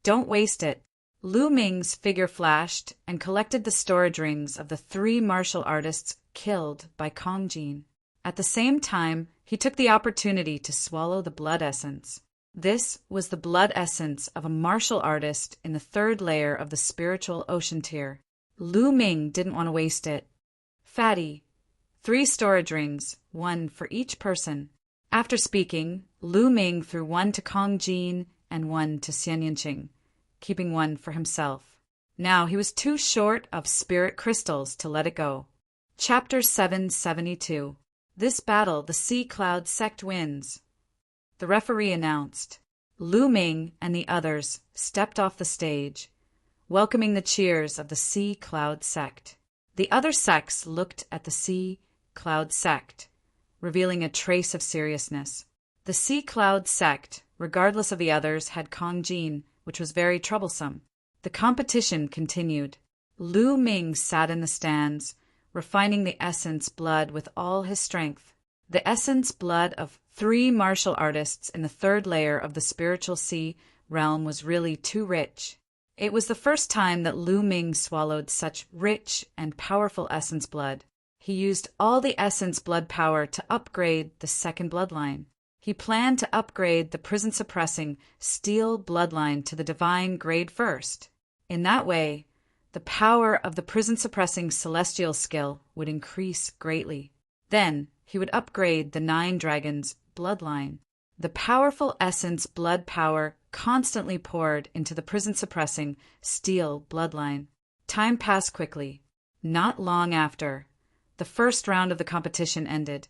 Don't waste it. Lu Ming's figure flashed and collected the storage rings of the 3 martial artists killed by Kong Jin. At the same time, he took the opportunity to swallow the blood essence. This was the blood essence of a martial artist in the 3rd layer of the spiritual ocean tier. Lu Ming didn't want to waste it. Fatty, 3 storage rings, 1 for each person. After speaking, Lu Ming threw 1 to Kong Jin and 1 to Xian Yinqing, keeping 1 for himself. Now he was too short of spirit crystals to let it go. Chapter 772. This battle the Sea Cloud sect wins. The referee announced. Lu Ming and the others stepped off the stage, welcoming the cheers of the Sea Cloud sect. The other sects looked at the Sea Cloud sect, revealing a trace of seriousness. The Sea Cloud sect, regardless of the others, had Kong Jin, which was very troublesome. The competition continued. Lu Ming sat in the stands, refining the essence blood with all his strength. The essence blood of 3 martial artists in the 3rd layer of the spiritual sea realm was really too rich. It was the first time that Lu Ming swallowed such rich and powerful essence blood. He used all the essence blood power to upgrade the 2nd bloodline. He planned to upgrade the prison-suppressing steel bloodline to the divine grade first. In that way, the power of the prison-suppressing celestial skill would increase greatly. Then, he would upgrade the 9 dragons bloodline. The powerful essence blood power constantly poured into the prison-suppressing steel bloodline. Time passed quickly. Not long after, the first round of the competition ended,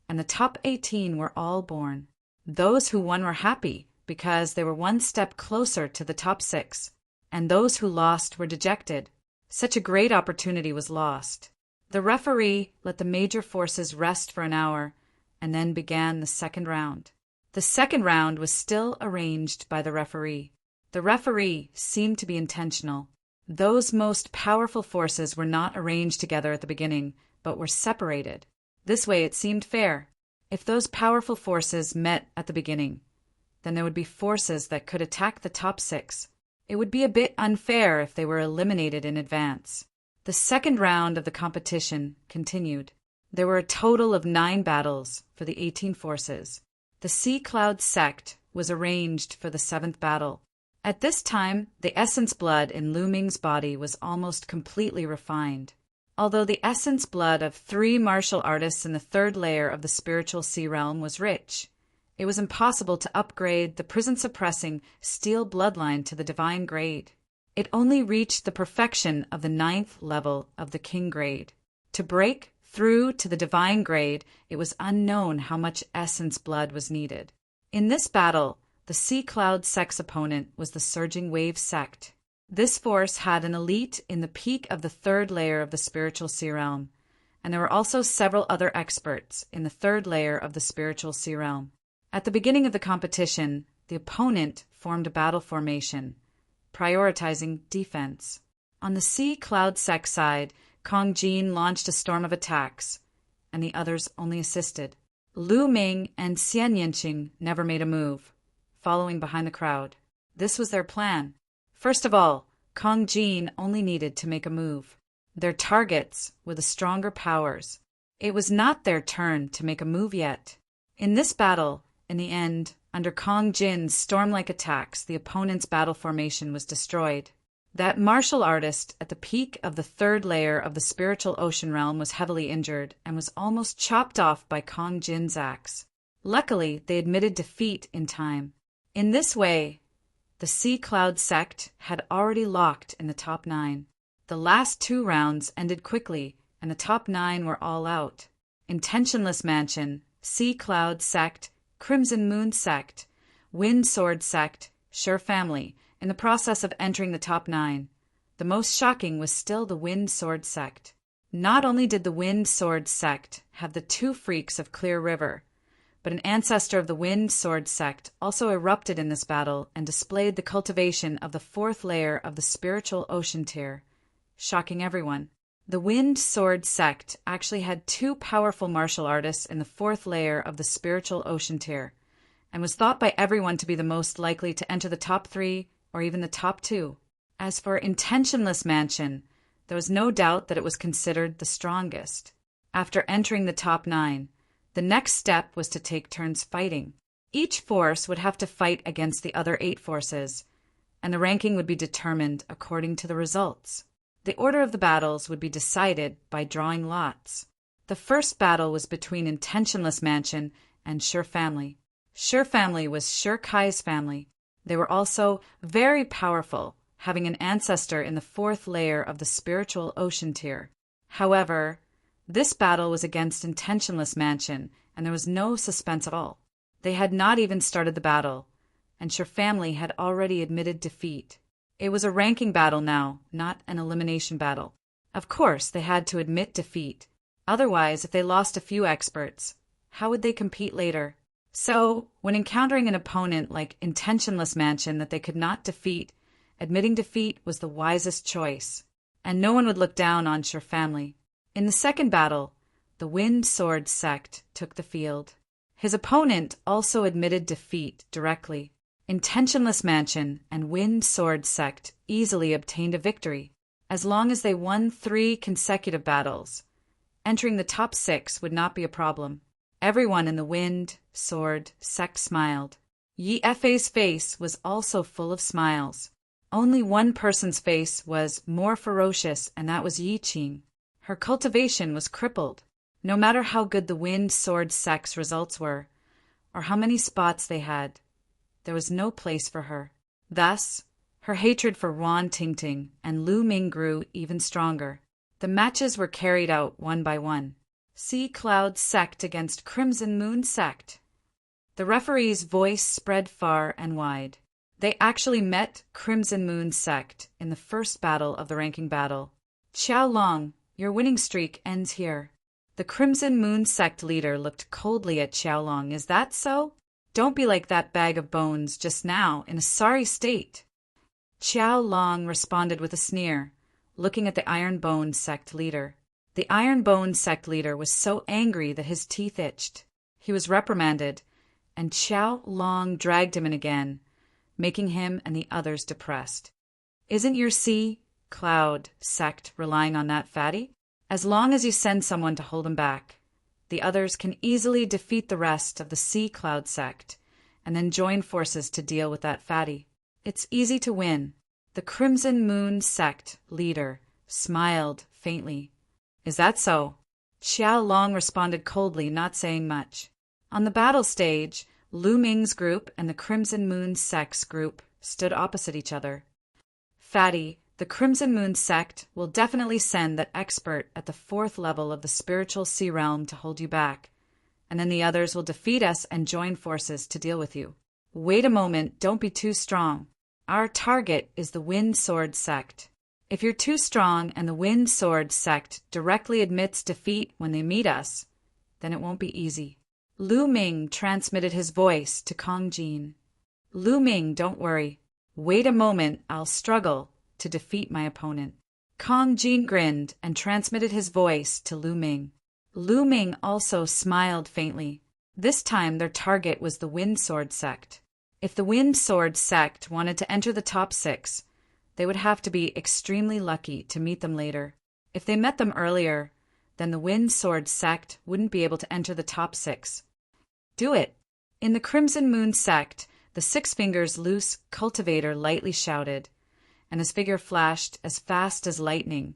and the top 18 were all born. Those who won were happy because they were 1 step closer to the top 6, and those who lost were dejected. Such a great opportunity was lost. The referee let the major forces rest for an hour and then began the 2nd round. The 2nd round was still arranged by the referee. The referee seemed to be intentional. Those most powerful forces were not arranged together at the beginning, but were separated. This way it seemed fair. If those powerful forces met at the beginning, then there would be forces that could attack the top 6. It would be a bit unfair if they were eliminated in advance. The 2nd round of the competition continued. There were a total of 9 battles for the 18 forces. The Sea Cloud sect was arranged for the 7th battle. At this time, the essence blood in Lu Ming's body was almost completely refined. Although the essence blood of 3 martial artists in the 3rd layer of the spiritual sea realm was rich, it was impossible to upgrade the prison-suppressing steel bloodline to the divine grade. It only reached the perfection of the 9th level of the king grade. To break through to the divine grade, it was unknown how much essence blood was needed. In this battle, the Sea Cloud sect's opponent was the Surging Wave sect. This force had an elite in the peak of the 3rd layer of the spiritual sea realm, and there were also several other experts in the 3rd layer of the spiritual sea realm. At the beginning of the competition, the opponent formed a battle formation, prioritizing defense. On the Sea Cloud sect side, Kong Jin launched a storm of attacks, and the others only assisted. Lu Ming and Xian Yinqing never made a move, following behind the crowd. This was their plan. First of all, Kong Jin only needed to make a move. Their targets were the stronger powers. It was not their turn to make a move yet. In this battle, in the end, under Kong Jin's storm-like attacks, the opponent's battle formation was destroyed. That martial artist at the peak of the 3rd layer of the spiritual ocean realm was heavily injured and was almost chopped off by Kong Jin's axe. Luckily, they admitted defeat in time. In this way, the Sea Cloud sect had already locked in the top 9. The last 2 rounds ended quickly, and the top 9 were all out. Intentionless Mansion, Sea Cloud sect, Crimson Moon sect, Wind Sword sect, Sure Family, in the process of entering the top 9. The most shocking was still the Wind Sword sect. Not only did the Wind Sword sect have the 2 freaks of Clear River, But an ancestor of the Wind Sword sect also erupted in this battle and displayed the cultivation of the fourth layer of the spiritual ocean tier, shocking everyone. The Wind Sword sect actually had two powerful martial artists in the fourth layer of the spiritual ocean tier, and was thought by everyone to be the most likely to enter the top 3 or even the top 2. As for Intentionless Mansion, there was no doubt that it was considered the strongest. After entering the top 9, the next step was to take turns fighting. Each force would have to fight against the other 8 forces, and the ranking would be determined according to the results. The order of the battles would be decided by drawing lots. The first battle was between Intentionless Mansion and Sure Family. Sure Family was Sure Kai's family. They were also very powerful, having an ancestor in the fourth layer of the spiritual ocean tier. However, this battle was against Intentionless Mansion, and there was no suspense at all. They had not even started the battle, and Sure Family had already admitted defeat. It was a ranking battle now, not an elimination battle. Of course, they had to admit defeat. Otherwise, if they lost a few experts, how would they compete later? So, when encountering an opponent like Intentionless Mansion that they could not defeat, admitting defeat was the wisest choice, and no one would look down on Sure Family. In the second battle, the Wind Sword sect took the field. His opponent also admitted defeat directly. Intentionless Mansion and Wind Sword sect easily obtained a victory, as long as they won 3 consecutive battles. Entering the top 6 would not be a problem. Everyone in the Wind Sword sect smiled. Yi Fei's face was also full of smiles. Only one person's face was more ferocious, and that was Yi Qing. Her cultivation was crippled. No matter how good the Wind Sword sect's results were, or how many spots they had, there was no place for her. Thus, her hatred for Wan Tingting and Lu Ming grew even stronger. The matches were carried out one by one. Sea Cloud sect against Crimson Moon sect. The referee's voice spread far and wide. They actually met Crimson Moon sect in the first battle of the ranking battle. Qiao Long, your winning streak ends here. The Crimson Moon sect leader looked coldly at Qiao Long. Is that so? Don't be like that bag of bones just now, in a sorry state. Qiao Long responded with a sneer, looking at the Iron Bone sect leader. The Iron Bone sect leader was so angry that his teeth itched. He was reprimanded, and Qiao Long dragged him in again, making him and the others depressed. Isn't your Sea Cloud sect relying on that fatty? As long as you send someone to hold him back, the others can easily defeat the rest of the Sea Cloud sect and then join forces to deal with that fatty. It's easy to win. The Crimson Moon sect leader smiled faintly. Is that so? Qiao Long responded coldly, not saying much. On the battle stage, Lu Ming's group and the Crimson Moon sect's group stood opposite each other. Fatty, the Crimson Moon sect will definitely send that expert at the 4th level of the spiritual sea realm to hold you back, and then the others will defeat us and join forces to deal with you. Wait a moment, don't be too strong. Our target is the Wind Sword sect. If you're too strong and the Wind Sword sect directly admits defeat when they meet us, then it won't be easy. Lu Ming transmitted his voice to Kong Jin. Lu Ming, don't worry. Wait a moment, I'll struggle to defeat my opponent. Kong Jin grinned and transmitted his voice to Lu Ming. Lu Ming also smiled faintly. This time their target was the Wind Sword sect. If the Wind Sword sect wanted to enter the top 6, they would have to be extremely lucky to meet them later. If they met them earlier, then the Wind Sword sect wouldn't be able to enter the top 6. Do it! In the Crimson Moon sect, the Six Fingers Loose cultivator lightly shouted, and his figure flashed as fast as lightning,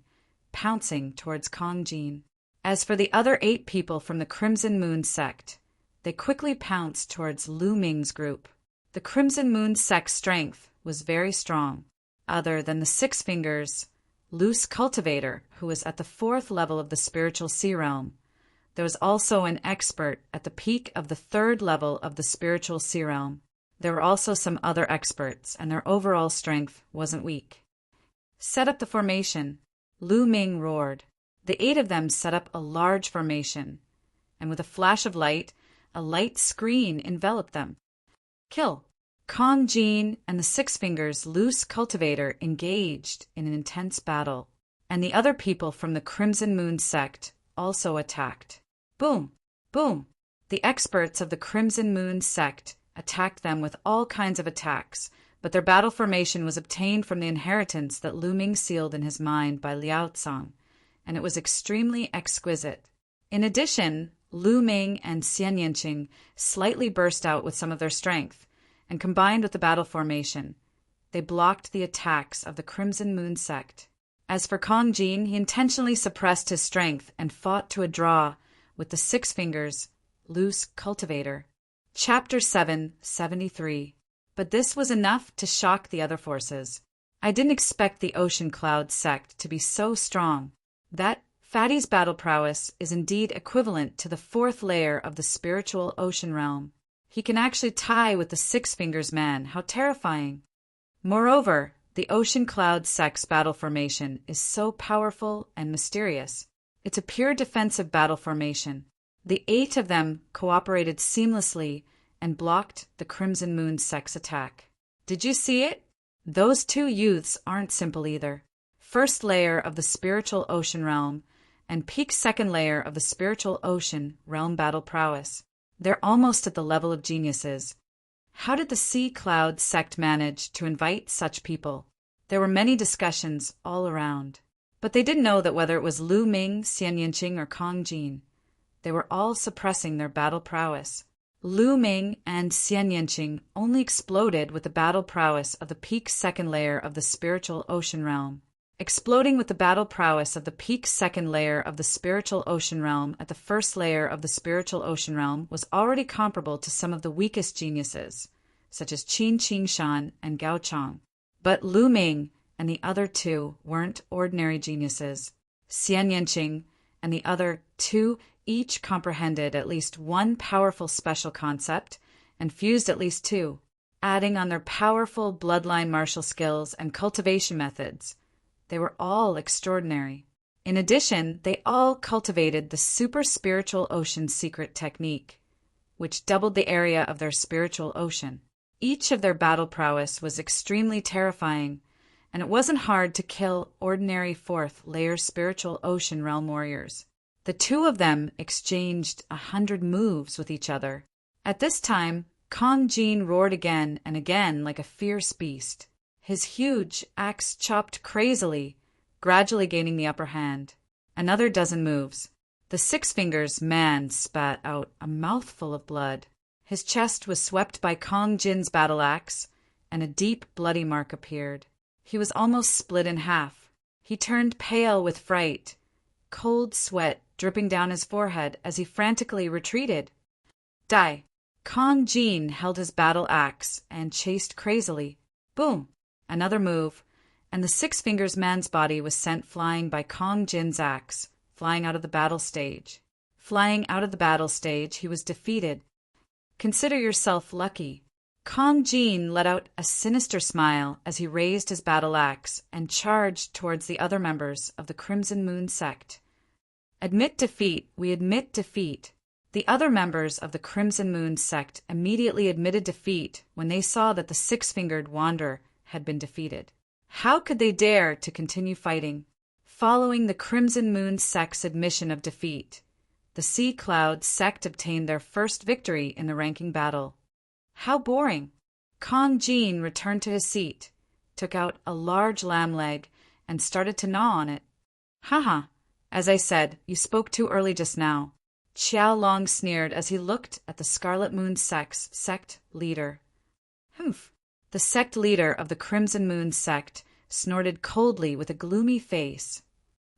pouncing towards Kong Jin. As for the other 8 people from the Crimson Moon sect, they quickly pounced towards Lu Ming's group. The Crimson Moon sect's strength was very strong. Other than the Six Fingers Loose cultivator, who was at the 4th level of the spiritual sea realm, there was also an expert at the peak of the 3rd level of the spiritual sea realm. There were also some other experts, and their overall strength wasn't weak. Set up the formation, Lu Ming roared. The 8 of them set up a large formation, and with a flash of light, A light screen enveloped them. Kill. Kong Jin and the Six Fingers Loose Cultivator engaged in an intense battle, and the other people from the Crimson Moon sect also attacked. Boom! Boom! The experts of the Crimson Moon sect attacked them with all kinds of attacks, but their battle formation was obtained from the inheritance that Lu Ming sealed in his mind by Liao Tsang, and it was extremely exquisite. In addition, Lu Ming and Xian Yanqing slightly burst out with some of their strength, and combined with the battle formation, they blocked the attacks of the Crimson Moon sect. As for Kong Jin, he intentionally suppressed his strength and fought to a draw with the Six Fingers Loose Cultivator. Chapter 773. But this was enough to shock the other forces. I didn't expect the Ocean Cloud sect to be so strong. That Fatty's battle prowess is indeed equivalent to the fourth layer of the spiritual ocean realm. He can actually tie with the Six Fingers man. How terrifying! Moreover, the Ocean Cloud sect's battle formation is so powerful and mysterious. It's a pure defensive battle formation. The 8 of them cooperated seamlessly and blocked the Crimson Moon sect's attack. Did you see it? Those 2 youths aren't simple either. First layer of the spiritual ocean realm and peak second layer of the spiritual ocean realm battle prowess. They're almost at the level of geniuses. How did the Sea Cloud sect manage to invite such people? There were many discussions all around. But they didn't know that whether it was Lu Ming, Xian Yanqing, or Kong Jin, they were all suppressing their battle prowess. Lu Ming and Xian Yanqing only exploded with the battle prowess of the peak second layer of the spiritual ocean realm. Exploding with the battle prowess of the peak second layer of the spiritual ocean realm at the first layer of the spiritual ocean realm was already comparable to some of the weakest geniuses, such as Qin Qingshan and Gao Chang. But Lu Ming and the other 2 weren't ordinary geniuses. Xian Yanqing and the other 2 each comprehended at least one powerful special concept and fused at least 2, adding on their powerful bloodline martial skills and cultivation methods. They were all extraordinary. In addition, they all cultivated the super spiritual ocean secret technique, which doubled the area of their spiritual ocean. Each of their battle prowess was extremely terrifying, and it wasn't hard to kill ordinary fourth layer spiritual ocean realm warriors. The 2 of them exchanged 100 moves with each other. At this time, Kong Jin roared again and again like a fierce beast. His huge axe chopped crazily, gradually gaining the upper hand. Another dozen moves. The Six Fingers man spat out a mouthful of blood. His chest was swept by Kong Jin's battle axe, and a deep bloody mark appeared. He was almost split in half. He turned pale with fright, cold sweat dripping down his forehead as he frantically retreated. Die! Kong Jin held his battle axe and chased crazily. Boom! Another move, and the Six Fingers man's body was sent flying by Kong Jin's axe, flying out of the battle stage. Flying out of the battle stage, he was defeated. Consider yourself lucky. Kong Jin let out a sinister smile as he raised his battle axe and charged towards the other members of the Crimson Moon sect. Admit defeat, we admit defeat. The other members of the Crimson Moon sect immediately admitted defeat when they saw that the Six-Fingered Wanderer had been defeated. How could they dare to continue fighting? Following the Crimson Moon sect's admission of defeat, the Sea Cloud sect obtained their first victory in the ranking battle. How boring! Kong Jin returned to his seat, took out a large lamb leg, and started to gnaw on it. Haha, as I said, you spoke too early just now. Qiao Long sneered as he looked at the Scarlet Moon sect's sect leader. Humph! The sect leader of the Crimson Moon sect snorted coldly with a gloomy face.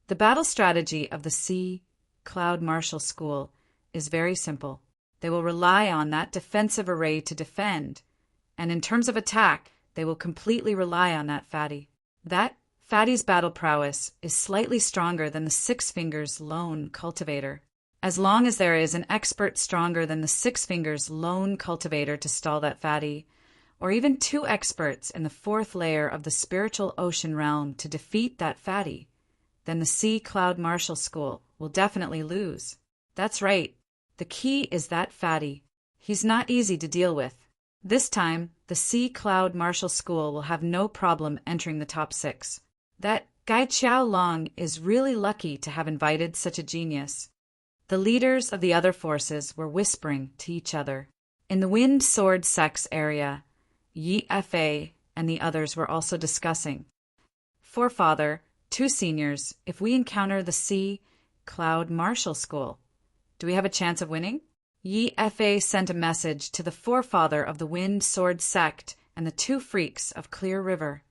The battle strategy of the Sea Cloud Martial School is very simple. They will rely on that defensive array to defend, and in terms of attack, they will completely rely on that fatty. That fatty's battle prowess is slightly stronger than the Six Fingers Lone Cultivator. As long as there is an expert stronger than the Six Fingers Lone Cultivator to stall that fatty, or even 2 experts in the 4th layer of the spiritual ocean realm to defeat that fatty, then the Sea Cloud Martial School will definitely lose. That's right. The key is that fatty. He's not easy to deal with. This time, the Sea Cloud Martial School will have no problem entering the top 6. That guy Qiao Long is really lucky to have invited such a genius. The leaders of the other forces were whispering to each other. In the Wind Sword Sex area, Yi Fa and the others were also discussing. Forefather, 2 seniors, if we encounter the Sea Cloud Martial School, do we have a chance of winning? Yi Fa sent a message to the forefather of the Wind Sword Sect and the 2 freaks of Clear River.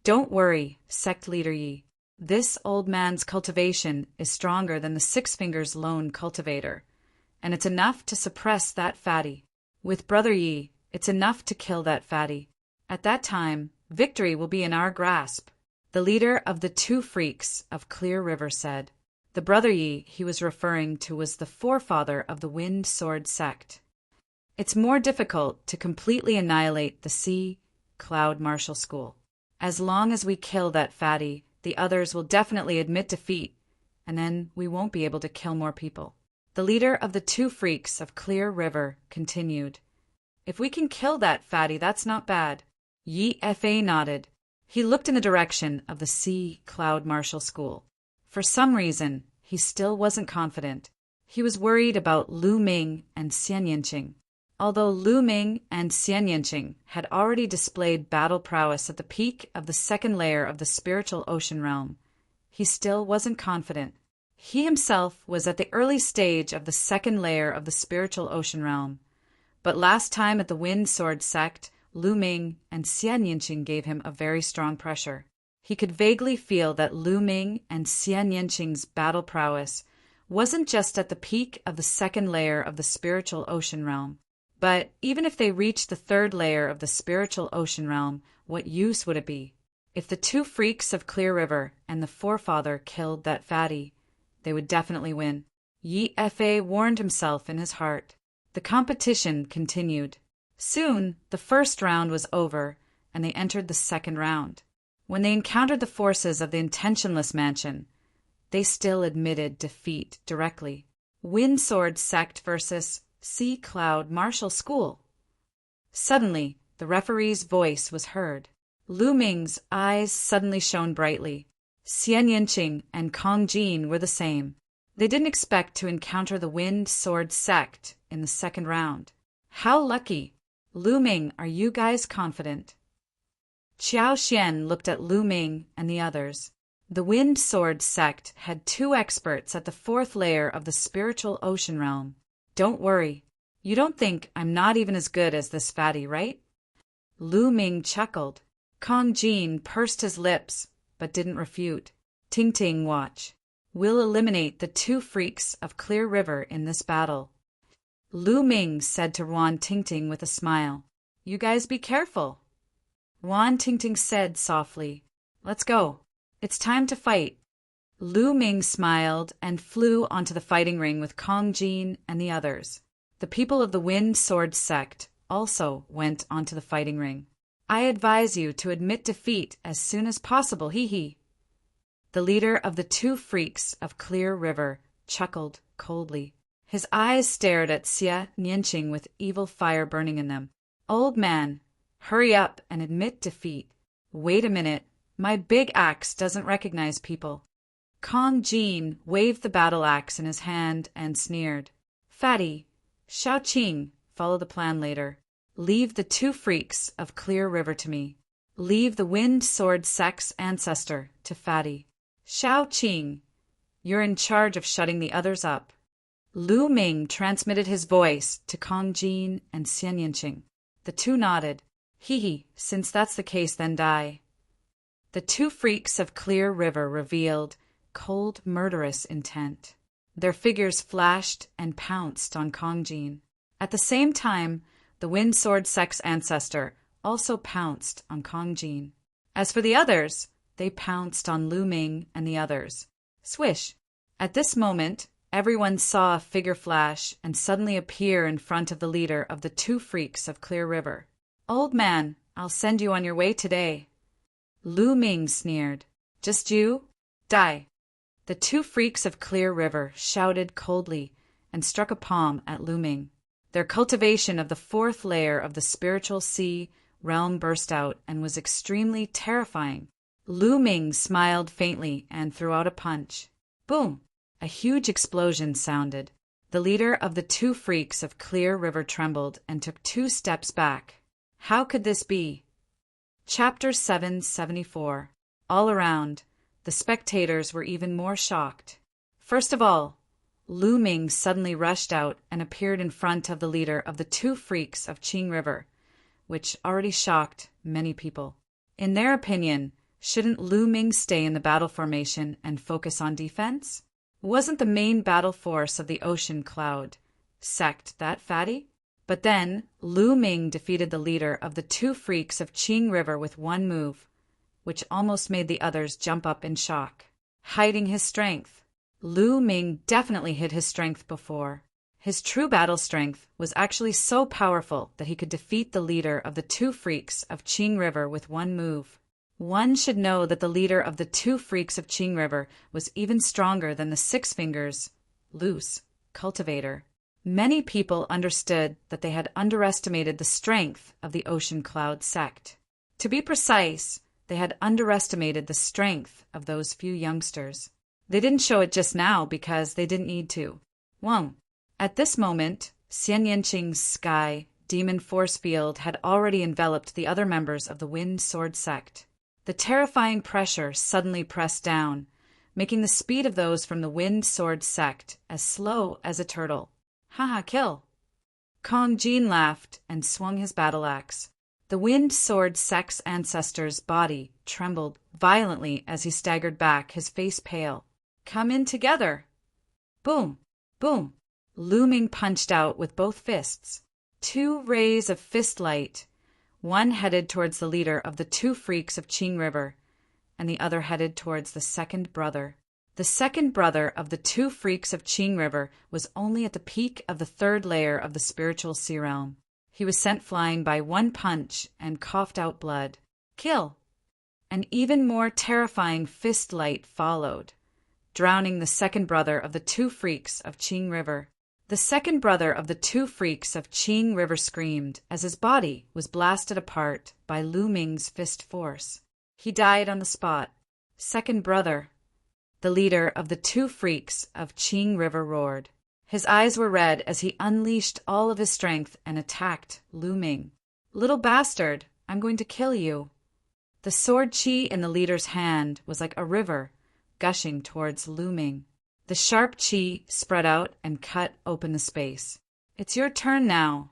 Don't worry, sect leader Yi. This old man's cultivation is stronger than the Six Fingers lone cultivator, and it's enough to suppress that fatty. With Brother Yi, it's enough to kill that fatty. At that time, victory will be in our grasp, the leader of the 2 freaks of Clear River said. The Brother Yi he was referring to was the forefather of the Wind Sword Sect. It's more difficult to completely annihilate the Sea Cloud Martial School. As long as we kill that fatty, the others will definitely admit defeat, and then we won't be able to kill more people. The leader of the 2 freaks of Clear River continued. If we can kill that fatty, that's not bad. Yi Fa nodded. He looked in the direction of the Sea Cloud Martial School. For some reason, he still wasn't confident. He was worried about Lu Ming and Xian Yinqing. Although Lu Ming and Xian Yinqing had already displayed battle prowess at the peak of the 2nd layer of the spiritual ocean realm, he still wasn't confident. He himself was at the early stage of the 2nd layer of the spiritual ocean realm. But last time at the Wind Sword Sect, Lu Ming and Xian Yinqing gave him a very strong pressure. He could vaguely feel that Lu Ming and Xian Yinqing's battle prowess wasn't just at the peak of the 2nd layer of the spiritual ocean realm, but even if they reached the 3rd layer of the spiritual ocean realm, what use would it be? If the 2 freaks of Clear River and the forefather killed that fatty, they would definitely win. Yi Fa warned himself in his heart. The competition continued. Soon, the 1st round was over, and they entered the 2nd round. When they encountered the forces of the Intentionless Mansion, they still admitted defeat directly. Wind Sword Sect versus Sea Cloud Martial School. Suddenly, the referee's voice was heard. Lu Ming's eyes suddenly shone brightly. Xian Yinqing and Kong Jin were the same. They didn't expect to encounter the Wind Sword Sect in the 2nd round. How lucky! Lu Ming, are you guys confident? Qiao Xian looked at Lu Ming and the others. The Wind Sword Sect had 2 experts at the 4th layer of the spiritual ocean realm. Don't worry. You don't think I'm not even as good as this fatty, right? Lu Ming chuckled. Kong Jin pursed his lips, but didn't refute. Ting Ting, watch. We'll eliminate the 2 freaks of Clear River in this battle. Lu Ming said to Wan Tingting with a smile. You guys be careful. Wan Tingting said softly, Let's go. It's time to fight. Lu Ming smiled and flew onto the fighting ring with Kong Jin and the others. The people of the Wind Sword Sect also went onto the fighting ring. I advise you to admit defeat as soon as possible, hee. The leader of the 2 freaks of Clear River chuckled coldly. His eyes stared at Xian Yinqing with evil fire burning in them. Old man, hurry up and admit defeat. Wait a minute, my big axe doesn't recognize people. Kong Jin waved the battle axe in his hand and sneered. Fatty, Shao Qing, follow the plan later. Leave the 2 freaks of Clear River to me. Leave the Wind Sword Sect's ancestor to Fatty. Shao Qing, you're in charge of shutting the others up. Lu Ming transmitted his voice to Kong Jin and Xian Yinqing. The 2 nodded. Hee, since that's the case, then die. The 2 freaks of Clear River revealed cold, murderous intent. Their figures flashed and pounced on Kong Jin. At the same time, the Wind Sword Sect's ancestor also pounced on Kong Jin. As for the others, they pounced on Lu Ming and the others. Swish! At this moment, everyone saw a figure flash and suddenly appear in front of the leader of the 2 freaks of Clear River. Old man, I'll send you on your way today. Lu Ming sneered. Just you? Die. The 2 freaks of Clear River shouted coldly and struck a palm at Lu Ming. Their cultivation of the fourth layer of the spiritual sea realm burst out and was extremely terrifying. Lu Ming smiled faintly and threw out a punch. Boom! A huge explosion sounded. The leader of the two freaks of Clear River trembled and took 2 steps back. How could this be? Chapter 774. All around, the spectators were even more shocked. First of all, Lu Ming suddenly rushed out and appeared in front of the leader of the two freaks of Qing River, which already shocked many people. In their opinion, shouldn't Lu Ming stay in the battle formation and focus on defense? Wasn't the main battle force of the Ocean Cloud sect that fatty? But then, Lu Ming defeated the leader of the two freaks of Qing River with one move, which almost made the others jump up in shock. Hiding his strength. Lu Ming definitely hid his strength before. His true battle strength was actually so powerful that he could defeat the leader of the two freaks of Qing River with one move. One should know that the leader of the two freaks of Qing River was even stronger than the Six Fingers, loose, cultivator. Many people understood that they had underestimated the strength of the Ocean Cloud sect. To be precise, they had underestimated the strength of those few youngsters. They didn't show it just now because they didn't need to. 1. At this moment, Xian Yanqing's sky demon force field had already enveloped the other members of the Wind Sword sect. The terrifying pressure suddenly pressed down, making the speed of those from the Wind Sword sect as slow as a turtle. Haha, kill! Kong Jin laughed and swung his battle axe. The Wind Sword sect's ancestor's body trembled violently as he staggered back, his face pale. Come in together! Boom! Boom! Lu Ming punched out with both fists. 2 rays of fist light, one headed towards the leader of the two freaks of Qing River, and the other headed towards the second brother. The second brother of the two freaks of Qing River was only at the peak of the 3rd layer of the spiritual sea realm. He was sent flying by one punch and coughed out blood. Kill! An even more terrifying fist light followed, drowning the second brother of the two freaks of Qing River. The second brother of the two freaks of Qing River screamed as his body was blasted apart by Lu Ming's fist force. He died on the spot. Second brother, the leader of the two freaks of Qing River, roared. His eyes were red as he unleashed all of his strength and attacked Lu Ming. Little bastard, I'm going to kill you. The sword qi in the leader's hand was like a river gushing towards Lu Ming. The sharp qi spread out and cut open the space. It's your turn now.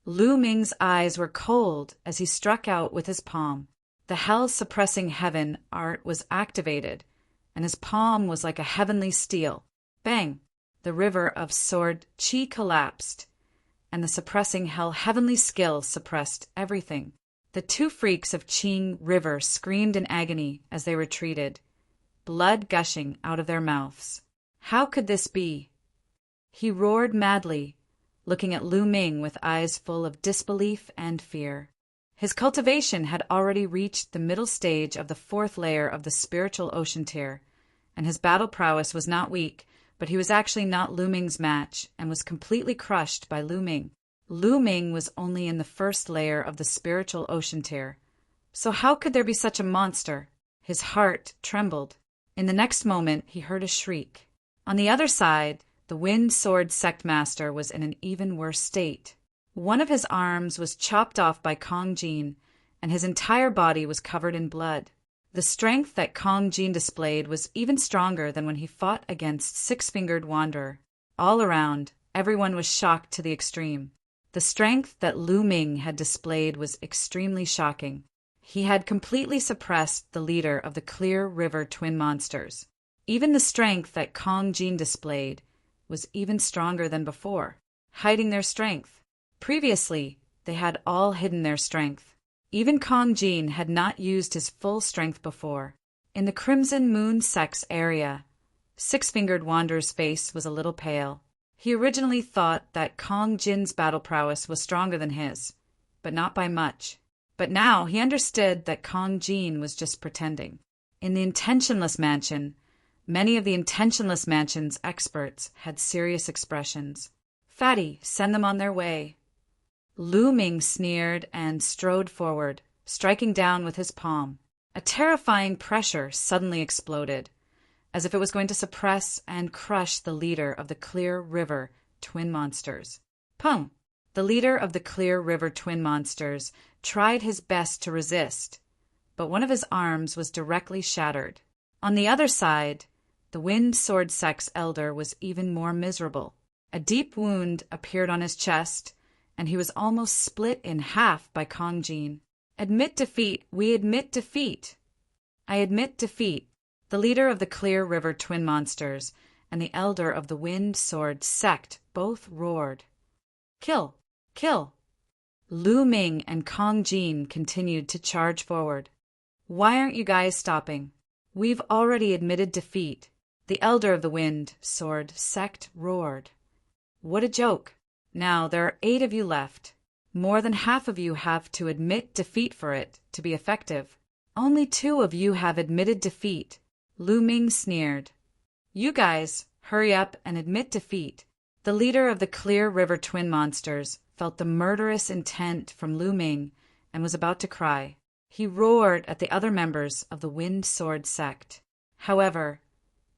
Lu Ming's eyes were cold as he struck out with his palm. The hell-suppressing heaven art was activated, and his palm was like a heavenly steel. Bang! The river of sword qi collapsed, and the suppressing hell heavenly skill suppressed everything. The two freaks of Qing River screamed in agony as they retreated, blood gushing out of their mouths. How could this be? He roared madly, looking at Lu Ming with eyes full of disbelief and fear. His cultivation had already reached the middle stage of the 4th layer of the spiritual ocean tier, and his battle prowess was not weak, but he was actually not Lu Ming's match and was completely crushed by Lu Ming. Lu Ming was only in the 1st layer of the spiritual ocean tier. So how could there be such a monster? His heart trembled. In the next moment, he heard a shriek. On the other side, the Wind Sword sect master was in an even worse state. One of his arms was chopped off by Kong Jin, and his entire body was covered in blood. The strength that Kong Jin displayed was even stronger than when he fought against Six-Fingered Wanderer. All around, everyone was shocked to the extreme. The strength that Lu Ming had displayed was extremely shocking. He had completely suppressed the leader of the Clear River twin monsters. Even the strength that Kong Jin displayed was even stronger than before, hiding their strength. Previously, they had all hidden their strength. Even Kong Jin had not used his full strength before. In the Crimson Moon sect's area, Six-Fingered Wanderer's face was a little pale. He originally thought that Kong Jin's battle prowess was stronger than his, but not by much. But now he understood that Kong Jin was just pretending. In the Intentionless Mansion, Many of the intentionless mansion's experts had serious expressions. "Fatty, send them on their way." Lu Ming sneered and strode forward, striking down with his palm. A terrifying pressure suddenly exploded, as if it was going to suppress and crush the leader of the Clear River twin monsters. Pum! The leader of the Clear River twin monsters tried his best to resist, but one of his arms was directly shattered. On the other side, the Wind Sword Sex elder was even more miserable. A deep wound appeared on his chest, and he was almost split in half by Kong Jin. "Admit defeat, we admit defeat." "I admit defeat." The leader of the Clear River twin monsters and the elder of the Wind Sword sect both roared. "Kill! Kill!" Lu Ming and Kong Jin continued to charge forward. "Why aren't you guys stopping? We've already admitted defeat." The elder of the Wind Sword sect roared. "What a joke. Now there are 8 of you left. More than half of you have to admit defeat for it to be effective. Only 2 of you have admitted defeat." Lu Ming sneered. "You guys, hurry up and admit defeat." The leader of the Clear River twin monsters felt the murderous intent from Lu Ming and was about to cry. He roared at the other members of the Wind Sword sect. However,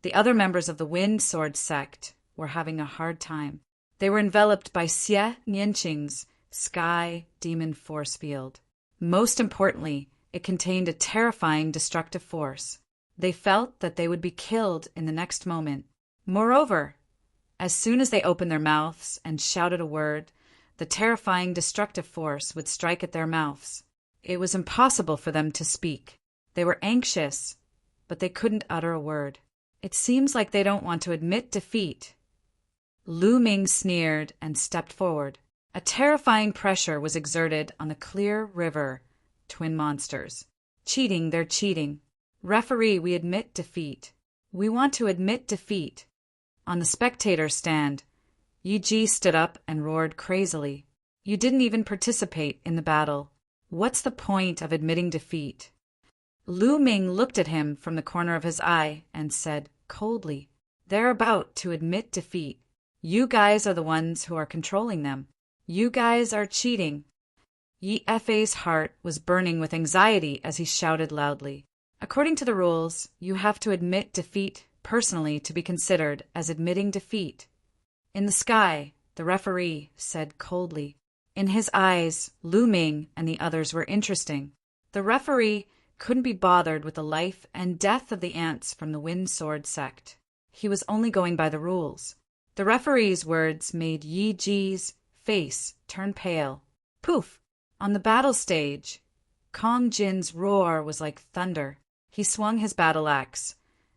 the other members of the Wind Sword sect were having a hard time. They were enveloped by Xie Nianqing's Sky Demon Force Field. Most importantly, it contained a terrifying destructive force. They felt that they would be killed in the next moment. Moreover, as soon as they opened their mouths and shouted a word, the terrifying destructive force would strike at their mouths. It was impossible for them to speak. They were anxious, but they couldn't utter a word. "It seems like they don't want to admit defeat." Lu Ming sneered and stepped forward. A terrifying pressure was exerted on the Clear River twin monsters. "Cheating, they're cheating. Referee, we admit defeat. We want to admit defeat." On the spectator stand, Yi Ji stood up and roared crazily. "You didn't even participate in the battle. What's the point of admitting defeat?" Lu Ming looked at him from the corner of his eye and said coldly, "They're about to admit defeat. You guys are the ones who are controlling them. You guys are cheating." Yi Fei's heart was burning with anxiety as he shouted loudly. "According to the rules, you have to admit defeat personally to be considered as admitting defeat." In the sky, the referee said coldly. In his eyes, Lu Ming and the others were interesting. The referee couldn't be bothered with the life and death of the ants from the Wind Sword sect. He was only going by the rules. The referee's words made Yi Ji's face turn pale. Poof! On the battle stage, Kong Jin's roar was like thunder. He swung his battle axe,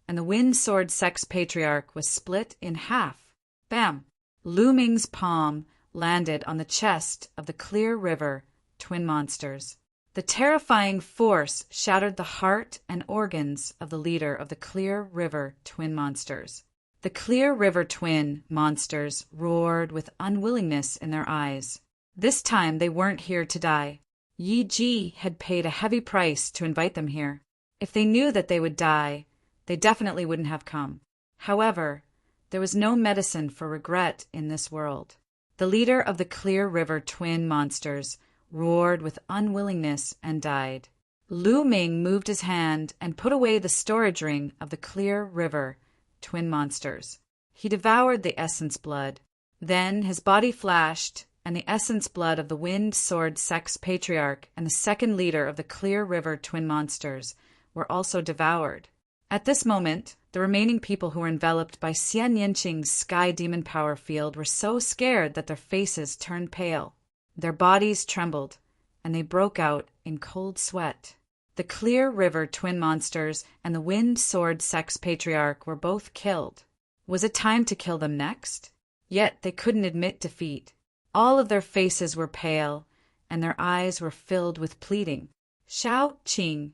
and the Wind Sword Sex Patriarch was split in half. Bam! Lu Ming's palm landed on the chest of the Clear River twin monsters. The terrifying force shattered the heart and organs of the leader of the Clear River twin monsters. The Clear River twin monsters roared with unwillingness in their eyes. This time they weren't here to die. Yi Ji had paid a heavy price to invite them here. If they knew that they would die, they definitely wouldn't have come. However, there was no medicine for regret in this world. The leader of the Clear River twin monsters roared with unwillingness and died. Lu Ming moved his hand and put away the storage ring of the Clear River twin monsters. He devoured the essence blood. Then his body flashed, and the essence blood of the Wind Sword Sex Patriarch and the second leader of the Clear River twin monsters were also devoured. At this moment, the remaining people who were enveloped by Xian Yanqing's Sky Demon Power Field were so scared that their faces turned pale. Their bodies trembled, and they broke out in cold sweat. The Clear River twin monsters and the Wind Sword Sex Patriarch were both killed. Was it time to kill them next? Yet they couldn't admit defeat. All of their faces were pale, and their eyes were filled with pleading. Shao Qing,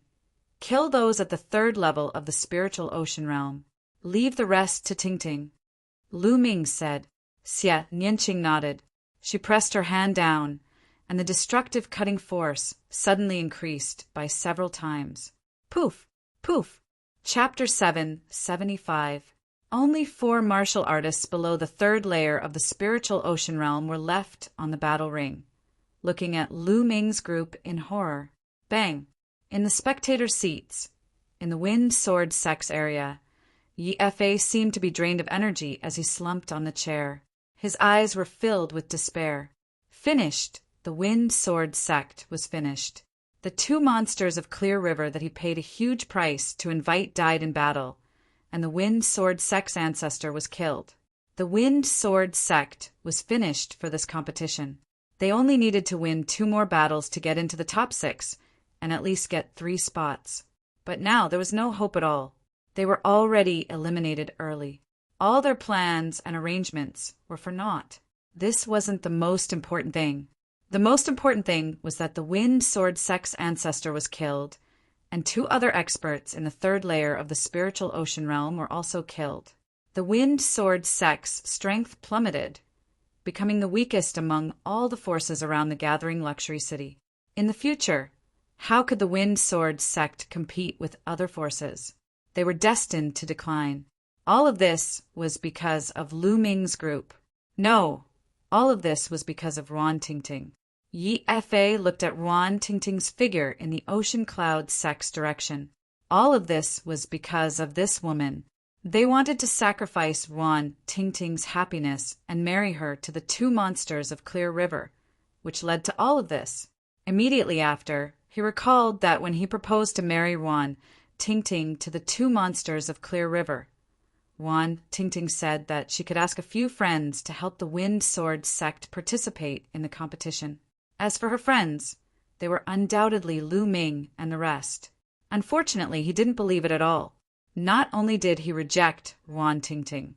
kill those at the 3rd level of the spiritual ocean realm. Leave the rest to Tingting. Lu Ming said. Xie Nianqing nodded. She pressed her hand down, and the destructive cutting force suddenly increased by several times. Poof! Poof! Chapter 7, 75. Only 4 martial artists below the 3rd layer of the spiritual ocean realm were left on the battle ring, looking at Lu Ming's group in horror. Bang! In the spectator seats, in the wind sword sex area, Yi Fa seemed to be drained of energy as he slumped on the chair. His eyes were filled with despair. Finished! The wind sword sect was finished. The 2 monsters of Clear River that he paid a huge price to invite died in battle, and the wind sword sect's ancestor was killed. The wind sword sect was finished for this competition. They only needed to win 2 more battles to get into the top 6 and at least get 3 spots. But now there was no hope at all. They were already eliminated early. All their plans and arrangements were for naught. This wasn't the most important thing. The most important thing was that the wind sword sect's ancestor was killed, and 2 other experts in the 3rd layer of the spiritual ocean realm were also killed. The wind sword sect's strength plummeted, becoming the weakest among all the forces around the gathering luxury city. In the future, how could the wind sword sect compete with other forces? They were destined to decline. All of this was because of Lu Ming's group. No, all of this was because of Ruan Tingting. Yi Fa looked at Ruan Tingting's figure in the ocean cloud sect's direction. All of this was because of this woman. They wanted to sacrifice Ruan Tingting's happiness and marry her to the 2 monsters of Clear River, which led to all of this. Immediately after, he recalled that when he proposed to marry Ruan Tingting to the 2 monsters of Clear River, Ruan Tingting said that she could ask a few friends to help the Wind Sword sect participate in the competition. As for her friends, they were undoubtedly Lu Ming and the rest. Unfortunately, he didn't believe it at all. Not only did he reject Ruan Tingting,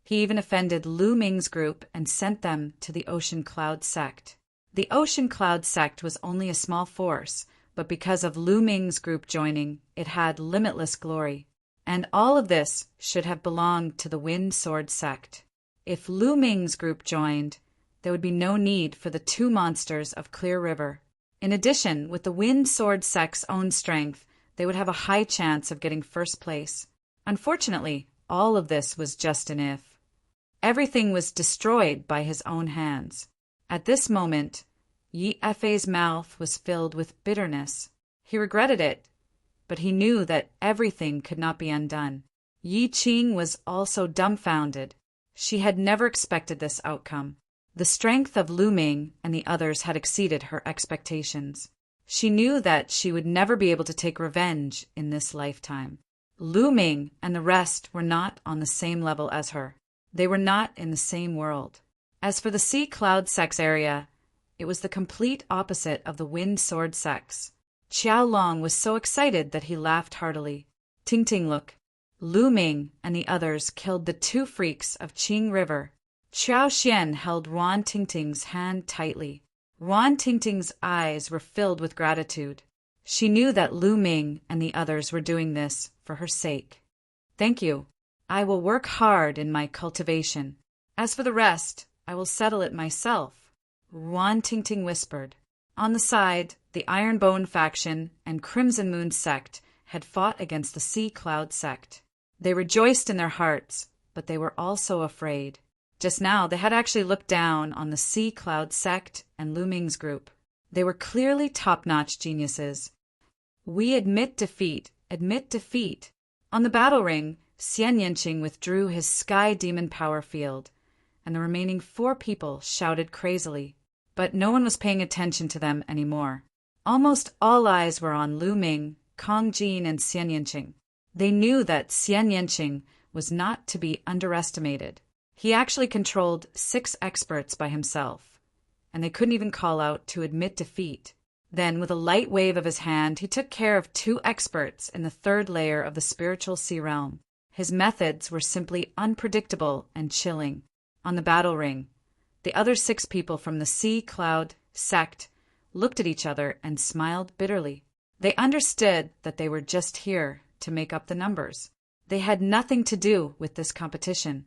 he even offended Lu Ming's group and sent them to the Ocean Cloud sect. The Ocean Cloud sect was only a small force, but because of Lu Ming's group joining, it had limitless glory. And all of this should have belonged to the Wind Sword sect. If Lu Ming's group joined, there would be no need for the 2 monsters of Clear River. In addition, with the Wind Sword sect's own strength, they would have a high chance of getting first place. Unfortunately, all of this was just an if. Everything was destroyed by his own hands. At this moment, Yi Fa's mouth was filled with bitterness. He regretted it, but he knew that everything could not be undone. Yi Qing was also dumbfounded. She had never expected this outcome. The strength of Lu Ming and the others had exceeded her expectations. She knew that she would never be able to take revenge in this lifetime. Lu Ming and the rest were not on the same level as her. They were not in the same world. As for the Sea Cloud sex area, it was the complete opposite of the Wind Sword sex. Qiao Long was so excited that he laughed heartily. Tingting, look. Lu Ming and the others killed the 2 freaks of Qing River. Qiao Xian held Ruan Tingting's hand tightly. Ruan Tingting's eyes were filled with gratitude. She knew that Lu Ming and the others were doing this for her sake. Thank you. I will work hard in my cultivation. As for the rest, I will settle it myself, Ruan Tingting whispered. On the side, the Iron Bone faction and Crimson Moon sect had fought against the Sea Cloud sect. They rejoiced in their hearts, but they were also afraid. Just now, they had actually looked down on the Sea Cloud sect and Lu Ming's group. They were clearly top-notch geniuses. We admit defeat, admit defeat. On the battle ring, Xian Yanqing withdrew his Sky Demon power field, and the remaining 4 people shouted crazily. But no one was paying attention to them anymore. Almost all eyes were on Lu Ming, Kong Jin, and Xian Yanqing. They knew that Xian Yanqing was not to be underestimated. He actually controlled 6 experts by himself, and they couldn't even call out to admit defeat. Then, with a light wave of his hand, he took care of 2 experts in the 3rd layer of the spiritual sea realm. His methods were simply unpredictable and chilling. On the battle ring, the other 6 people from the Sea Cloud sect looked at each other and smiled bitterly. They understood that they were just here to make up the numbers. They had nothing to do with this competition.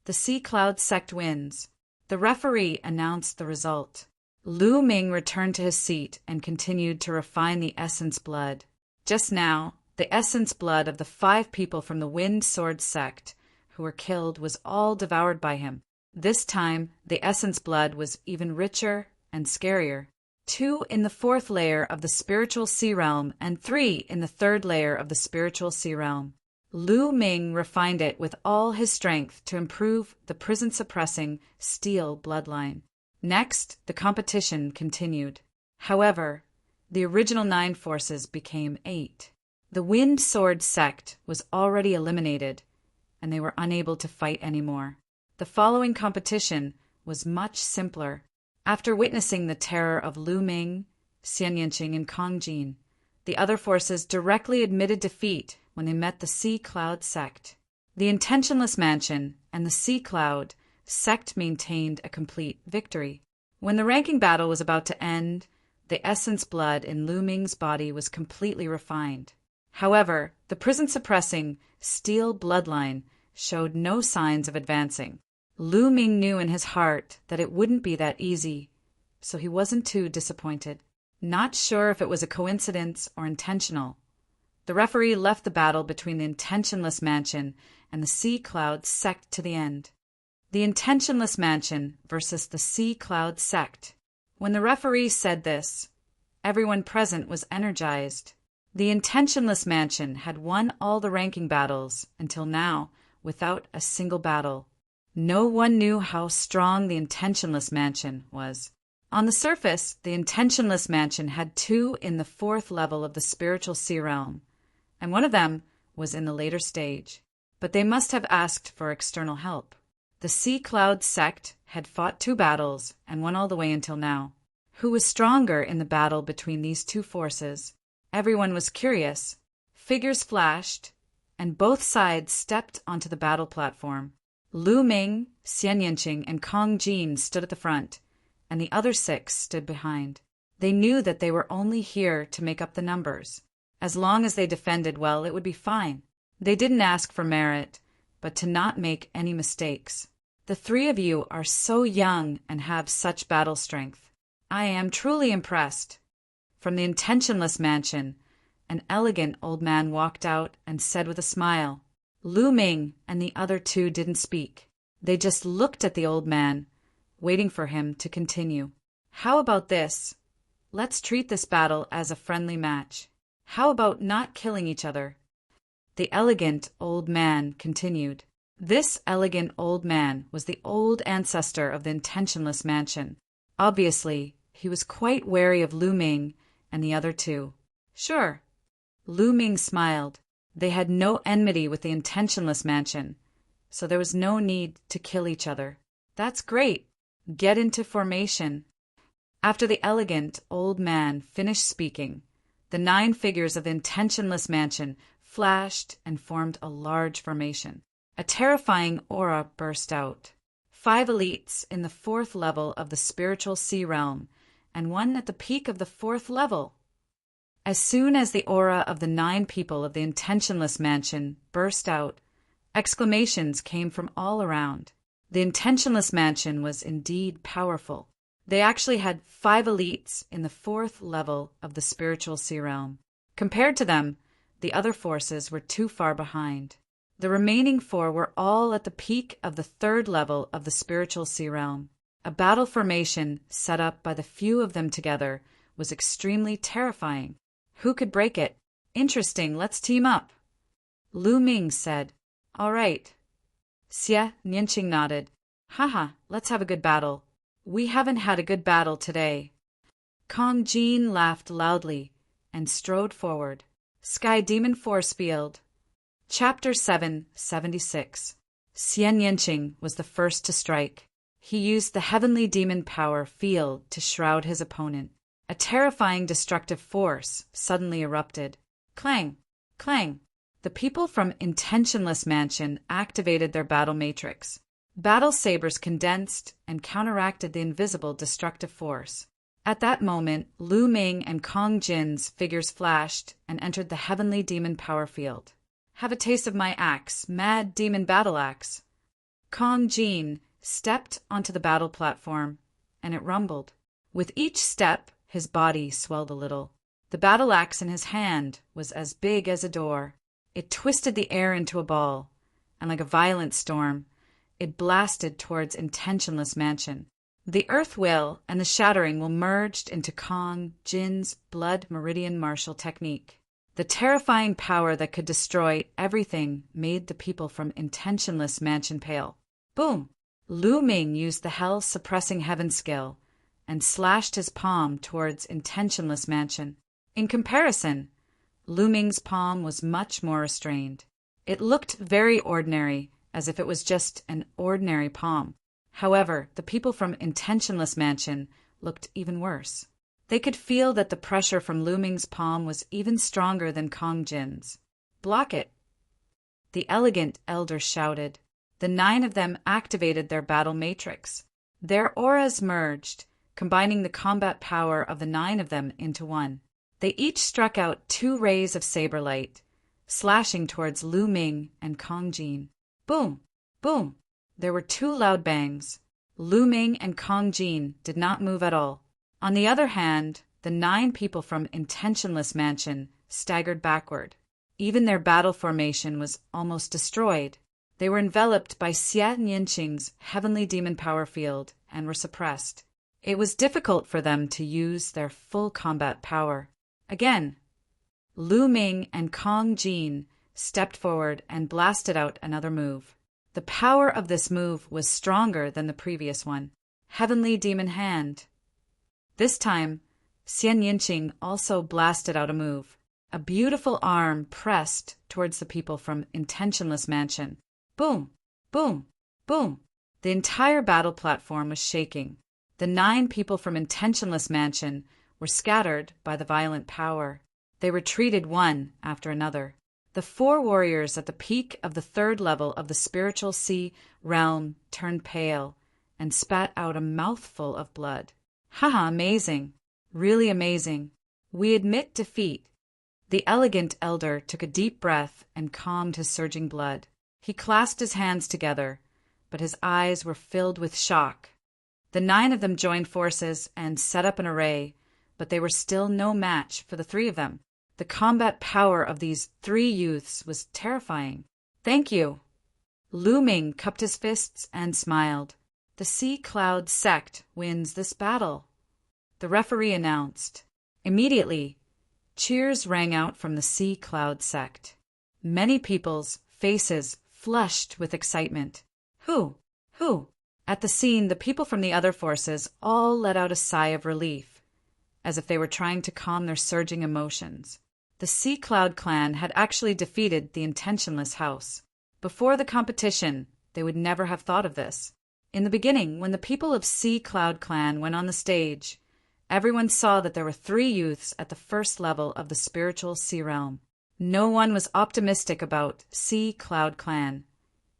The Sea Cloud sect wins. The referee announced the result. Lu Ming returned to his seat and continued to refine the essence blood. Just now, The essence blood of the 5 people from the Wind Sword sect who were killed was all devoured by him. This time, the essence blood was even richer and scarier. 2 in the 4th layer of the spiritual sea realm and 3 in the 3rd layer of the spiritual sea realm. Lu Ming refined it with all his strength to improve the prison-suppressing steel bloodline. Next, the competition continued. However, the original 9 forces became 8. The Wind Sword sect was already eliminated, and they were unable to fight anymore. The following competition was much simpler. After witnessing the terror of Lu Ming, Xian Yanqing, and Kong Jin, the other forces directly admitted defeat when they met the Sea Cloud sect. The Intentionless Mansion and the Sea Cloud sect maintained a complete victory. When the ranking battle was about to end, the essence blood in Lu Ming's body was completely refined. However, the prison-suppressing steel bloodline showed no signs of advancing. Lu Ming knew in his heart that it wouldn't be that easy, so he wasn't too disappointed. Not sure if it was a coincidence or intentional, the referee left the battle between the Intentionless Mansion and the Sea Cloud sect to the end. The Intentionless Mansion versus the Sea Cloud sect. When the referee said this, everyone present was energized. The Intentionless Mansion had won all the ranking battles until now without a single battle. No one knew how strong the Intentionless Mansion was. On the surface, the Intentionless Mansion had 2 in the 4th level of the spiritual sea realm, and one of them was in the later stage. But they must have asked for external help. The Sea Cloud sect had fought 2 battles and won all the way until now. Who was stronger in the battle between these 2 forces? Everyone was curious. Figures flashed, and both sides stepped onto the battle platform. Lu Ming, Xian Yanqing, and Kong Jin stood at the front, and the other 6 stood behind. They knew that they were only here to make up the numbers. As long as they defended well, it would be fine. They didn't ask for merit, but to not make any mistakes. The 3 of you are so young and have such battle strength. I am truly impressed. From the Intentionless Mansion, an elegant old man walked out and said with a smile. Lu Ming and the other 2 didn't speak. They just looked at the old man, waiting for him to continue. How about this? Let's treat this battle as a friendly match. How about not killing each other? The elegant old man continued. This elegant old man was the old ancestor of the Intentionless Mansion. Obviously, he was quite wary of Lu Ming and the other 2. Sure. Lu Ming smiled. They had no enmity with the Intentionless Mansion, so there was no need to kill each other. That's great. Get into formation. After the elegant old man finished speaking, the 9 figures of the Intentionless Mansion flashed and formed a large formation. A terrifying aura burst out. 5 elites in the 4th level of the spiritual sea realm, and 1 at the peak of the 4th level. As soon as the aura of the 9 people of the Intentionless Mansion burst out, exclamations came from all around. The Intentionless Mansion was indeed powerful. They actually had 5 elites in the 4th level of the spiritual sea realm. Compared to them, the other forces were too far behind. The remaining 4 were all at the peak of the 3rd level of the spiritual sea realm. A battle formation set up by the few of them together was extremely terrifying. Who could break it? Interesting, let's team up. Lu Ming said. All right. Xie Nianqing nodded. Haha, let's have a good battle. We haven't had a good battle today. Kong Jin laughed loudly and strode forward. Sky Demon Force Field. Chapter 776. Xian Yanqing was the first to strike. He used the Heavenly Demon Power Field to shroud his opponent. A terrifying destructive force suddenly erupted. Clang! Clang! The people from Intentionless Mansion activated their battle matrix. Battle sabers condensed and counteracted the invisible destructive force. At that moment, Lu Ming and Kong Jin's figures flashed and entered the Heavenly Demon Power Field. Have a taste of my axe, Mad Demon Battle Axe. Kong Jin stepped onto the battle platform, and it rumbled. With each step, his body swelled a little. The battle axe in his hand was as big as a door. It twisted the air into a ball, and like a violent storm, it blasted towards Intentionless Mansion. The earth will and the shattering will merged into Kong Jin's blood meridian martial technique. The terrifying power that could destroy everything made the people from Intentionless Mansion pale. Boom! Lu Ming used the hell-suppressing heaven skill and slashed his palm towards Intentionless Mansion. In comparison, Lu Ming's palm was much more restrained. It looked very ordinary, as if it was just an ordinary palm. However, the people from Intentionless Mansion looked even worse. They could feel that the pressure from Lu Ming's palm was even stronger than Kong Jin's. "Block it!" the elegant elder shouted. The 9 of them activated their battle matrix. Their auras merged, combining the combat power of the 9 of them into one. They each struck out 2 rays of saber light, slashing towards Lu Ming and Kong Jin. Boom! Boom! There were 2 loud bangs. Lu Ming and Kong Jin did not move at all. On the other hand, the 9 people from Intentionless Mansion staggered backward. Even their battle formation was almost destroyed. They were enveloped by Xia Nianqing's heavenly demon power field and were suppressed. It was difficult for them to use their full combat power. Again, Lu Ming and Kong Jin stepped forward and blasted out another move. The power of this move was stronger than the previous one. Heavenly Demon Hand. This time, Xia Nianqing also blasted out a move. A beautiful arm pressed towards the people from Intentionless Mansion. Boom! Boom! Boom! The entire battle platform was shaking. The 9 people from Intentionless Mansion were scattered by the violent power. They retreated one after another. The 4 warriors at the peak of the 3rd level of the spiritual sea realm turned pale and spat out a mouthful of blood. Haha, amazing. Really amazing. We admit defeat. The elegant elder took a deep breath and calmed his surging blood. He clasped his hands together, but his eyes were filled with shock. The 9 of them joined forces and set up an array, but they were still no match for the 3 of them. The combat power of these 3 youths was terrifying. "Thank you." Lu Ming cupped his fists and smiled. "The Sea Cloud sect wins this battle," the referee announced. Immediately, cheers rang out from the Sea Cloud sect. Many people's faces flushed with excitement. Who? At the scene, the people from the other forces all let out a sigh of relief, as if they were trying to calm their surging emotions. The Sea Cloud clan had actually defeated the Intentionless House. Before the competition, they would never have thought of this. In the beginning, when the people of Sea Cloud clan went on the stage, everyone saw that there were 3 youths at the 1st level of the spiritual sea realm. No one was optimistic about Sea Cloud clan,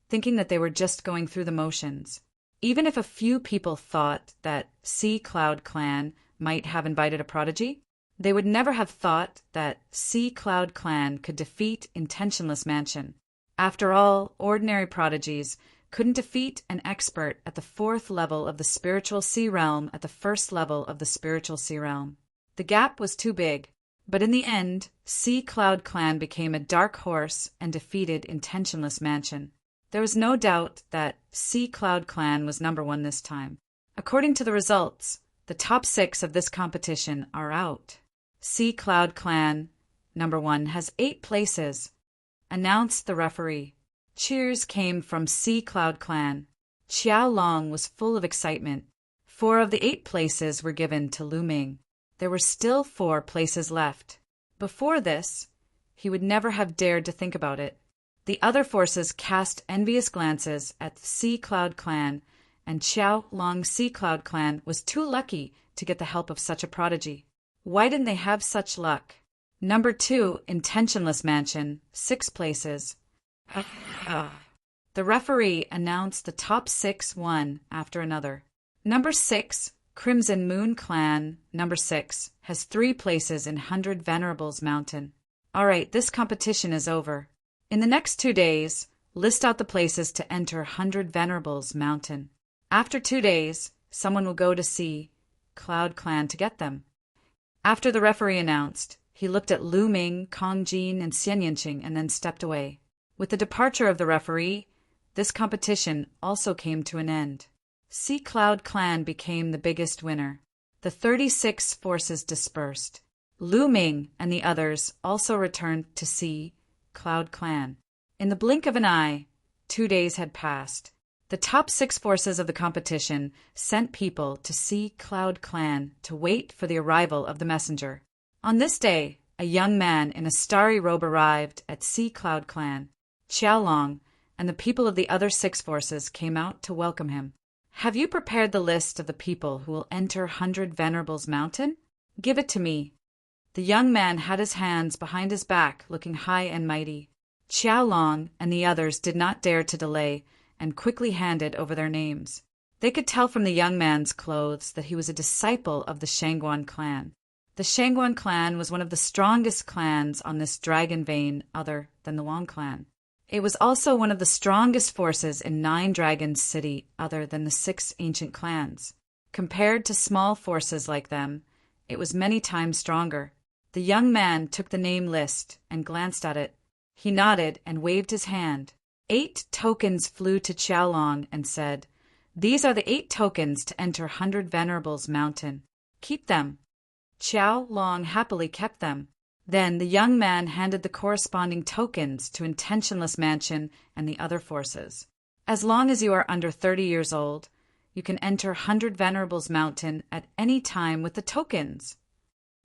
thinking that they were just going through the motions. Even if a few people thought that Sea Cloud clan might have invited a prodigy, they would never have thought that Sea Cloud clan could defeat Intentionless Mansion. After all, ordinary prodigies couldn't defeat an expert at the 4th level of the spiritual sea realm at the 1st level of the spiritual sea realm. The gap was too big, but in the end, Sea Cloud clan became a dark horse and defeated Intentionless Mansion. There was no doubt that Sea Cloud clan was number 1 this time. According to the results, the top 6 of this competition are out. Sea Cloud clan, number 1, has 8 places, announced the referee. Cheers came from Sea Cloud clan. Xiao Long was full of excitement. 4 of the 8 places were given to Lu Ming. There were still 4 places left. Before this, he would never have dared to think about it. The other forces cast envious glances at the Sea Cloud clan, and Xiao Long's Sea Cloud clan was too lucky to get the help of such a prodigy. Why didn't they have such luck? Number 2, Intentionless Mansion, 6 places. The referee announced the top 6 one after another. Number 6, Crimson Moon Clan, number 6, has 3 places in 100 Venerables Mountain. All right, this competition is over. In the next 2 days, list out the places to enter 100 Venerables Mountain. After 2 days, someone will go to Sea Cloud Clan to get them. After the referee announced, He looked at Lu Ming, Kong Jin, and Xian Yanqing and then stepped away. With the departure of the referee, this competition also came to an end. Sea Cloud Clan became the biggest winner. The 36 forces dispersed. Lu Ming and the others also returned to Sea Cloud Clan. In the blink of an eye, 2 days had passed. The top 6 forces of the competition sent people to Sea Cloud Clan to wait for the arrival of the messenger. On this day, a young man in a starry robe arrived at Sea Cloud Clan. Qiaolong and the people of the other 6 forces came out to welcome him. Have you prepared the list of the people who will enter 100 Venerables Mountain? Give it to me. The young man had his hands behind his back, looking high and mighty. Qiaolong and the others did not dare to delay and quickly handed over their names. They could tell from the young man's clothes that he was a disciple of the Shangguan clan. The Shangguan clan was one of the strongest clans on this dragon vein other than the Wang clan. It was also one of the strongest forces in 9 Dragons City other than the 6 ancient clans. Compared to small forces like them, it was many times stronger. The young man took the name list and glanced at it. He nodded and waved his hand. 8 tokens flew to Qiaolong and said, "These are the 8 tokens to enter 100 Venerables Mountain. Keep them." Qiaolong happily kept them. Then the young man handed the corresponding tokens to Intentionless Mansion and the other forces. As long as you are under 30 years old, you can enter 100 Venerables Mountain at any time with the tokens.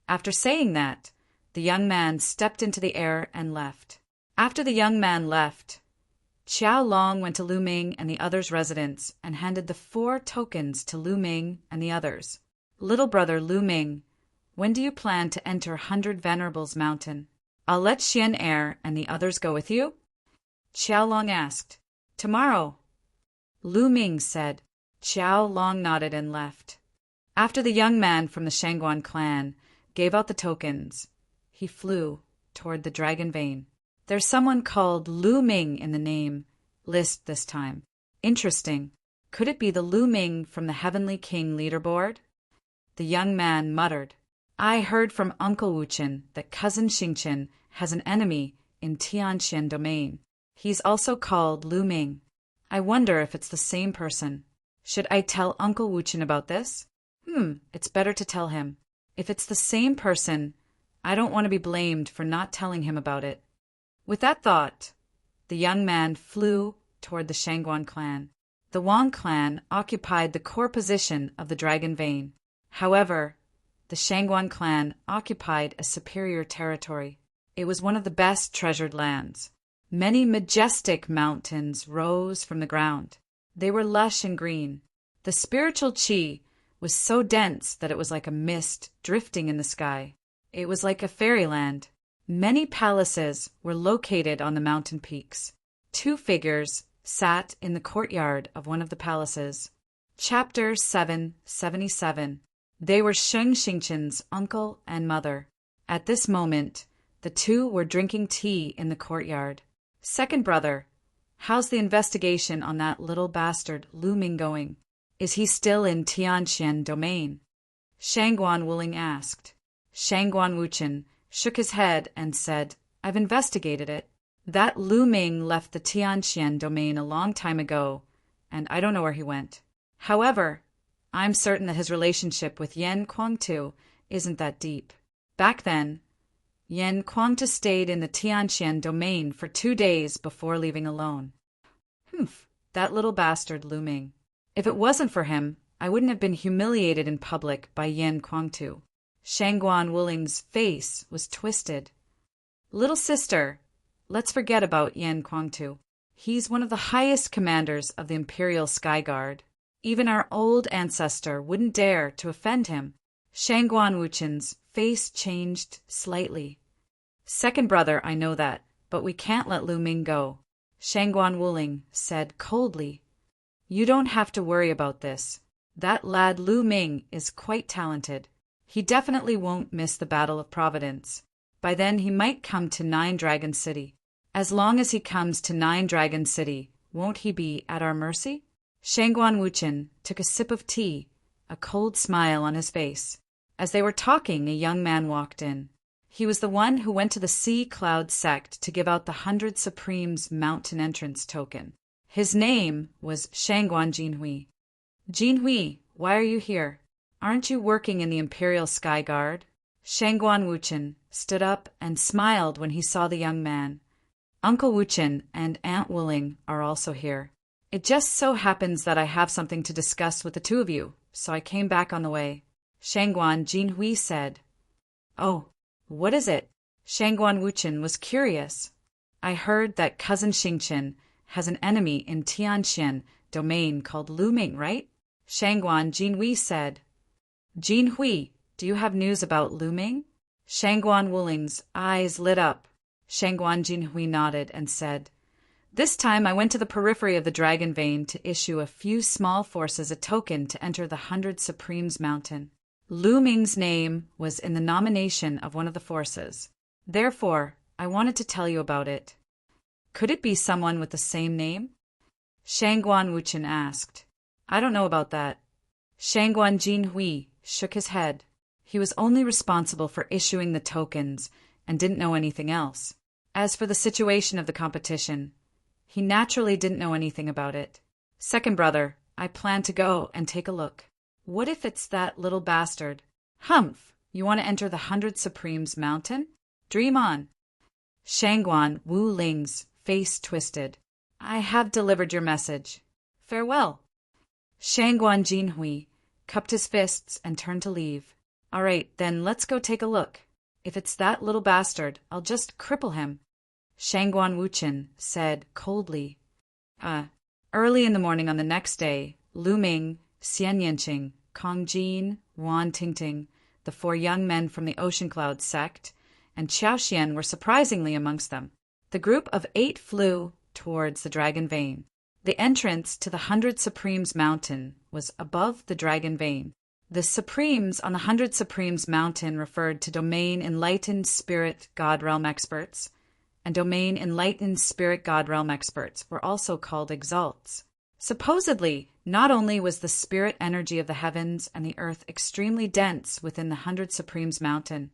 After saying that, the young man stepped into the air and left. After the young man left, Qiaolong went to Lu Ming and the others' residence and handed the 4 tokens to Lu Ming and the others. "Little brother Lu Ming, when do you plan to enter 100 Venerables Mountain? I'll let Xian Er and the others go with you?" Qiaolong asked. "Tomorrow," Lu Ming said. Qiaolong nodded and left. After the young man from the Shangguan clan gave out the tokens, he flew toward the dragon vein. There's someone called Lu Ming in the name list this time. Interesting. Could it be the Lu Ming from the Heavenly King leaderboard? The young man muttered. I heard from Uncle Wuchen that Cousin Xingchen has an enemy in Tianxian domain. He's also called Lu Ming. I wonder if it's the same person. Should I tell Uncle Wuchen about this? It's better to tell him. If it's the same person, I don't want to be blamed for not telling him about it. With that thought, the young man flew toward the Shangguan clan. The Wang clan occupied the core position of the Dragon Vein. However, the Shangguan clan occupied a superior territory. It was one of the best treasured lands. Many majestic mountains rose from the ground. They were lush and green. The spiritual qi was so dense that it was like a mist drifting in the sky. It was like a fairyland. Many palaces were located on the mountain peaks. 2 figures sat in the courtyard of one of the palaces. Chapter 777. They were Sheng Xingchen's uncle and mother. At this moment, the 2 were drinking tea in the courtyard. Second brother, how's the investigation on that little bastard Lu Ming going? Is he still in Tianxian domain? Shangguan Wuling asked. Shangguan Wuchen shook his head and said, I've investigated it. That Lu Ming left the Tianxian domain a long time ago, and I don't know where he went. However, I'm certain that his relationship with Yan Kuangtu isn't that deep. Back then, Yan Kuangtu stayed in the Tianxian domain for 2 days before leaving alone. That little bastard Lu Ming. If it wasn't for him, I wouldn't have been humiliated in public by Yan Kuangtu. Shangguan Wuling's face was twisted. Little sister, let's forget about Yan Kuangtu. He's one of the highest commanders of the Imperial Sky Guard. Even our old ancestor wouldn't dare to offend him. Shangguan Wuchen's face changed slightly. Second brother, I know that, but we can't let Lu Ming go. Shangguan Wuling said coldly. You don't have to worry about this. That lad Lu Ming is quite talented. He definitely won't miss the Battle of Providence. By then he might come to 9 Dragon City. As long as he comes to 9 Dragon City, won't he be at our mercy? Shangguan Wuchen took a sip of tea, a cold smile on his face. As they were talking, a young man walked in. He was the one who went to the Sea Cloud sect to give out the 100 Supremes mountain entrance token. His name was Shangguan Jinhui. Jinhui, why are you here? Aren't you working in the Imperial Sky Guard? Shangguan Wuchen stood up and smiled when he saw the young man. Uncle Wuchen and Aunt Wuling are also here. It just so happens that I have something to discuss with the two of you, so I came back on the way. Shangguan Jinhui said. Oh, what is it? Shangguan Wuchen was curious. I heard that Cousin Xingqian has an enemy in Tianxian domain called Lu Ming, right? Shangguan Jinhui said. Jinhui, do you have news about Lu Ming? Shangguan Wuling's eyes lit up. Shangguan Jinhui nodded and said, This time I went to the periphery of the Dragon Vein to issue a few small forces a token to enter the 100 Supremes Mountain. Lu Ming's name was in the nomination of one of the forces. Therefore, I wanted to tell you about it. Could it be someone with the same name? Shangguan Wuchen asked. I don't know about that. Shangguan Jinhui shook his head. He was only responsible for issuing the tokens and didn't know anything else. As for the situation of the competition, he naturally didn't know anything about it. Second brother, I plan to go and take a look. What if it's that little bastard? Humph, you want to enter the 100 Supremes Mountain? Dream on. Shangguan Wu Ling's face twisted. I have delivered your message. Farewell. Shangguan Jinhui cupped his fists and turned to leave. All right, then let's go take a look. If it's that little bastard, I'll just cripple him. Shangguan Wuchen said coldly. Early in the morning on the next day, Lu Ming, Xian Yanqing, Kong Jin, Wan Tingting, the 4 young men from the Ocean Cloud sect, and Qiao Xian were surprisingly amongst them. The group of 8 flew towards the Dragon Vein. The entrance to the 100 Supremes Mountain was above the Dragon Vein. The Supremes on the 100 Supremes Mountain referred to Domain Enlightened Spirit God Realm Experts, and Domain Enlightened Spirit God Realm Experts were also called Exalts. Supposedly, not only was the spirit energy of the heavens and the earth extremely dense within the 100 Supremes Mountain,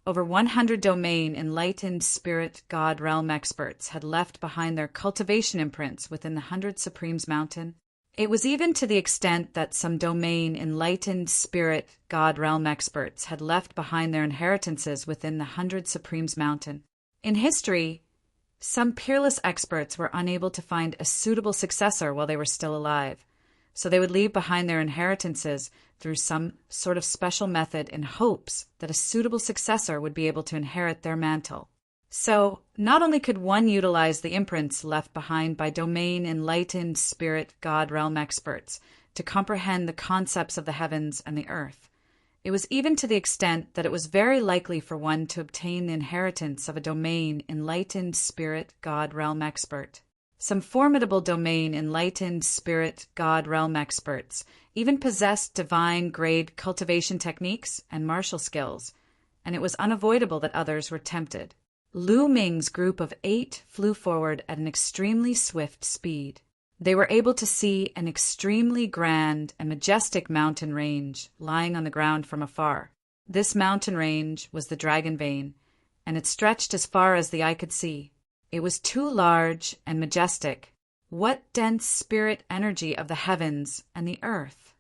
over 100 Domain Enlightened Spirit God Realm Experts had left behind their cultivation imprints within the 100 Supremes Mountain. It was even to the extent that some Domain Enlightened Spirit God Realm Experts had left behind their inheritances within the 100 Supremes Mountain. In history, some peerless experts were unable to find a suitable successor while they were still alive, so they would leave behind their inheritances through some sort of special method in hopes that a suitable successor would be able to inherit their mantle. So, not only could one utilize the imprints left behind by Domain Enlightened Spirit God Realm Experts to comprehend the concepts of the heavens and the earth, it was even to the extent that it was very likely for one to obtain the inheritance of a Domain Enlightened Spirit God Realm Expert. Some formidable Domain Enlightened Spirit God Realm Experts even possessed divine-grade cultivation techniques and martial skills, and it was unavoidable that others were tempted. Lu Ming's group of 8 flew forward at an extremely swift speed. They were able to see an extremely grand and majestic mountain range lying on the ground from afar. This mountain range was the Dragon Vein, and it stretched as far as the eye could see. It was too large and majestic. What dense spirit energy of the heavens and the earth!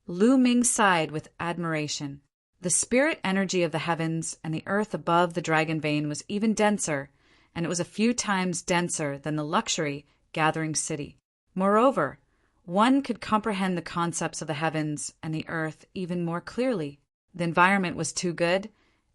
Lu Ming sighed with admiration. The spirit energy of the heavens and the earth above the Dragon Vein was even denser, and it was a few times denser than the luxury gathering city. Moreover, one could comprehend the concepts of the heavens and the earth even more clearly. The environment was too good,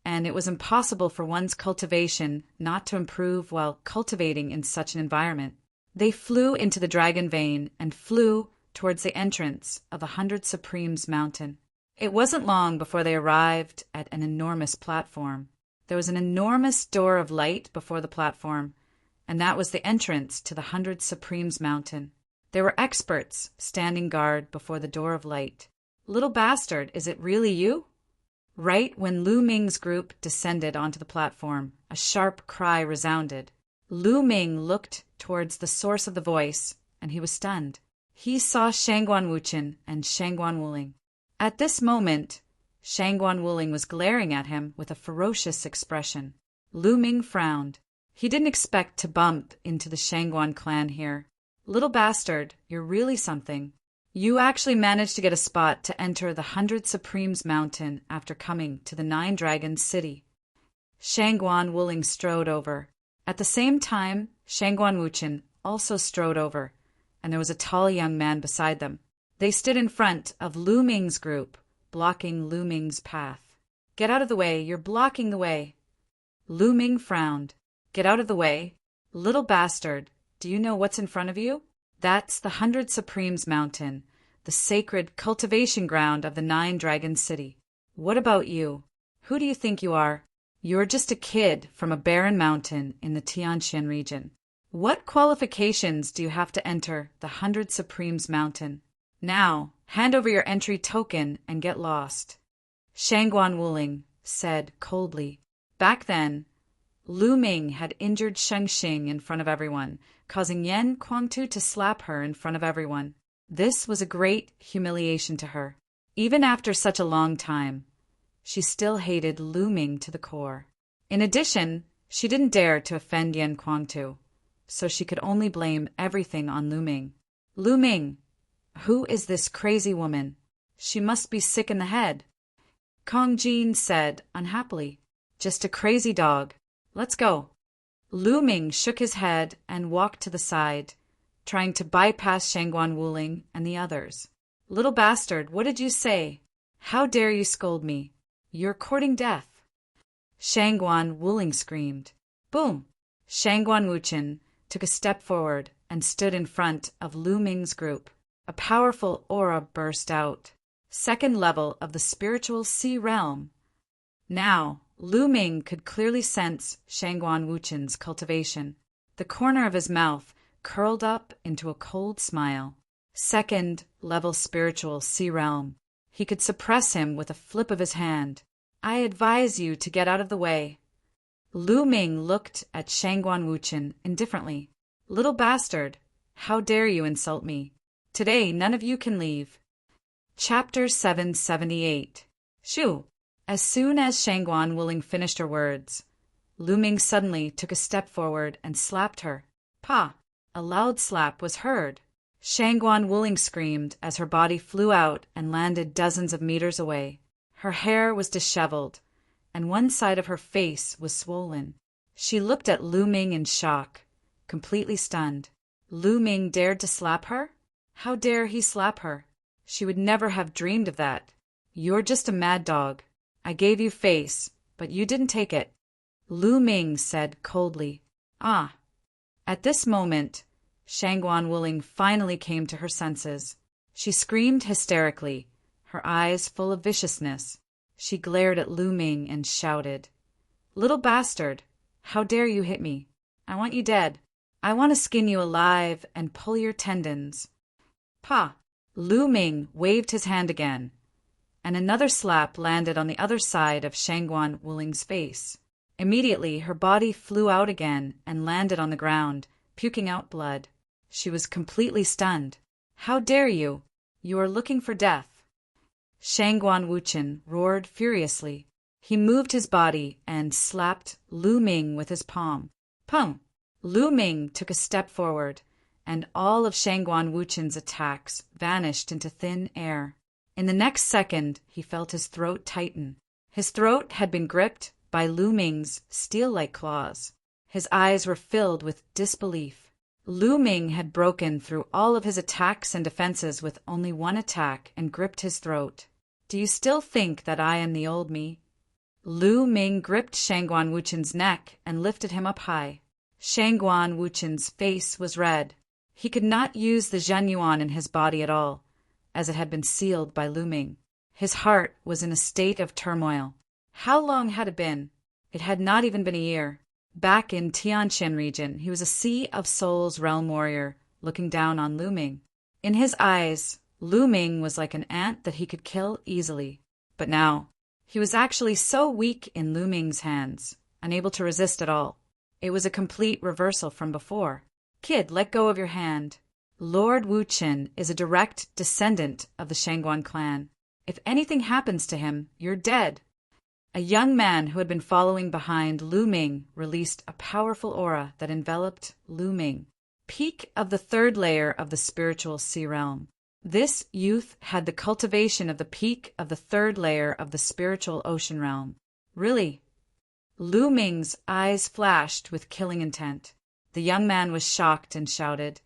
and it was impossible for one's cultivation not to improve while cultivating in such an environment. They flew into the Dragon Vein and flew towards the entrance of the 100 Supremes Mountain. It wasn't long before they arrived at an enormous platform. There was an enormous door of light before the platform, and that was the entrance to the 100 Supremes Mountain. There were experts standing guard before the door of light. Little bastard, is it really you? Right when Lu Ming's group descended onto the platform, a sharp cry resounded. Lu Ming looked towards the source of the voice, and he was stunned. He saw Shangguan Wuchen and Shangguan Wuling. At this moment, Shangguan Wuling was glaring at him with a ferocious expression. Lu Ming frowned. He didn't expect to bump into the Shangguan clan here. Little bastard, you're really something. You actually managed to get a spot to enter the 100 Supremes Mountain after coming to the 9 Dragons City. Shangguan Wuling strode over. At the same time, Shangguan Wuchen also strode over, and there was a tall young man beside them. They stood in front of Lu Ming's group, blocking Lu Ming's path. Get out of the way, you're blocking the way. Lu Ming frowned. Get out of the way. Little bastard, do you know what's in front of you? That's the 100 Supremes Mountain, the sacred cultivation ground of the 9 Dragons City. What about you? Who do you think you are? You're just a kid from a barren mountain in the Tianqian region. What qualifications do you have to enter the 100 Supremes Mountain? Now, hand over your entry token and get lost. Shangguan Wuling said coldly. Back then, Lu Ming had injured Shengxing in front of everyone, causing Yan Kuangtu to slap her in front of everyone. This was a great humiliation to her. Even after such a long time, she still hated Lu Ming to the core. In addition, she didn't dare to offend Yan Kuangtu, so she could only blame everything on Lu Ming. Lu Ming, who is this crazy woman? She must be sick in the head. Kong Jin said unhappily. Just a crazy dog. Let's go. Lu Ming shook his head and walked to the side, trying to bypass Shangguan Wuling and the others. Little bastard, what did you say? How dare you scold me? You're courting death. Shangguan Wuling screamed. Boom! Shangguan Wuchen took a step forward and stood in front of Lu Ming's group. A powerful aura burst out. 2nd level of the spiritual sea realm. Now, Lu Ming could clearly sense Shangguan Wuchen's cultivation. The corner of his mouth curled up into a cold smile. 2nd level spiritual sea realm. He could suppress him with a flip of his hand. I advise you to get out of the way. Lu Ming looked at Shangguan Wuchen indifferently. Little bastard, how dare you insult me? Today none of you can leave. Chapter 778. Shoo! As soon as Shangguan Wuling finished her words, Lu Ming suddenly took a step forward and slapped her. Pa! A loud slap was heard. Shangguan Wuling screamed as her body flew out and landed dozens of meters away. Her hair was disheveled, and one side of her face was swollen. She looked at Lu Ming in shock, completely stunned. Lu Ming dared to slap her? How dare he slap her? She would never have dreamed of that. You're just a mad dog. I gave you face, but you didn't take it. Lu Ming said coldly. Ah. At this moment, Shangguan Wuling finally came to her senses. She screamed hysterically, her eyes full of viciousness. She glared at Lu Ming and shouted, Little bastard, how dare you hit me? I want you dead. I want to skin you alive and pull your tendons. Pa! Lu Ming waved his hand again, and another slap landed on the other side of Shangguan Wuling's face. Immediately, her body flew out again and landed on the ground, puking out blood. She was completely stunned. How dare you? You are looking for death. Shangguan Wuchen roared furiously. He moved his body and slapped Lu Ming with his palm. Pum! Lu Ming took a step forward, and all of Shangguan Wuchen's attacks vanished into thin air. In the next second, he felt his throat tighten. His throat had been gripped by Lu Ming's steel-like claws. His eyes were filled with disbelief. Lu Ming had broken through all of his attacks and defenses with only one attack and gripped his throat. Do you still think that I am the old me? Lu Ming gripped Shangguan Wuchen's neck and lifted him up high. Shangguan Wuchen's face was red. He could not use the Zhenyuan in his body at all, as it had been sealed by Lu Ming. His heart was in a state of turmoil. How long had it been? It had not even been a year. Back in Tianqian region, he was a Sea of Souls realm warrior, looking down on Lu Ming. In his eyes, Lu Ming was like an ant that he could kill easily. But now, he was actually so weak in Lu Ming's hands, unable to resist at all. It was a complete reversal from before. Kid, let go of your hand. Lord Wuchen is a direct descendant of the Shangguan clan. If anything happens to him, you're dead. A young man who had been following behind Lu Ming released a powerful aura that enveloped Lu Ming, peak of the third layer of the spiritual sea realm. This youth had the cultivation of the peak of the third layer of the spiritual ocean realm. Really? Lu Ming's eyes flashed with killing intent. The young man was shocked and shouted,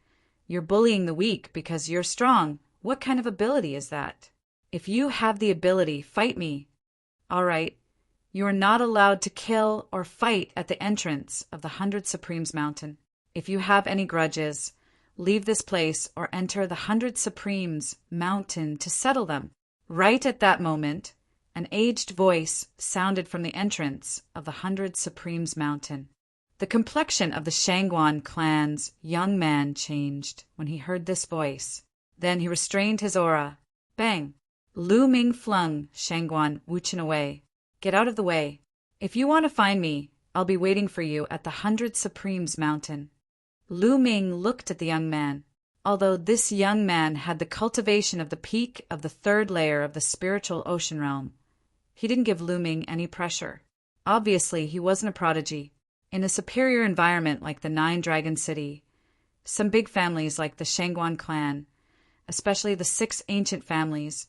"You're bullying the weak because you're strong. What kind of ability is that? If you have the ability, fight me." "All right. You are not allowed to kill or fight at the entrance of the 100 Supremes Mountain. If you have any grudges, leave this place or enter the 100 Supremes Mountain to settle them." Right at that moment, an aged voice sounded from the entrance of the 100 Supremes Mountain. The complexion of the Shangguan clan's young man changed when he heard this voice. Then he restrained his aura. Bang! Lu Ming flung Shangguan Wuchen away. "Get out of the way. If you want to find me, I'll be waiting for you at the 100 Supremes Mountain." Lu Ming looked at the young man. Although this young man had the cultivation of the peak of the third layer of the spiritual ocean realm, he didn't give Lu Ming any pressure. Obviously, he wasn't a prodigy. In a superior environment like the Nine Dragon City, some big families like the Shangguan clan, especially the 6 ancient families,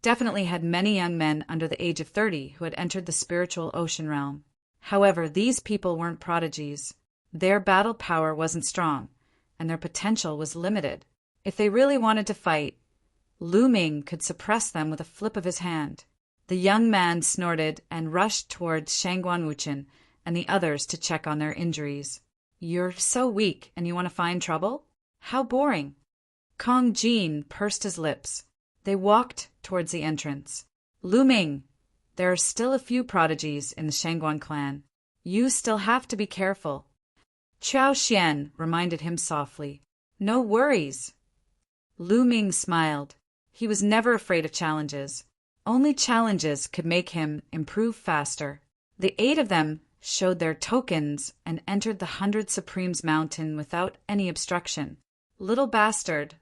definitely had many young men under the age of 30 who had entered the spiritual ocean realm. However, these people weren't prodigies. Their battle power wasn't strong, and their potential was limited. If they really wanted to fight, Lu Ming could suppress them with a flip of his hand. The young man snorted and rushed towards Shangguan Wuchen and the others to check on their injuries. "You're so weak, and you want to find trouble? How boring." Kong Jin pursed his lips. They walked towards the entrance. "Lu Ming, there are still a few prodigies in the Shangguan clan. You still have to be careful." Qiao Xian reminded him softly. "No worries." Lu Ming smiled. He was never afraid of challenges. Only challenges could make him improve faster. The 8 of them showed their tokens and entered the 100 Supremes Mountain without any obstruction. Little bastard,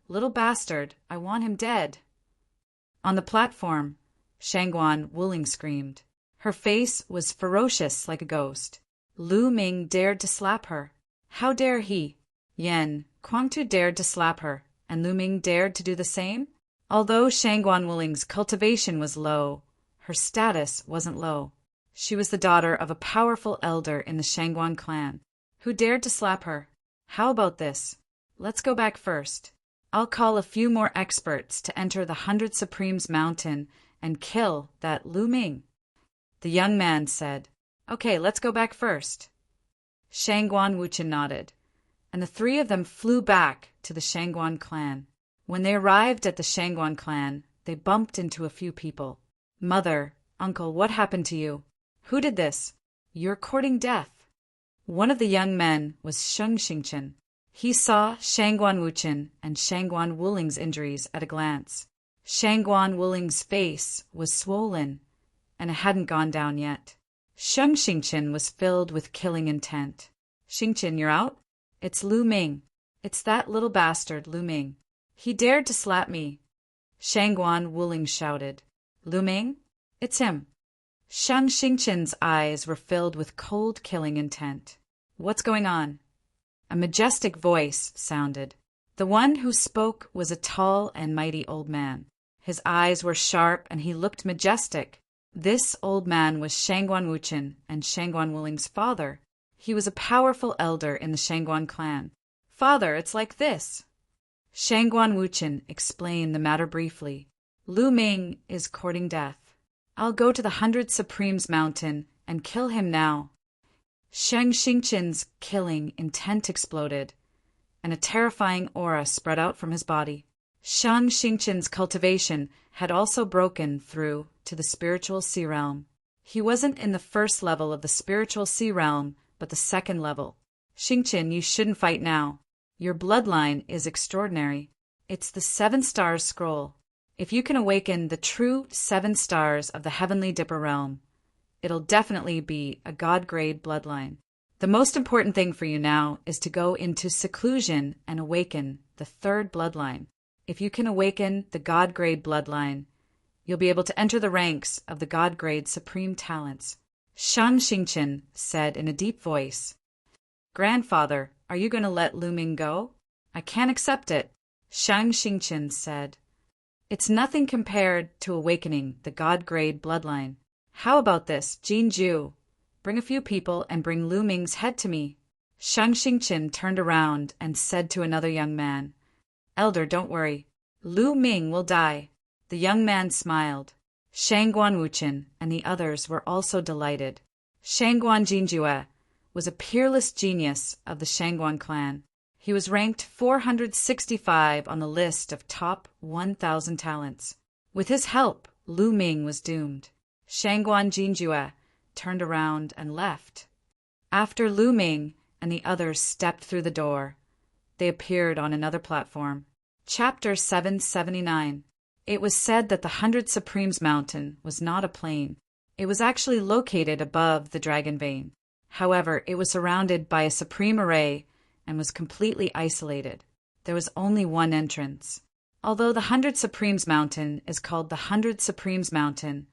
I want him dead." On the platform, Shangguan Wuling screamed. Her face was ferocious like a ghost. Lu Ming dared to slap her. How dare he? Yen Kuangtu dared to slap her, and Lu Ming dared to do the same? Although Shangguan Wuling's cultivation was low, her status wasn't low. She was the daughter of a powerful elder in the Shangguan clan. Who dared to slap her? How about this? Let's go back first. I'll call a few more experts to enter the 100 Supremes Mountain and kill that Lu Ming. The young man said, "Okay, let's go back first." Shangguan Wuchen nodded, and the 3 of them flew back to the Shangguan clan. When they arrived at the Shangguan clan, they bumped into a few people. "Mother, uncle, what happened to you? Who did this? You're courting death." One of the young men was Sheng Xingchen. He saw Shangguan Wuchen and Shangguan Wuling's injuries at a glance. Shangguan Wuling's face was swollen, and it hadn't gone down yet. Sheng Xingchen was filled with killing intent. "Xingchen, you're out? It's Lu Ming. It's that little bastard, Lu Ming. He dared to slap me." Shangguan Wuling shouted. "Lu Ming? It's him." Sheng Xingchen's eyes were filled with cold killing intent. "What's going on?" A majestic voice sounded. The one who spoke was a tall and mighty old man. His eyes were sharp and he looked majestic. This old man was Shangguan Wuchen and Shangguan Wuling's father. He was a powerful elder in the Shangguan clan. "Father, it's like this." Shangguan Wuchen explained the matter briefly. "Lu Ming is courting death. I'll go to the 100 Supremes Mountain and kill him now." Sheng Xingchen's killing intent exploded, and a terrifying aura spread out from his body. Sheng Xingchen's cultivation had also broken through to the spiritual sea realm. He wasn't in the first level of the spiritual sea realm, but the second level. "Xingchen, you shouldn't fight now. Your bloodline is extraordinary. It's the 7 stars scroll. If you can awaken the true 7 stars of the heavenly Dipper realm, it'll definitely be a God-grade bloodline. The most important thing for you now is to go into seclusion and awaken the 3rd bloodline. If you can awaken the God-grade bloodline, you'll be able to enter the ranks of the God-grade supreme talents. Shang Xingqian said in a deep voice. Grandfather, are you going to let Lu Ming go? I can't accept it, Shang Xingqian said. It's nothing compared to awakening the God-grade bloodline. How about this, Jinju? Bring a few people and bring Lu Ming's head to me. Shang Xingqian turned around and said to another young man, Elder, don't worry. Lu Ming will die. The young man smiled. Shangguan Wuchen and the others were also delighted. Shangguan Jinjue was a peerless genius of the Shangguan clan. He was ranked 465 on the list of top 1,000 talents. With his help, Lu Ming was doomed. Shangguan Jinjue turned around and left. After Lu Ming and the others stepped through the door, they appeared on another platform. Chapter 779. It was said that the 100 Supremes Mountain was not a plain. It was actually located above the Dragon Vein. However, it was surrounded by a supreme array and was completely isolated. There was only one entrance. Although the 100 Supremes Mountain is called the 100 Supremes Mountain,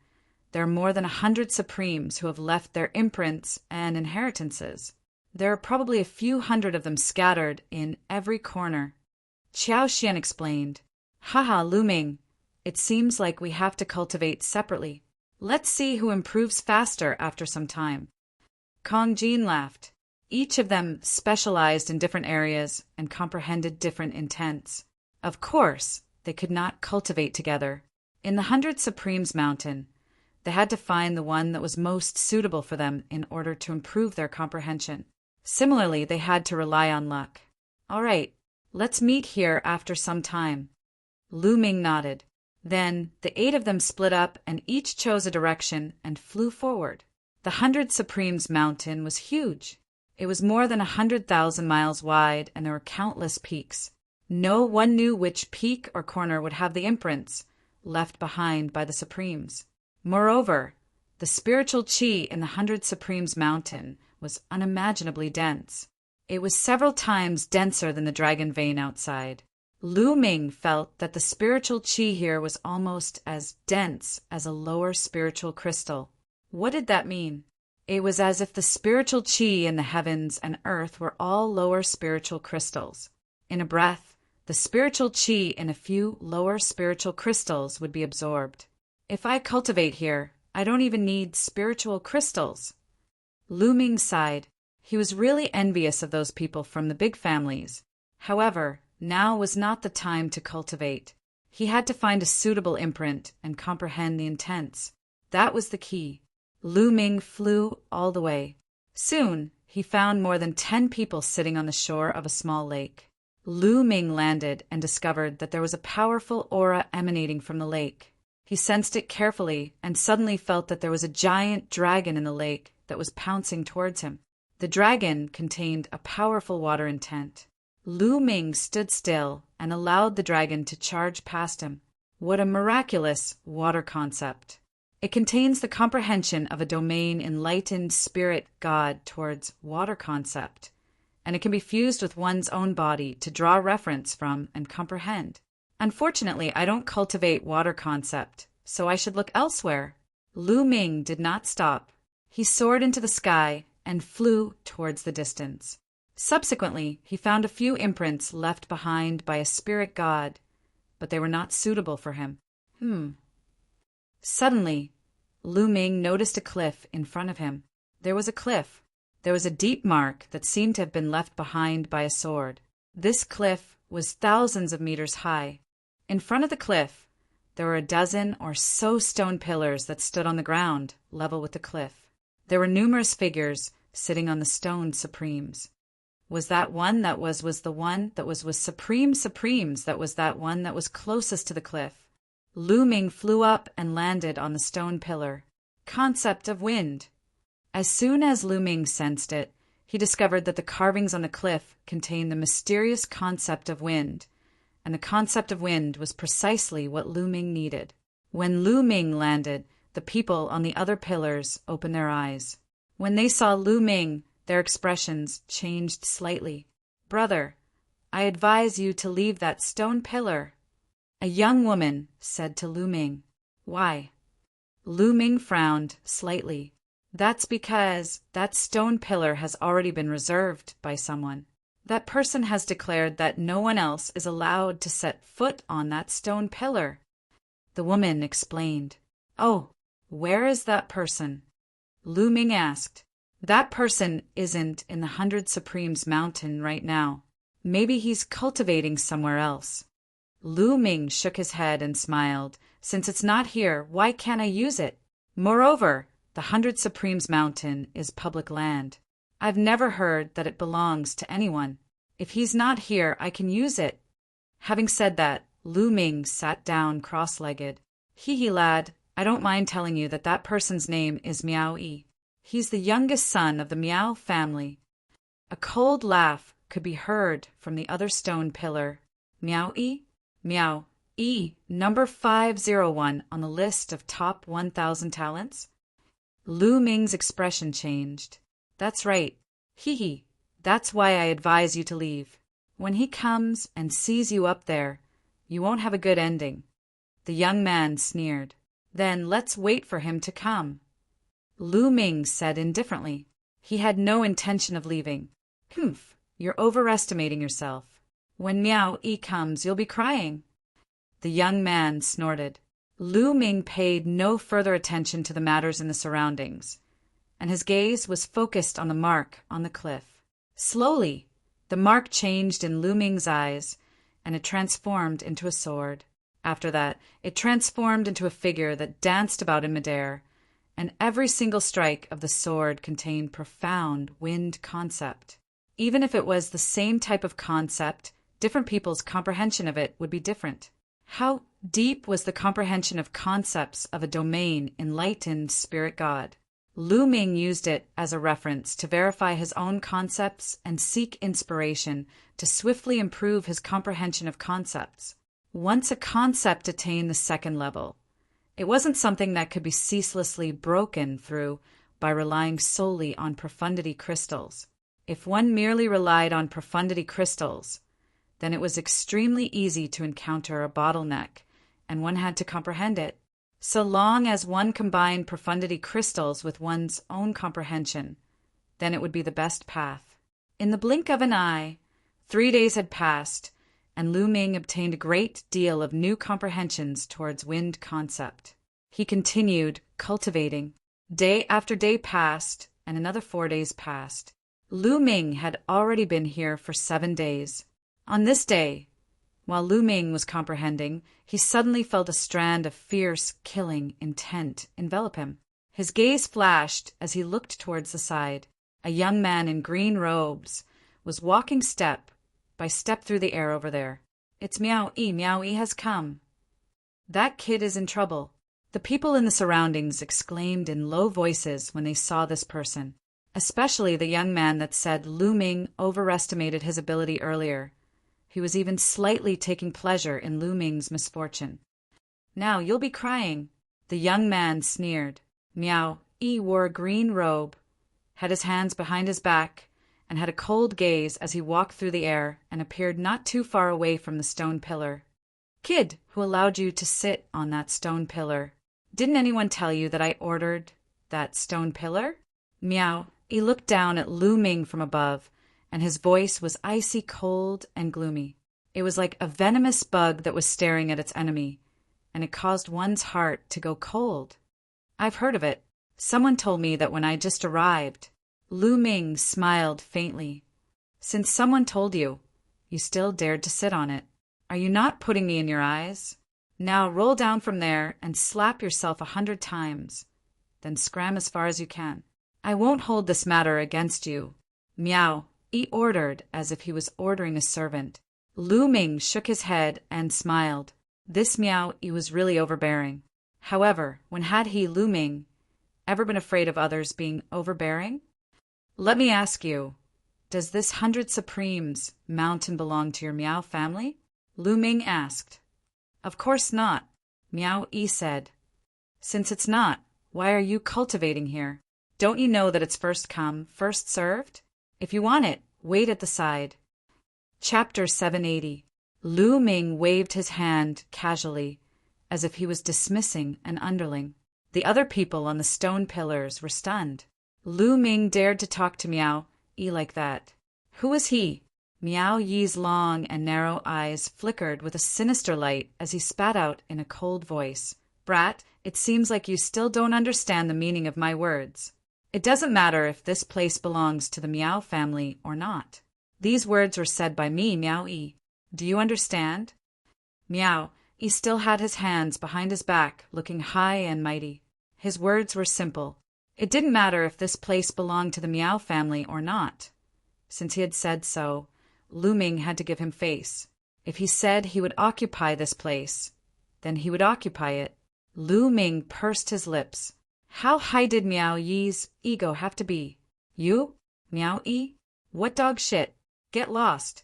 there are more than 100 Supremes who have left their imprints and inheritances. There are probably a few hundred of them scattered in every corner. Qiao Xian explained. Haha, Lu Ming, it seems like we have to cultivate separately. Let's see who improves faster after some time. Kong Jin laughed. Each of them specialized in different areas and comprehended different intents. Of course, they could not cultivate together. In the 100 Supremes Mountain, they had to find the one that was most suitable for them in order to improve their comprehension. Similarly, they had to rely on luck. All right, let's meet here after some time. Lu Ming nodded. Then the 8 of them split up and each chose a direction and flew forward. The 100 Supremes Mountain was huge. It was more than 100,000 miles wide and there were countless peaks. No one knew which peak or corner would have the imprints left behind by the Supremes. Moreover, the spiritual qi in the 100 Supremes Mountain was unimaginably dense. It was several times denser than the Dragon Vein outside. Lu Ming felt that the spiritual qi here was almost as dense as a lower spiritual crystal. What did that mean? It was as if the spiritual qi in the heavens and earth were all lower spiritual crystals. In a breath, the spiritual qi in a few lower spiritual crystals would be absorbed. If I cultivate here, I don't even need spiritual crystals. Lu Ming sighed. He was really envious of those people from the big families. However, now was not the time to cultivate. He had to find a suitable imprint and comprehend the intents. That was the key. Lu Ming flew all the way. Soon, he found more than 10 people sitting on the shore of a small lake. Lu Ming landed and discovered that there was a powerful aura emanating from the lake. He sensed it carefully and suddenly felt that there was a giant dragon in the lake that was pouncing towards him. The dragon contained a powerful water intent. Lu Ming stood still and allowed the dragon to charge past him. What a miraculous water concept! It contains the comprehension of a domain enlightened spirit God towards water concept, and it can be fused with one's own body to draw reference from and comprehend. Unfortunately, I don't cultivate water concept, so I should look elsewhere. Lu Ming did not stop. He soared into the sky and flew towards the distance. Subsequently, he found a few imprints left behind by a spirit god, but they were not suitable for him. Suddenly, Lu Ming noticed a cliff in front of him. There was a cliff. There was a deep mark that seemed to have been left behind by a sword. This cliff was thousands of meters high. In front of the cliff, there were a dozen or so stone pillars that stood on the ground, level with the cliff. There were numerous figures sitting on the stone supremes. Was that one that was the one that was supreme supremes that was that one that was closest to the cliff? Lu Ming flew up and landed on the stone pillar. Concept of wind. As soon as Lu Ming sensed it, he discovered that the carvings on the cliff contained the mysterious concept of wind, and the concept of wind was precisely what Lu Ming needed. When Lu Ming landed, the people on the other pillars opened their eyes. When they saw Lu Ming, their expressions changed slightly. "Brother, I advise you to leave that stone pillar." A young woman said to Lu Ming. Why? Lu Ming frowned slightly. That's because that stone pillar has already been reserved by someone. That person has declared that no one else is allowed to set foot on that stone pillar. The woman explained. Oh, where is that person? Lu Ming asked. That person isn't in the 100 Supremes mountain right now. Maybe he's cultivating somewhere else. Lu Ming shook his head and smiled. Since it's not here, why can't I use it? Moreover, the 100 Supremes mountain is public land. I've never heard that it belongs to anyone. If he's not here, I can use it. Having said that, Lu Ming sat down cross-legged. Hee lad, I don't mind telling you that that person's name is Miao Yi. He's the youngest son of the Miao family. A cold laugh could be heard from the other stone pillar. Miao Yi? Miao Yi, number 501 on the list of top 1,000 talents? Lu Ming's expression changed. That's right. Hee. That's why I advise you to leave. When he comes and sees you up there, you won't have a good ending. The young man sneered. Then let's wait for him to come. Lu Ming said indifferently. He had no intention of leaving. Humph, you're overestimating yourself. When Miao Yi comes, you'll be crying. The young man snorted. Lu Ming paid no further attention to the matters in the surroundings, and his gaze was focused on the mark on the cliff. Slowly, the mark changed in Lu Ming's eyes, and it transformed into a sword. After that, it transformed into a figure that danced about in midair, and every single strike of the sword contained profound wind concept. Even if it was the same type of concept, different people's comprehension of it would be different. How deep was the comprehension of concepts of a domain enlightened spirit god? Lu Ming used it as a reference to verify his own concepts and seek inspiration to swiftly improve his comprehension of concepts. Once a concept attained the second level, it wasn't something that could be ceaselessly broken through by relying solely on profundity crystals. If one merely relied on profundity crystals, then it was extremely easy to encounter a bottleneck, and one had to comprehend it. So long as one combined profundity crystals with one's own comprehension, then it would be the best path. In the blink of an eye, 3 days had passed, and Lu Ming obtained a great deal of new comprehensions towards wind concept. He continued cultivating. Day after day passed, and another 4 days passed. Lu Ming had already been here for 7 days. On this day, while Lu Ming was comprehending, he suddenly felt a strand of fierce, killing intent envelop him. His gaze flashed as he looked towards the side. A young man in green robes was walking step by step through the air over there. It's Miao Yi. Miao Yi has come. That kid is in trouble. The people in the surroundings exclaimed in low voices when they saw this person, especially the young man that said Lu Ming overestimated his ability earlier. He was even slightly taking pleasure in Lu Ming's misfortune. Now you'll be crying. The young man sneered. Miao Yi wore a green robe, had his hands behind his back, and had a cold gaze as he walked through the air and appeared not too far away from the stone pillar. Kid, who allowed you to sit on that stone pillar? Didn't anyone tell you that I ordered that stone pillar? Miao Yi looked down at Lu Ming from above, and his voice was icy cold and gloomy. It was like a venomous bug that was staring at its enemy, and it caused one's heart to go cold. I've heard of it. Someone told me that when I just arrived. Lu Ming smiled faintly. Since someone told you, you still dared to sit on it. Are you not putting me in your eyes? Now roll down from there and slap yourself 100 times. Then scram as far as you can. I won't hold this matter against you. Miao Yi ordered as if he was ordering a servant. Lu Ming shook his head and smiled. This Miao Yi was really overbearing. However, when had he, Lu Ming, ever been afraid of others being overbearing? Let me ask you, does this 100 Supremes mountain belong to your Miao family? Lu Ming asked. Of course not, Miao Yi said. Since it's not, why are you cultivating here? Don't you know that it's first come, first served? If you want it, wait at the side. Chapter 780. Lu Ming waved his hand casually, as if he was dismissing an underling. The other people on the stone pillars were stunned. Lu Ming dared to talk to Miao Yi like that. Who was he? Miao Yi's long and narrow eyes flickered with a sinister light as he spat out in a cold voice. Brat, it seems like you still don't understand the meaning of my words. It doesn't matter if this place belongs to the Miao family or not. These words were said by me, Miao Yi. Do you understand? Miao Yi still had his hands behind his back, looking high and mighty. His words were simple. It didn't matter if this place belonged to the Miao family or not. Since he had said so, Lu Ming had to give him face. If he said he would occupy this place, then he would occupy it. Lu Ming pursed his lips. How high did Miao Yi's ego have to be? You? Miao Yi? What dog shit? Get lost.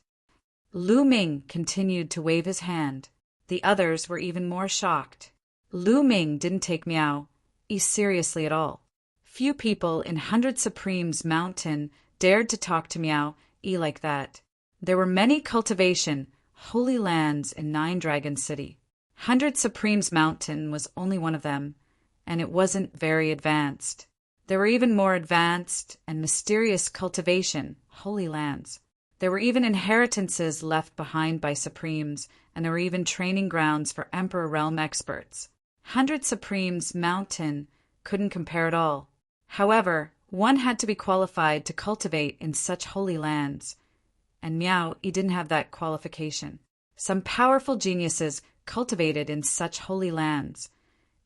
Lu Ming continued to wave his hand. The others were even more shocked. Lu Ming didn't take Miao Yi seriously at all. Few people in 100 Supremes Mountain dared to talk to Miao Yi like that. There were many cultivation, holy lands in Nine Dragon City. 100 Supremes Mountain was only one of them, and it wasn't very advanced. There were even more advanced and mysterious cultivation, holy lands. There were even inheritances left behind by Supremes, and there were even training grounds for Emperor Realm experts. 100 Supremes Mountain couldn't compare at all. However, one had to be qualified to cultivate in such holy lands, and Miao Yi didn't have that qualification. Some powerful geniuses cultivated in such holy lands,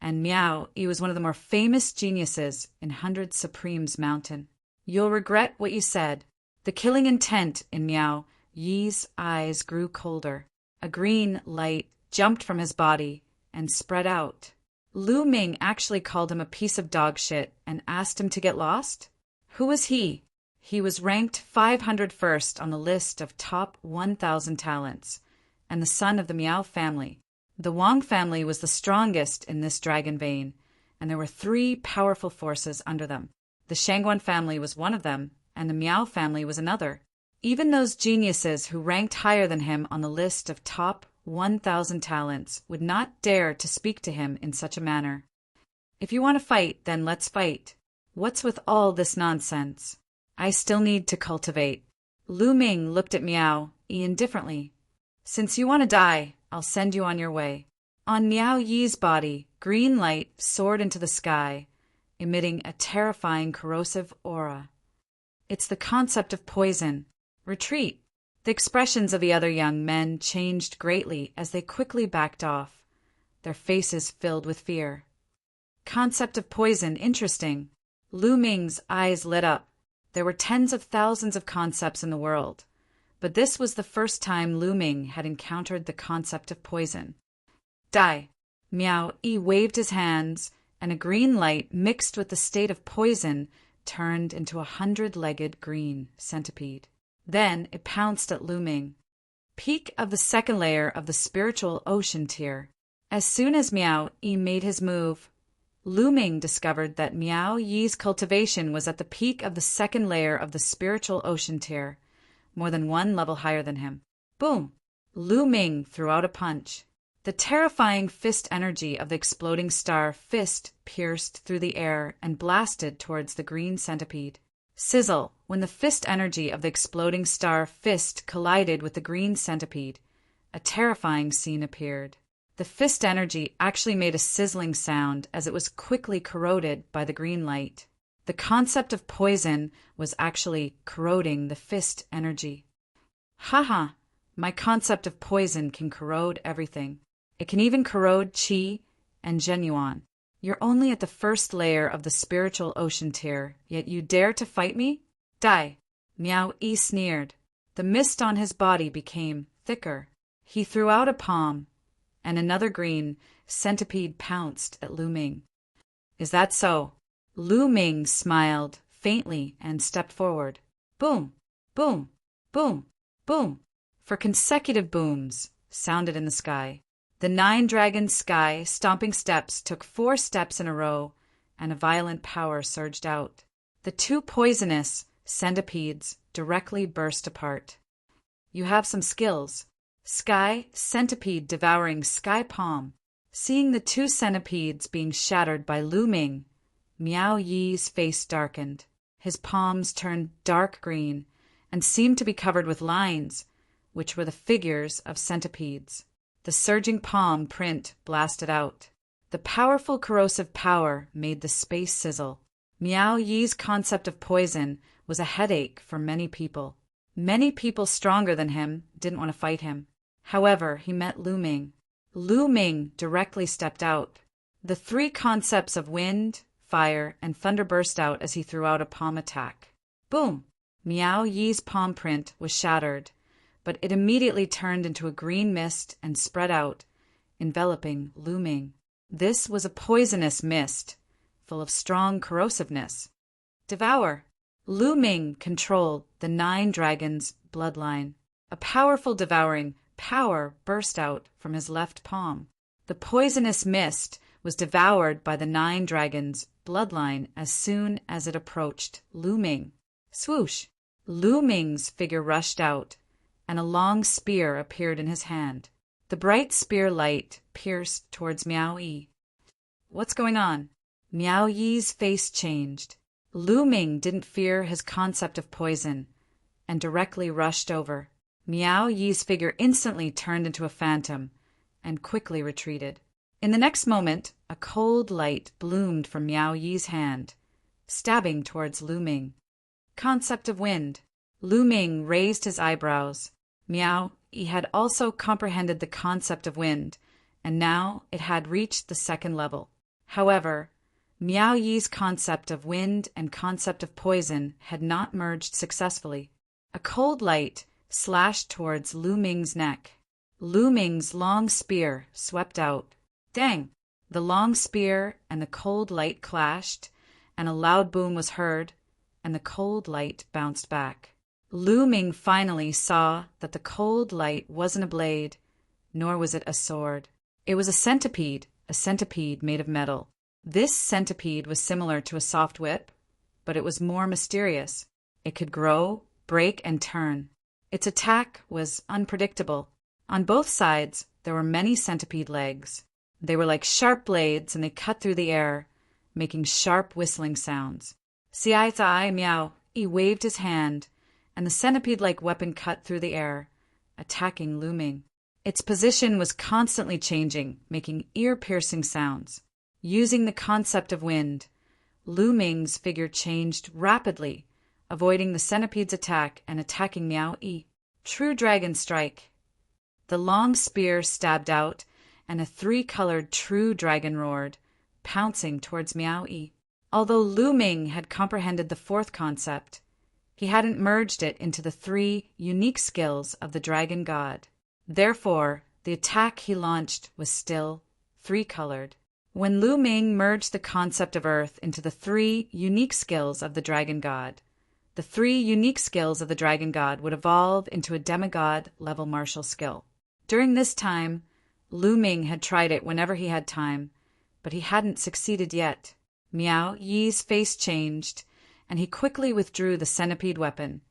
and Miao Yi was one of the more famous geniuses in 100 Supremes Mountain. You'll regret what you said. The killing intent in Miao Yi's eyes grew colder. A green light jumped from his body and spread out. Lu Ming actually called him a piece of dog shit and asked him to get lost? Who was he? He was ranked 501st on the list of top 1,000 talents, and the son of the Miao family. The Wang family was the strongest in this dragon vein, and there were 3 powerful forces under them. The Shangguan family was one of them, and the Miao family was another. Even those geniuses who ranked higher than him on the list of top 1,000 talents would not dare to speak to him in such a manner. If you want to fight, then let's fight. What's with all this nonsense? I still need to cultivate. Lu Ming looked at Miao Yi indifferently. Since you want to die, I'll send you on your way. On Miao Yi's body, green light soared into the sky, emitting a terrifying corrosive aura. It's the concept of poison. Retreat. The expressions of the other young men changed greatly as they quickly backed off, their faces filled with fear. Concept of poison, interesting. Lu Ming's eyes lit up. There were tens of thousands of concepts in the world, but this was the first time Lu Ming had encountered the concept of poison. Die. Miao Yi waved his hands, and a green light mixed with the state of poison turned into a 100-legged green centipede. Then it pounced at Lu Ming. Peak of the second layer of the spiritual ocean tier. As soon as Miao Yi made his move, Lu Ming discovered that Miao Yi's cultivation was at the peak of the second layer of the spiritual ocean tier, more than 1 level higher than him. Boom! Lu Ming threw out a punch. The terrifying fist energy of the exploding star fist pierced through the air and blasted towards the green centipede. Sizzle! When the fist energy of the exploding star fist collided with the green centipede, a terrifying scene appeared. The fist energy actually made a sizzling sound as it was quickly corroded by the green light. The concept of poison was actually corroding the fist energy. Haha, my concept of poison can corrode everything. It can even corrode qi and genuine. You're only at the first layer of the spiritual ocean tier, yet you dare to fight me? Die! Miao Yi sneered. The mist on his body became thicker. He threw out a palm, and another green centipede pounced at Lu Ming. Is that so? Lu Ming smiled faintly and stepped forward. Boom! Boom! Boom! Boom! For consecutive booms sounded in the sky. The 9-dragon sky stomping steps took 4 steps in a row, and a violent power surged out. The 2 poisonous centipedes directly burst apart. You have some skills. Sky centipede devouring sky palm. Seeing the two centipedes being shattered by Lu Ming, Miao Yi's face darkened. His palms turned dark green and seemed to be covered with lines, which were the figures of centipedes. The surging palm print blasted out. The powerful corrosive power made the space sizzle. Miao Yi's concept of poison was a headache for many people. Many people stronger than him didn't want to fight him. However, he met Lu Ming. Lu Ming directly stepped out. The three concepts of wind, fire, and thunder burst out as he threw out a palm attack. Boom! Miao Yi's palm print was shattered, but it immediately turned into a green mist and spread out, enveloping Lu Ming. This was a poisonous mist, full of strong corrosiveness. Devour! Lu Ming controlled the 9 dragons' bloodline. A powerful devouring power burst out from his left palm. The poisonous mist was devoured by the 9 dragons' bloodline as soon as it approached Lu Ming. Swoosh! Lu Ming's figure rushed out, and a long spear appeared in his hand. The bright spear light pierced towards Miao Yi. What's going on? Miao Yi's face changed. Lu Ming didn't fear his concept of poison and directly rushed over. Miao Yi's figure instantly turned into a phantom and quickly retreated. In the next moment, a cold light bloomed from Miao Yi's hand, stabbing towards Lu Ming. Concept of wind. Lu Ming raised his eyebrows. Miao Yi had also comprehended the concept of wind, and now it had reached the 2nd level. However, Miao Yi's concept of wind and concept of poison had not merged successfully. A cold light slashed towards Lu Ming's neck. Lu Ming's long spear swept out. Dang! The long spear and the cold light clashed, and a loud boom was heard, and the cold light bounced back. Lu Ming finally saw that the cold light wasn't a blade, nor was it a sword. It was a centipede made of metal. This centipede was similar to a soft whip, but it was more mysterious. It could grow, break, and turn. Its attack was unpredictable. On both sides, there were many centipede legs. They were like sharp blades, and they cut through the air, making sharp whistling sounds. See eye to eye, Miao Yi waved his hand, and the centipede-like weapon cut through the air, attacking Lu Ming. Its position was constantly changing, making ear-piercing sounds. Using the concept of wind, Lu Ming's figure changed rapidly, avoiding the centipede's attack and attacking Miao Yi. True Dragon Strike. The long spear stabbed out, and a 3-colored true dragon roared, pouncing towards Miao Yi. Although Lu Ming had comprehended the 4th concept, he hadn't merged it into the 3 unique skills of the dragon god. Therefore, the attack he launched was still 3-colored. When Lu Ming merged the concept of earth into the 3 unique skills of the dragon god, the 3 unique skills of the dragon god would evolve into a demigod-level martial skill. During this time, Lu Ming had tried it whenever he had time, but he hadn't succeeded yet. Miao Yi's face changed, and he quickly withdrew the centipede weapon,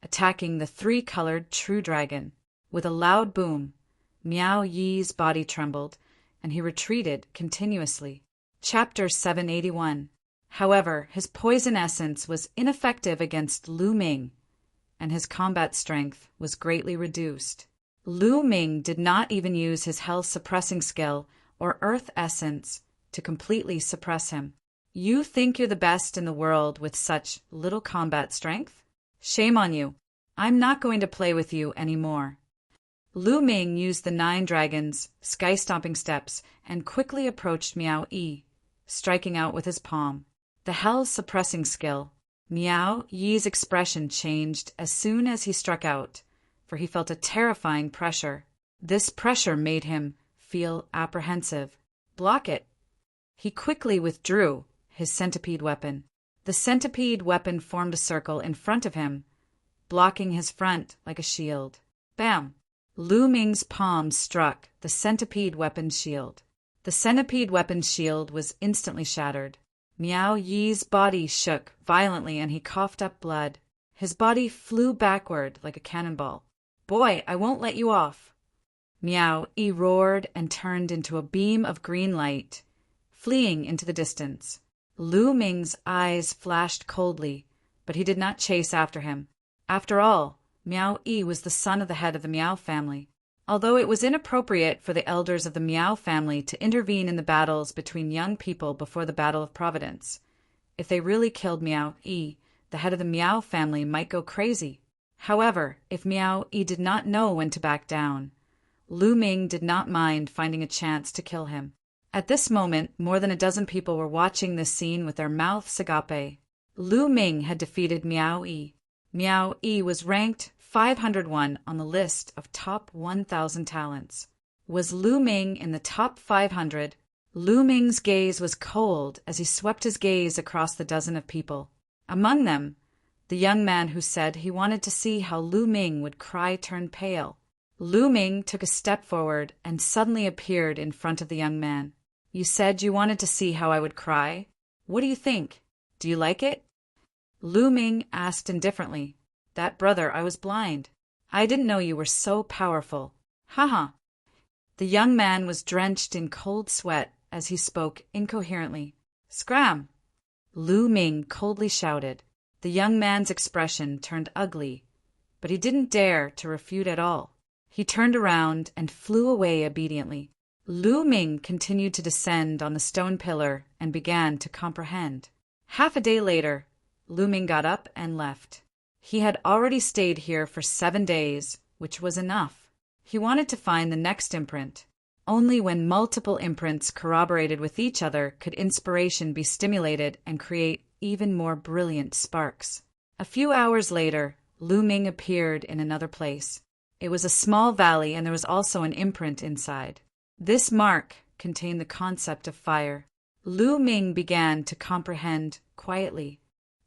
attacking the 3-colored true dragon. With a loud boom, Miao Yi's body trembled, and he retreated continuously. Chapter 781. However, his poison essence was ineffective against Lu Ming, and his combat strength was greatly reduced. Lu Ming did not even use his health-suppressing skill or earth essence to completely suppress him. You think you're the best in the world with such little combat strength? Shame on you. I'm not going to play with you anymore. Lu Ming used the 9 dragons' sky-stomping steps and quickly approached Miao Yi, striking out with his palm. The hell-suppressing skill. Miao Yi's expression changed as soon as he struck out, for he felt a terrifying pressure. This pressure made him feel apprehensive. Block it. He quickly withdrew his centipede weapon. The centipede weapon formed a circle in front of him, blocking his front like a shield. Bam! Lu Ming's palm struck the centipede weapon's shield. The centipede weapon's shield was instantly shattered. Miao Yi's body shook violently and he coughed up blood. His body flew backward like a cannonball. Boy, I won't let you off. Miao E roared and turned into a beam of green light, fleeing into the distance. Lu Ming's eyes flashed coldly, but he did not chase after him. After all, Miao E was the son of the head of the Miao family. Although it was inappropriate for the elders of the Miao family to intervene in the battles between young people before the Battle of Providence, if they really killed Miao E, the head of the Miao family might go crazy. However, if Miao E did not know when to back down, Lu Ming did not mind finding a chance to kill him. At this moment, more than a dozen people were watching this scene with their mouths agape. Lu Ming had defeated Miao E. Miao E was ranked 501 on the list of top 1,000 talents. Was Lu Ming in the top 500? Lu Ming's gaze was cold as he swept his gaze across the dozen of people. Among them, the young man who said he wanted to see how Lu Ming would cry turned pale. Lu Ming took a step forward and suddenly appeared in front of the young man. You said you wanted to see how I would cry? What do you think? Do you like it? Lu Ming asked indifferently. That brother, I was blind. I didn't know you were so powerful. Haha. The young man was drenched in cold sweat as he spoke incoherently. Scram! Lu Ming coldly shouted. The young man's expression turned ugly, but he didn't dare to refute at all. He turned around and flew away obediently. Lu Ming continued to descend on the stone pillar and began to comprehend. Half a day later, Lu Ming got up and left. He had already stayed here for 7 days, which was enough. He wanted to find the next imprint. Only when multiple imprints corroborated with each other could inspiration be stimulated and create even more brilliant sparks. A few hours later, Lu Ming appeared in another place. It was a small valley and there was also an imprint inside. This mark contained the concept of fire. Lu Ming began to comprehend quietly.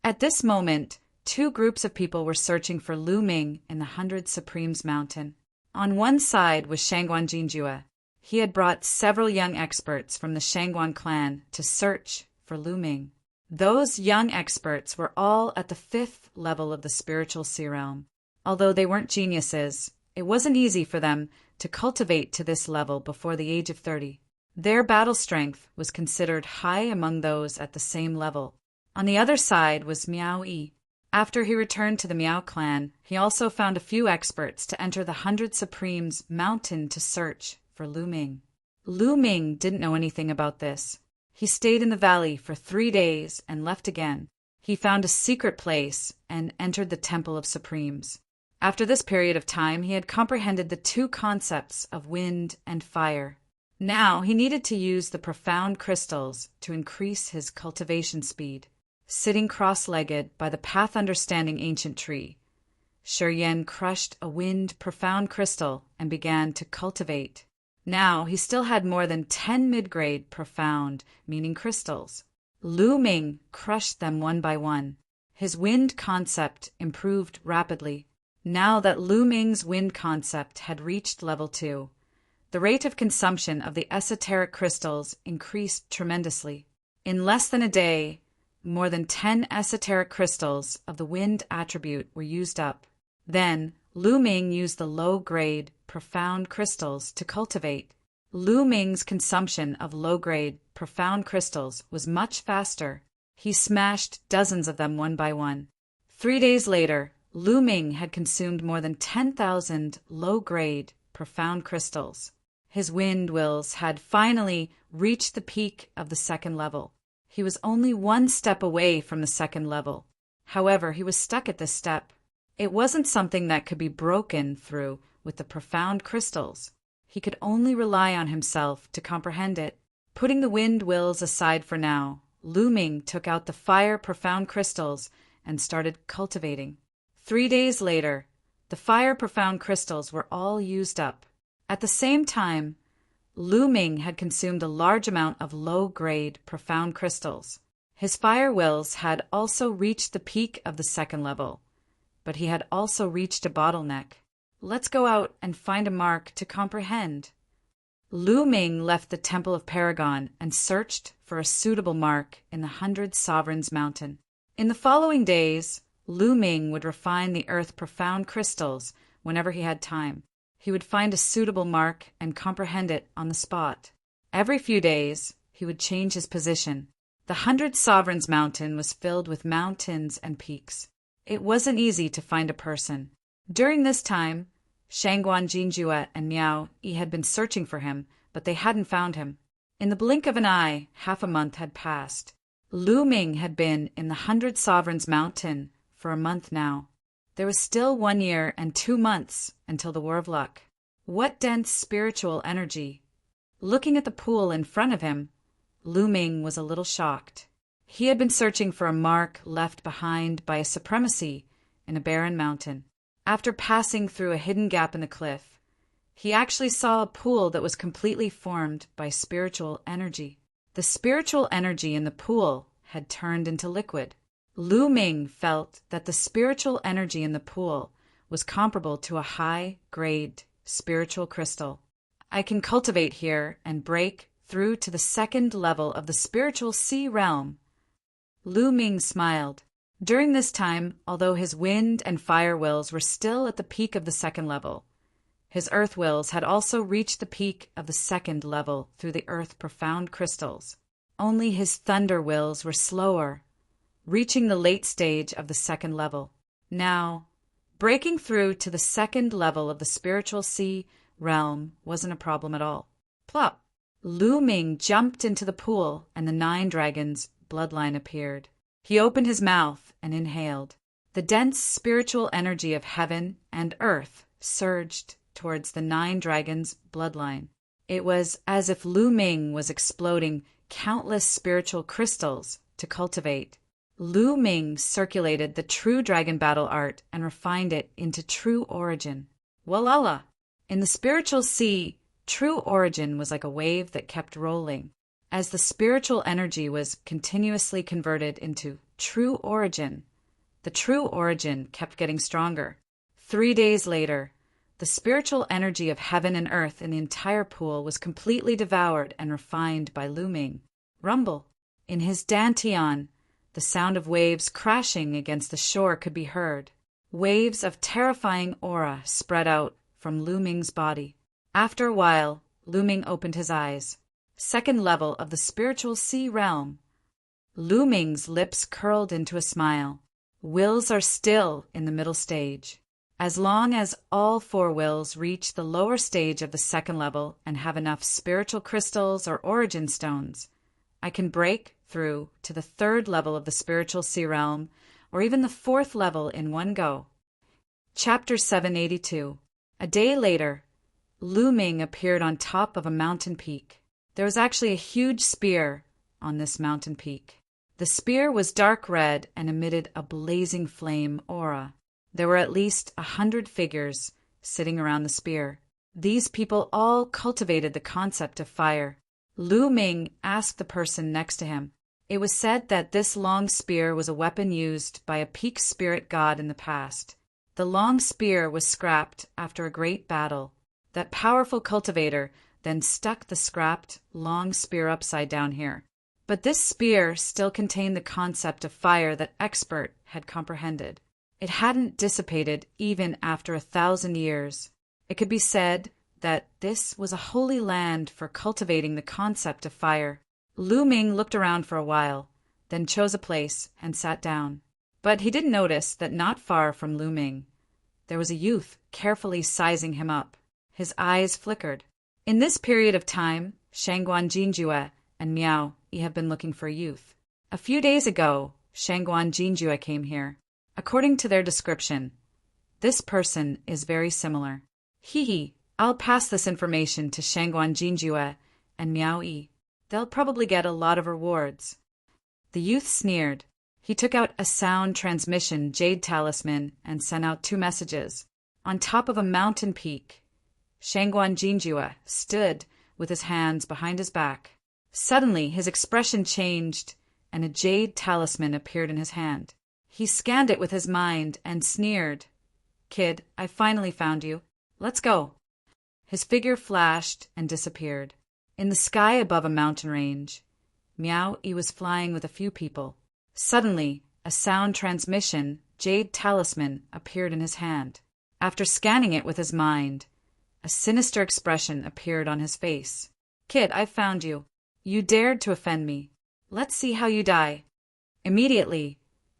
At this moment, 2 groups of people were searching for Lu Ming in the 100 Supremes Mountain. On one side was Shangguan Jinjue. He had brought several young experts from the Shangguan clan to search for Lu Ming. Those young experts were all at the 5th level of the spiritual sea realm. Although they weren't geniuses, it wasn't easy for them to cultivate to this level before the age of 30. Their battle strength was considered high among those at the same level. On the other side was Miao E. After he returned to the Miao clan, he also found a few experts to enter the 100 Supremes Mountain to search for Lu Ming. Lu Ming didn't know anything about this. He stayed in the valley for 3 days and left again. He found a secret place and entered the Temple of Supremes. After this period of time, he had comprehended the 2 concepts of wind and fire. Now he needed to use the profound crystals to increase his cultivation speed. Sitting cross-legged by the path-understanding ancient tree, Shi crushed a wind profound crystal and began to cultivate. Now he still had more than 10 mid-grade profound, meaning crystals. Lu Ming crushed them one by one. His wind concept improved rapidly. Now that Lu Ming's wind concept had reached level 2, the rate of consumption of the esoteric crystals increased tremendously. In less than a day, more than 10 esoteric crystals of the wind attribute were used up. Then, Lu Ming used the low-grade, profound crystals to cultivate. Lu Ming's consumption of low-grade, profound crystals was much faster. He smashed dozens of them one by one. 3 days later, Lu Ming had consumed more than 10,000 low-grade, profound crystals. His wind wills had finally reached the peak of the 2nd level. He was only 1 step away from the 2nd level. However, he was stuck at this step. It wasn't something that could be broken through with the profound crystals. He could only rely on himself to comprehend it. Putting the wind wills aside for now, Lu Ming took out the fire profound crystals and started cultivating. 3 days later, the fire profound crystals were all used up. At the same time, Lu Ming had consumed a large amount of low-grade, profound crystals. His fire wills had also reached the peak of the 2nd level, but he had also reached a bottleneck. Let's go out and find a mark to comprehend. Lu Ming left the Temple of Paragon and searched for a suitable mark in the 100 Sovereigns Mountain. In the following days, Lu Ming would refine the earth profound crystals whenever he had time. he would find a suitable mark and comprehend it on the spot. Every few days, he would change his position. The 100 Sovereigns Mountain was filled with mountains and peaks. It wasn't easy to find a person. During this time, Shangguan Jinjue and Miao Yi had been searching for him, but they hadn't found him. In the blink of an eye, half a month had passed. Lu Ming had been in the 100 Sovereigns Mountain for a month now. There was still 1 year and 2 months until the War of Luck. What dense spiritual energy! Looking at the pool in front of him, Lu Ming was a little shocked. He had been searching for a mark left behind by a supremacy in a barren mountain. After passing through a hidden gap in the cliff, he actually saw a pool that was completely formed by spiritual energy. The spiritual energy in the pool had turned into liquid. Lu Ming felt that the spiritual energy in the pool was comparable to a high-grade spiritual crystal. I can cultivate here and break through to the second level of the spiritual sea realm. Lu Ming smiled. During this time, although his wind and fire wills were still at the peak of the second level, his earth wills had also reached the peak of the second level through the earth profound crystals. Only his thunder wills were slower, reaching the late stage of the second level. Now, breaking through to the second level of the spiritual sea realm wasn't a problem at all. Plop! Lu Ming jumped into the pool and the 9 dragons' bloodline appeared. He opened his mouth and inhaled. The dense spiritual energy of heaven and earth surged towards the 9 dragons' bloodline. It was as if Lu Ming was exploding countless spiritual crystals to cultivate. Lu Ming circulated the true dragon battle art and refined it into true origin. Walala! In the spiritual sea, true origin was like a wave that kept rolling. As the spiritual energy was continuously converted into true origin, the true origin kept getting stronger. 3 days later, the spiritual energy of heaven and earth in the entire pool was completely devoured and refined by Lu Ming. Rumble! In his dantian, the sound of waves crashing against the shore could be heard. Waves of terrifying aura spread out from Lu Ming's body. After a while, Lu Ming opened his eyes. Second level of the spiritual sea realm. Lu Ming's lips curled into a smile. Wills are still in the middle stage. As long as all 4 wills reach the lower stage of the second level and have enough spiritual crystals or origin stones, I can break through to the 3rd level of the spiritual sea realm, or even the 4th level in one go. Chapter 782. A day later, Lu Ming appeared on top of a mountain peak. There was actually a huge spear on this mountain peak. The spear was dark red and emitted a blazing flame aura. There were at least 100 figures sitting around the spear. These people all cultivated the concept of fire. Lu Ming asked the person next to him. It was said that this long spear was a weapon used by a peak spirit god in the past. The long spear was scrapped after a great battle. That powerful cultivator then stuck the scrapped long spear upside down here. But this spear still contained the concept of fire that expert had comprehended. It hadn't dissipated even after 1,000 years. It could be said that this was a holy land for cultivating the concept of fire. Lu Ming looked around for a while, then chose a place and sat down. But he didn't notice that not far from Lu Ming, there was a youth carefully sizing him up. His eyes flickered. In this period of time, Shangguan Jinjue and Miao Yi have been looking for a youth. A few days ago, Shangguan Jinjue came here. According to their description, this person is very similar. Hee, I'll pass this information to Shangguan Jinjue and Miao Yi. They'll probably get a lot of rewards. The youth sneered. He took out a sound transmission jade talisman and sent out 2 messages. On top of a mountain peak, Shangguan Jinjue stood with his hands behind his back. Suddenly, his expression changed, and a jade talisman appeared in his hand. He scanned it with his mind and sneered. Kid, I finally found you. Let's go. His figure flashed and disappeared. In the sky above a mountain range, Miao Yi was flying with a few people. Suddenly, a sound transmission jade talisman appeared in his hand. After scanning it with his mind, A sinister expression appeared on his face. Kid, I've found you. You dared to offend me. Let's see how you die. Immediately,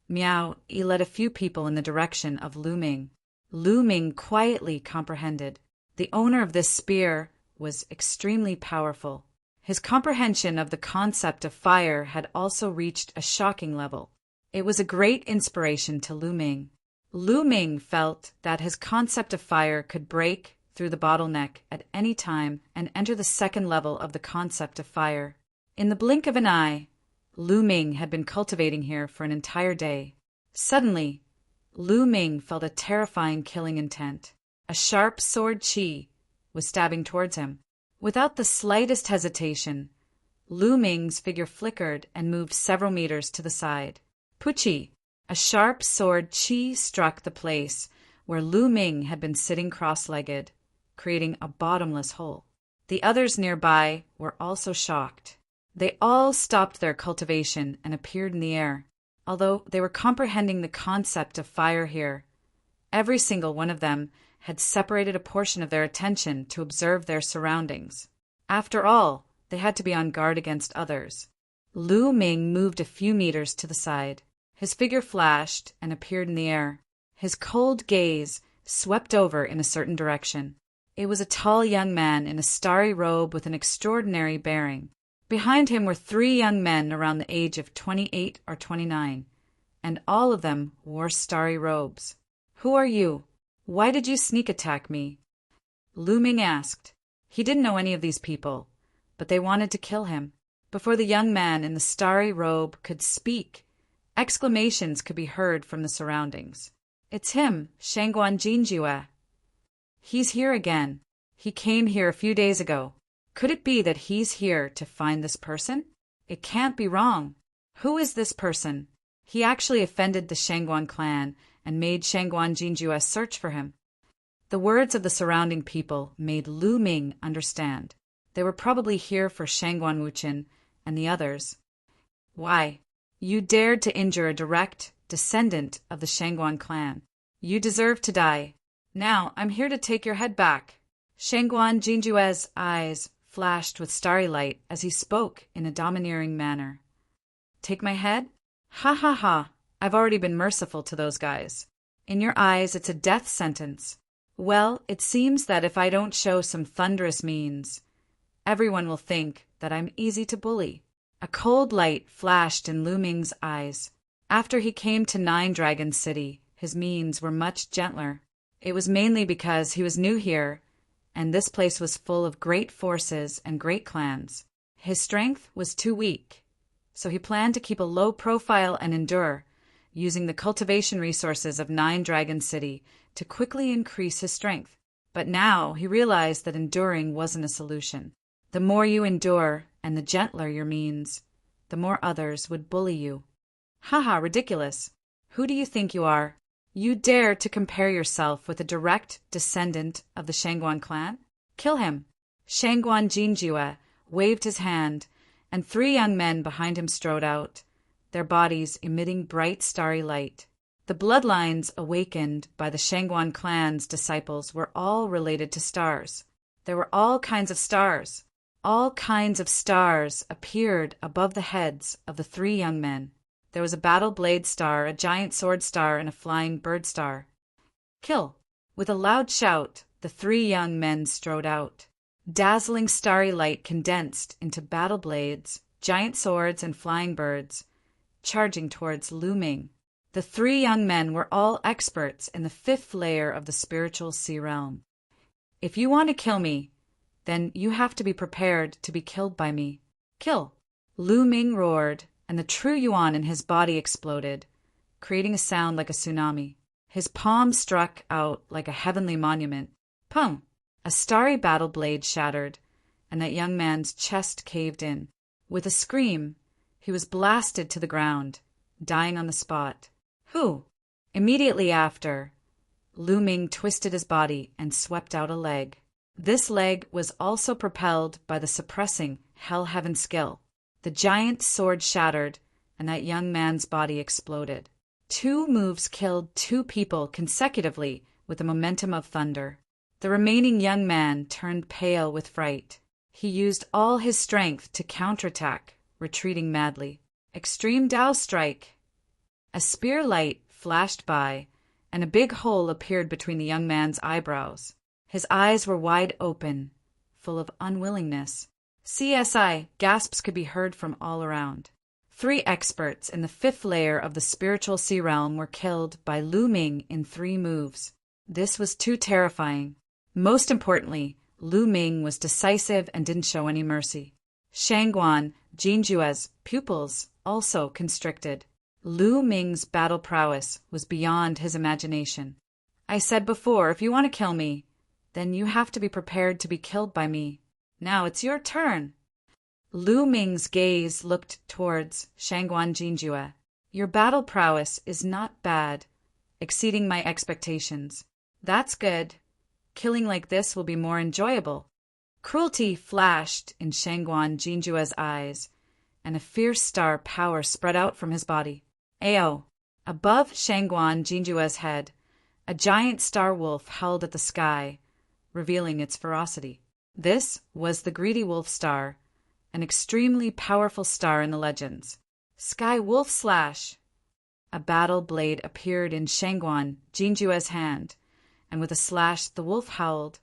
Miao Yi led a few people in the direction of Lu Ming. Lu Ming quietly comprehended. The owner of this spear was extremely powerful. His comprehension of the concept of fire had also reached a shocking level. It was a great inspiration to Lu Ming. Lu Ming felt that his concept of fire could break through the bottleneck at any time and enter the second level of the concept of fire. In the blink of an eye, Lu Ming had been cultivating here for an entire day. Suddenly, Lu Ming felt a terrifying killing intent. A sharp sword qi was stabbing towards him. Without the slightest hesitation, Lu Ming's figure flickered and moved several meters to the side. Puchi! A sharp sword qi struck the place where Lu Ming had been sitting cross-legged, creating a bottomless hole. The others nearby were also shocked. They all stopped their cultivation and appeared in the air. Although they were comprehending the concept of fire here, every single one of them had separated a portion of their attention to observe their surroundings. After all, they had to be on guard against others. Lu Ming moved a few meters to the side. His figure flashed and appeared in the air. His cold gaze swept over in a certain direction. It was a tall young man in a starry robe with an extraordinary bearing. Behind him were 3 young men around the age of 28 or 29, and all of them wore starry robes. Who are you? Why did you sneak attack me? Lu Ming asked. He didn't know any of these people, but they wanted to kill him. Before the young man in the starry robe could speak, exclamations could be heard from the surroundings. It's him, Shangguan Jinjue. He's here again. He came here a few days ago. Could it be that he's here to find this person? It can't be wrong. Who is this person? He actually offended the Shangguan clan and made Shangguan Jinjue search for him. The words of the surrounding people made Lu Ming understand. They were probably here for Shangguan Wuchen and the others. Why? You dared to injure a direct descendant of the Shangguan clan. You deserve to die. Now I'm here to take your head back. Shangguan Jinjue's eyes flashed with starry light as he spoke in a domineering manner. Take my head? Ha ha ha, I've already been merciful to those guys. In your eyes, it's a death sentence. Well, it seems that if I don't show some thunderous means, everyone will think that I'm easy to bully. A cold light flashed in Lu Ming's eyes. After he came to Nine Dragon City, his means were much gentler. It was mainly because he was new here, and this place was full of great forces and great clans. His strength was too weak, so he planned to keep a low profile and endure, using the cultivation resources of Nine Dragon City to quickly increase his strength. But now he realized that enduring wasn't a solution. The more you endure and the gentler your means, the more others would bully you. Haha, ridiculous. Who do you think you are? You dare to compare yourself with a direct descendant of the Shangguan clan? Kill him. Shangguan Jinjue waved his hand, and 3 young men behind him strode out, their bodies emitting bright starry light. The bloodlines awakened by the Shangguan clan's disciples were all related to stars. There were all kinds of stars. All kinds of stars appeared above the heads of the 3 young men. There was a battle blade star, a giant sword star, and a flying bird star. Kill! With a loud shout, the 3 young men strode out. Dazzling starry light condensed into battle blades, giant swords, and flying birds, charging towards Lu Ming. The 3 young men were all experts in the 5th layer of the spiritual sea realm. If you want to kill me, then you have to be prepared to be killed by me. Kill! Lu Ming roared, and the true yuan in his body exploded, creating a sound like a tsunami. His palm struck out like a heavenly monument. Pum! A starry battle blade shattered, and that young man's chest caved in. With a scream, he was blasted to the ground, dying on the spot. Who? Immediately after, Lu Ming twisted his body and swept out a leg. This leg was also propelled by the suppressing Hell Heaven skill. The giant sword shattered, and that young man's body exploded. 2 moves killed 2 people consecutively with the momentum of thunder. The remaining young man turned pale with fright. He used all his strength to counterattack, retreating madly. Extreme Dao Strike! A spear light flashed by, and a big hole appeared between the young man's eyebrows. His eyes were wide open, full of unwillingness. CSI! Gasps could be heard from all around. 3 experts in the 5th layer of the spiritual sea realm were killed by Lu Ming in 3 moves. This was too terrifying. Most importantly, Lu Ming was decisive and didn't show any mercy. Shangguan Jinjue's pupils also constricted. Lu Ming's battle prowess was beyond his imagination. I said before, if you want to kill me, then you have to be prepared to be killed by me. Now it's your turn. Lu Ming's gaze looked towards Shangguan Jinjue. Your battle prowess is not bad, exceeding my expectations. That's good. Killing like this will be more enjoyable. Cruelty flashed in Shangguan Jinjue's eyes, and a fierce star power spread out from his body. Ao! Above Shangguan Jinjue's head, a giant star wolf howled at the sky, revealing its ferocity. This was the Greedy Wolf Star, an extremely powerful star in the legends. Sky Wolf Slash! A battle blade appeared in Shangguan Jinjue's hand, and with a slash the wolf howled,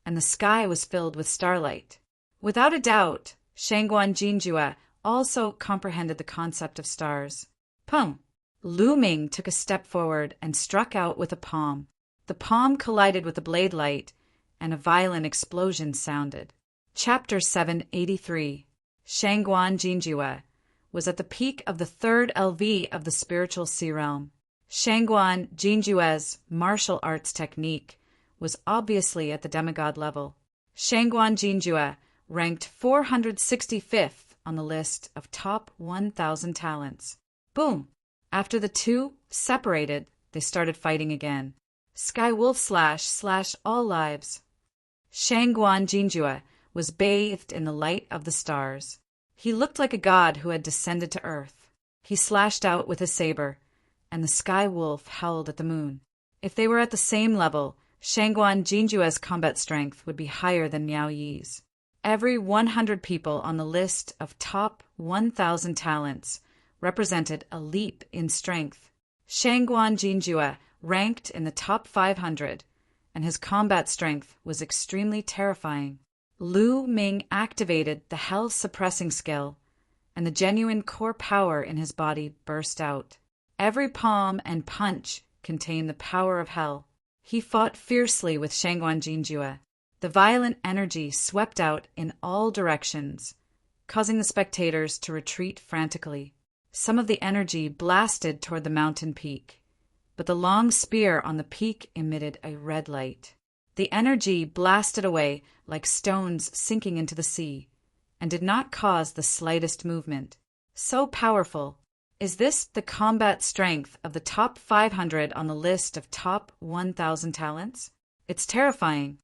and the sky was filled with starlight. Without a doubt, Shangguan Jinjue also comprehended the concept of stars. Pum! Lu Ming took a step forward and struck out with a palm. The palm collided with the blade light, and a violent explosion sounded. Chapter 783. Shangguan Jinjue was at the peak of the 3rd LV of the spiritual sea realm. Shangguan Jinjue's martial arts technique was obviously at the demigod level. Shangguan Jinjue ranked 465th on the list of top 1,000 talents. Boom! After the two separated, they started fighting again. Sky Wolf slash all lives. Shangguan Jinjue was bathed in the light of the stars. He looked like a god who had descended to earth. He slashed out with his saber, and the sky wolf howled at the moon. If they were at the same level, Shangguan Jinjue's combat strength would be higher than Miao Yi's. Every 100 people on the list of top 1,000 talents represented a leap in strength. Shangguan Jinjue ranked in the top 500, and his combat strength was extremely terrifying. Lu Ming activated the hell-suppressing skill, and the genuine core power in his body burst out. Every palm and punch contained the power of hell. He fought fiercely with Shangguan Jinjue. The violent energy swept out in all directions, causing the spectators to retreat frantically. Some of the energy blasted toward the mountain peak, but the long spear on the peak emitted a red light. The energy blasted away like stones sinking into the sea, and did not cause the slightest movement. So powerful. Is this the combat strength of the top 500 on the list of top 1,000 talents? It's terrifying.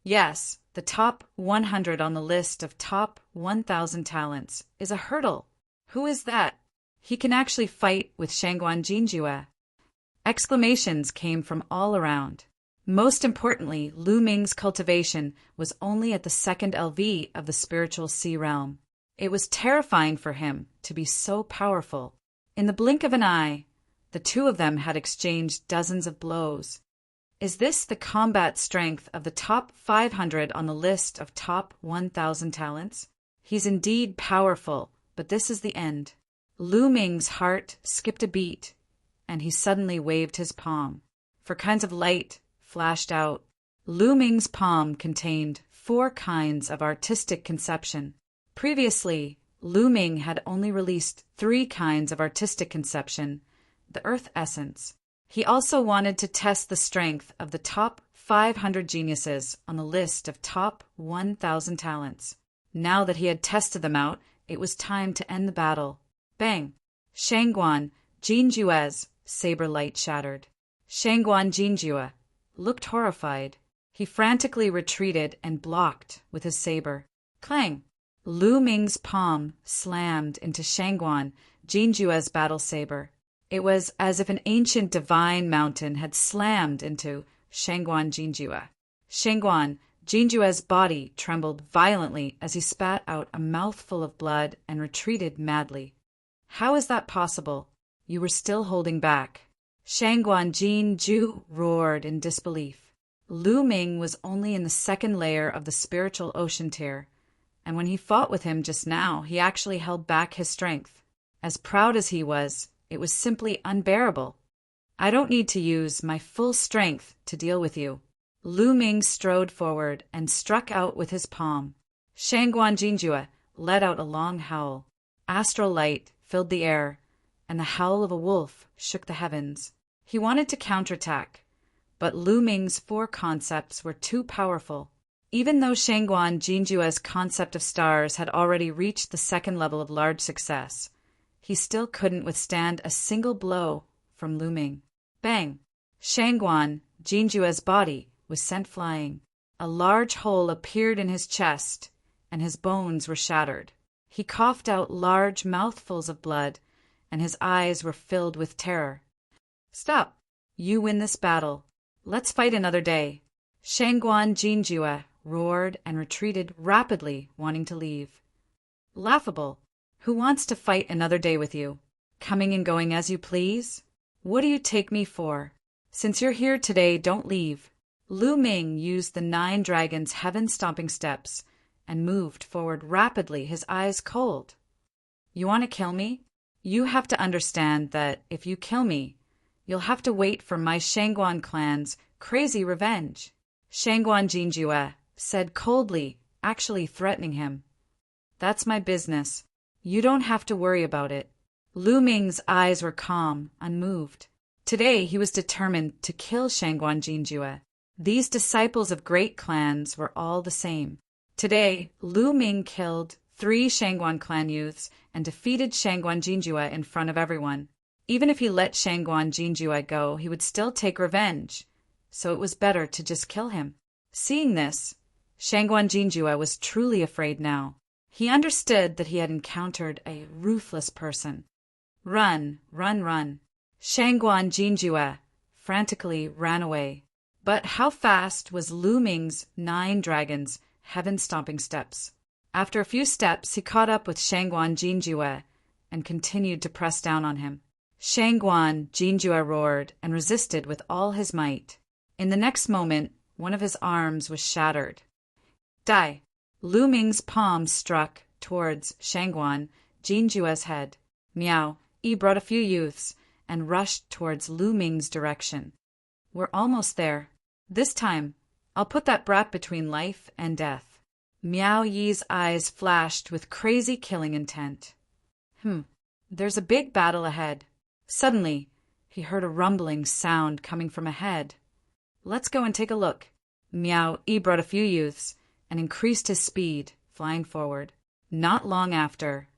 Yes, the top 100 on the list of top 1,000 talents is a hurdle. Who is that? He can actually fight with Shangguan Jinjue. Exclamations came from all around. Most importantly, Lu Ming's cultivation was only at the 2nd LV of the spiritual sea realm. It was terrifying for him to be so powerful. In the blink of an eye, the two of them had exchanged dozens of blows. Is this the combat strength of the top 500 on the list of top 1,000 talents? He's indeed powerful, but this is the end. Lu Ming's heart skipped a beat, and he suddenly waved his palm. 4 kinds of light flashed out. Lu Ming's palm contained 4 kinds of artistic conception. Previously, Lu Ming had only released 3 kinds of artistic conception, the earth essence. He also wanted to test the strength of the top 500 geniuses on the list of top 1,000 talents. Now that he had tested them out, it was time to end the battle. Bang! Shangguan Jinjue's saber light shattered. Shangguan Jinjue looked horrified. He frantically retreated and blocked with his saber. Clang! Lu Ming's palm slammed into Shangguan Jinjue's battle saber. It was as if an ancient divine mountain had slammed into Shangguan Jinjue. Shangguan Jinjue's body trembled violently as he spat out a mouthful of blood and retreated madly. How is that possible? You were still holding back. Shangguan Jinju roared in disbelief. Lu Ming was only in the second layer of the spiritual ocean tier, and when he fought with him just now, he actually held back his strength. As proud as he was, it was simply unbearable. I don't need to use my full strength to deal with you. Lu Ming strode forward and struck out with his palm. Shangguan Jinjue let out a long howl. Astral light filled the air, and the howl of a wolf shook the heavens. He wanted to counterattack, but Lu Ming's four concepts were too powerful. Even though Shangguan Jinjue's concept of stars had already reached the second level of large success, he still couldn't withstand a single blow from Lu Ming. Bang! Shangguan Jinjue's body was sent flying. A large hole appeared in his chest, and his bones were shattered. He coughed out large mouthfuls of blood, and his eyes were filled with terror. Stop! You win this battle. Let's fight another day. Shangguan Jinjue roared and retreated rapidly, wanting to leave. Laughable. Who wants to fight another day with you? Coming and going as you please? What do you take me for? Since you're here today, don't leave. Lu Ming used the 9 dragons' heaven-stomping steps and moved forward rapidly, his eyes cold. You want to kill me? You have to understand that if you kill me, you'll have to wait for my Shangguan clan's crazy revenge. Shangguan Jinjue said coldly, actually threatening him. That's my business. You don't have to worry about it. Lu Ming's eyes were calm, unmoved. Today he was determined to kill Shangguan Jinjue. These disciples of great clans were all the same. Today, Lu Ming killed 3 Shangguan clan youths and defeated Shangguan Jinjue in front of everyone. Even if he let Shangguan Jinjue go, he would still take revenge, so it was better to just kill him. Seeing this, Shangguan Jinjue was truly afraid now. He understood that he had encountered a ruthless person. Run, run, run. Shangguan Jinjue frantically ran away. But how fast was Lu Ming's 9 dragons' heaven-stomping steps? After a few steps, he caught up with Shangguan Jinjue and continued to press down on him. Shangguan Jinjue roared and resisted with all his might. In the next moment, one of his arms was shattered. Die! Lu Ming's palm struck towards Shangguan Jinjue's head. Miao Yi brought a few youths and rushed towards Lu Ming's direction. We're almost there. This time, I'll put that brat between life and death. Miao Yi's eyes flashed with crazy killing intent. There's a big battle ahead. Suddenly, he heard a rumbling sound coming from ahead. Let's go and take a look. Miao Yi brought a few youths and increased his speed, flying forward. Not long after,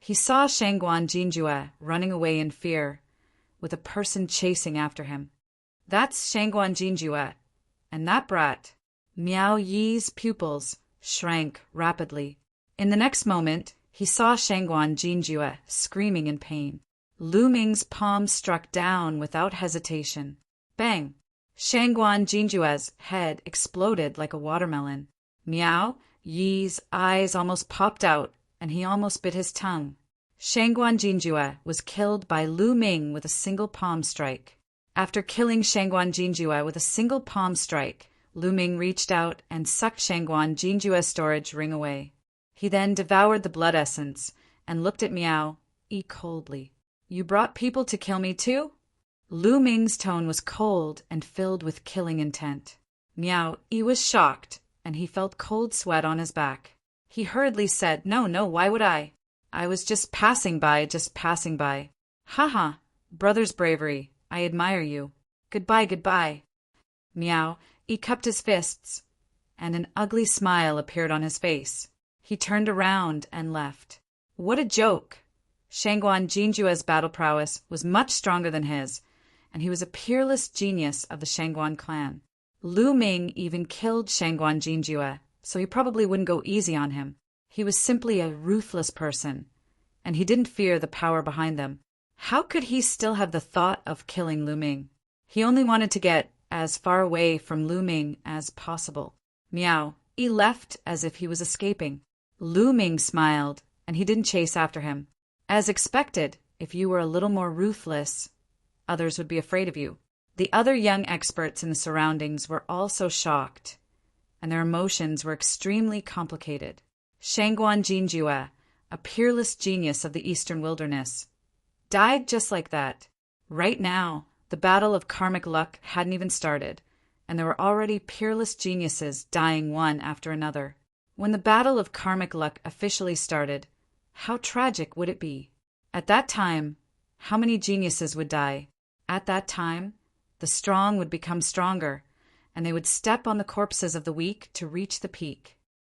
he saw Shangguan Jinjue running away in fear, with a person chasing after him. That's Shangguan Jinjue, and that brat. Miao Yi's pupils shrank rapidly. In the next moment, he saw Shangguan Jinjue screaming in pain. Lu Ming's palm struck down without hesitation. Bang! Shangguan Jinjue's head exploded like a watermelon. Miao Yi's eyes almost popped out, and he almost bit his tongue. Shangguan Jinjue was killed by Lu Ming with a single palm strike. After killing Shangguan Jinjue with a single palm strike, Lu Ming reached out and sucked Shangguan Jinjue's storage ring away. He then devoured the blood essence and looked at Miao Yi coldly. You brought people to kill me too? Lu Ming's tone was cold and filled with killing intent. Miao Yi was shocked, and he felt cold sweat on his back. He hurriedly said, No, why would I? I was just passing by. Ha, brother's bravery. I admire you. Goodbye. Miao Yi cupped his fists, and an ugly smile appeared on his face. He turned around and left. What a joke! Shangguan Jinjue's battle prowess was much stronger than his, and he was a peerless genius of the Shangguan clan. Lu Ming even killed Shangguan Jinjue, so he probably wouldn't go easy on him. He was simply a ruthless person, and he didn't fear the power behind them. How could he still have the thought of killing Lu Ming? He only wanted to get as far away from Lu Ming as possible. Meow. He left as if he was escaping. Lu Ming smiled, and he didn't chase after him. As expected, if you were a little more ruthless, others would be afraid of you. The other young experts in the surroundings were also shocked, and their emotions were extremely complicated. Shangguan Jinjue, a peerless genius of the eastern wilderness, died just like that. Right now, the battle of karmic luck hadn't even started, and there were already peerless geniuses dying one after another. When the battle of karmic luck officially started, how tragic would it be? At that time, how many geniuses would die? At that time, the strong would become stronger, and they would step on the corpses of the weak to reach the peak.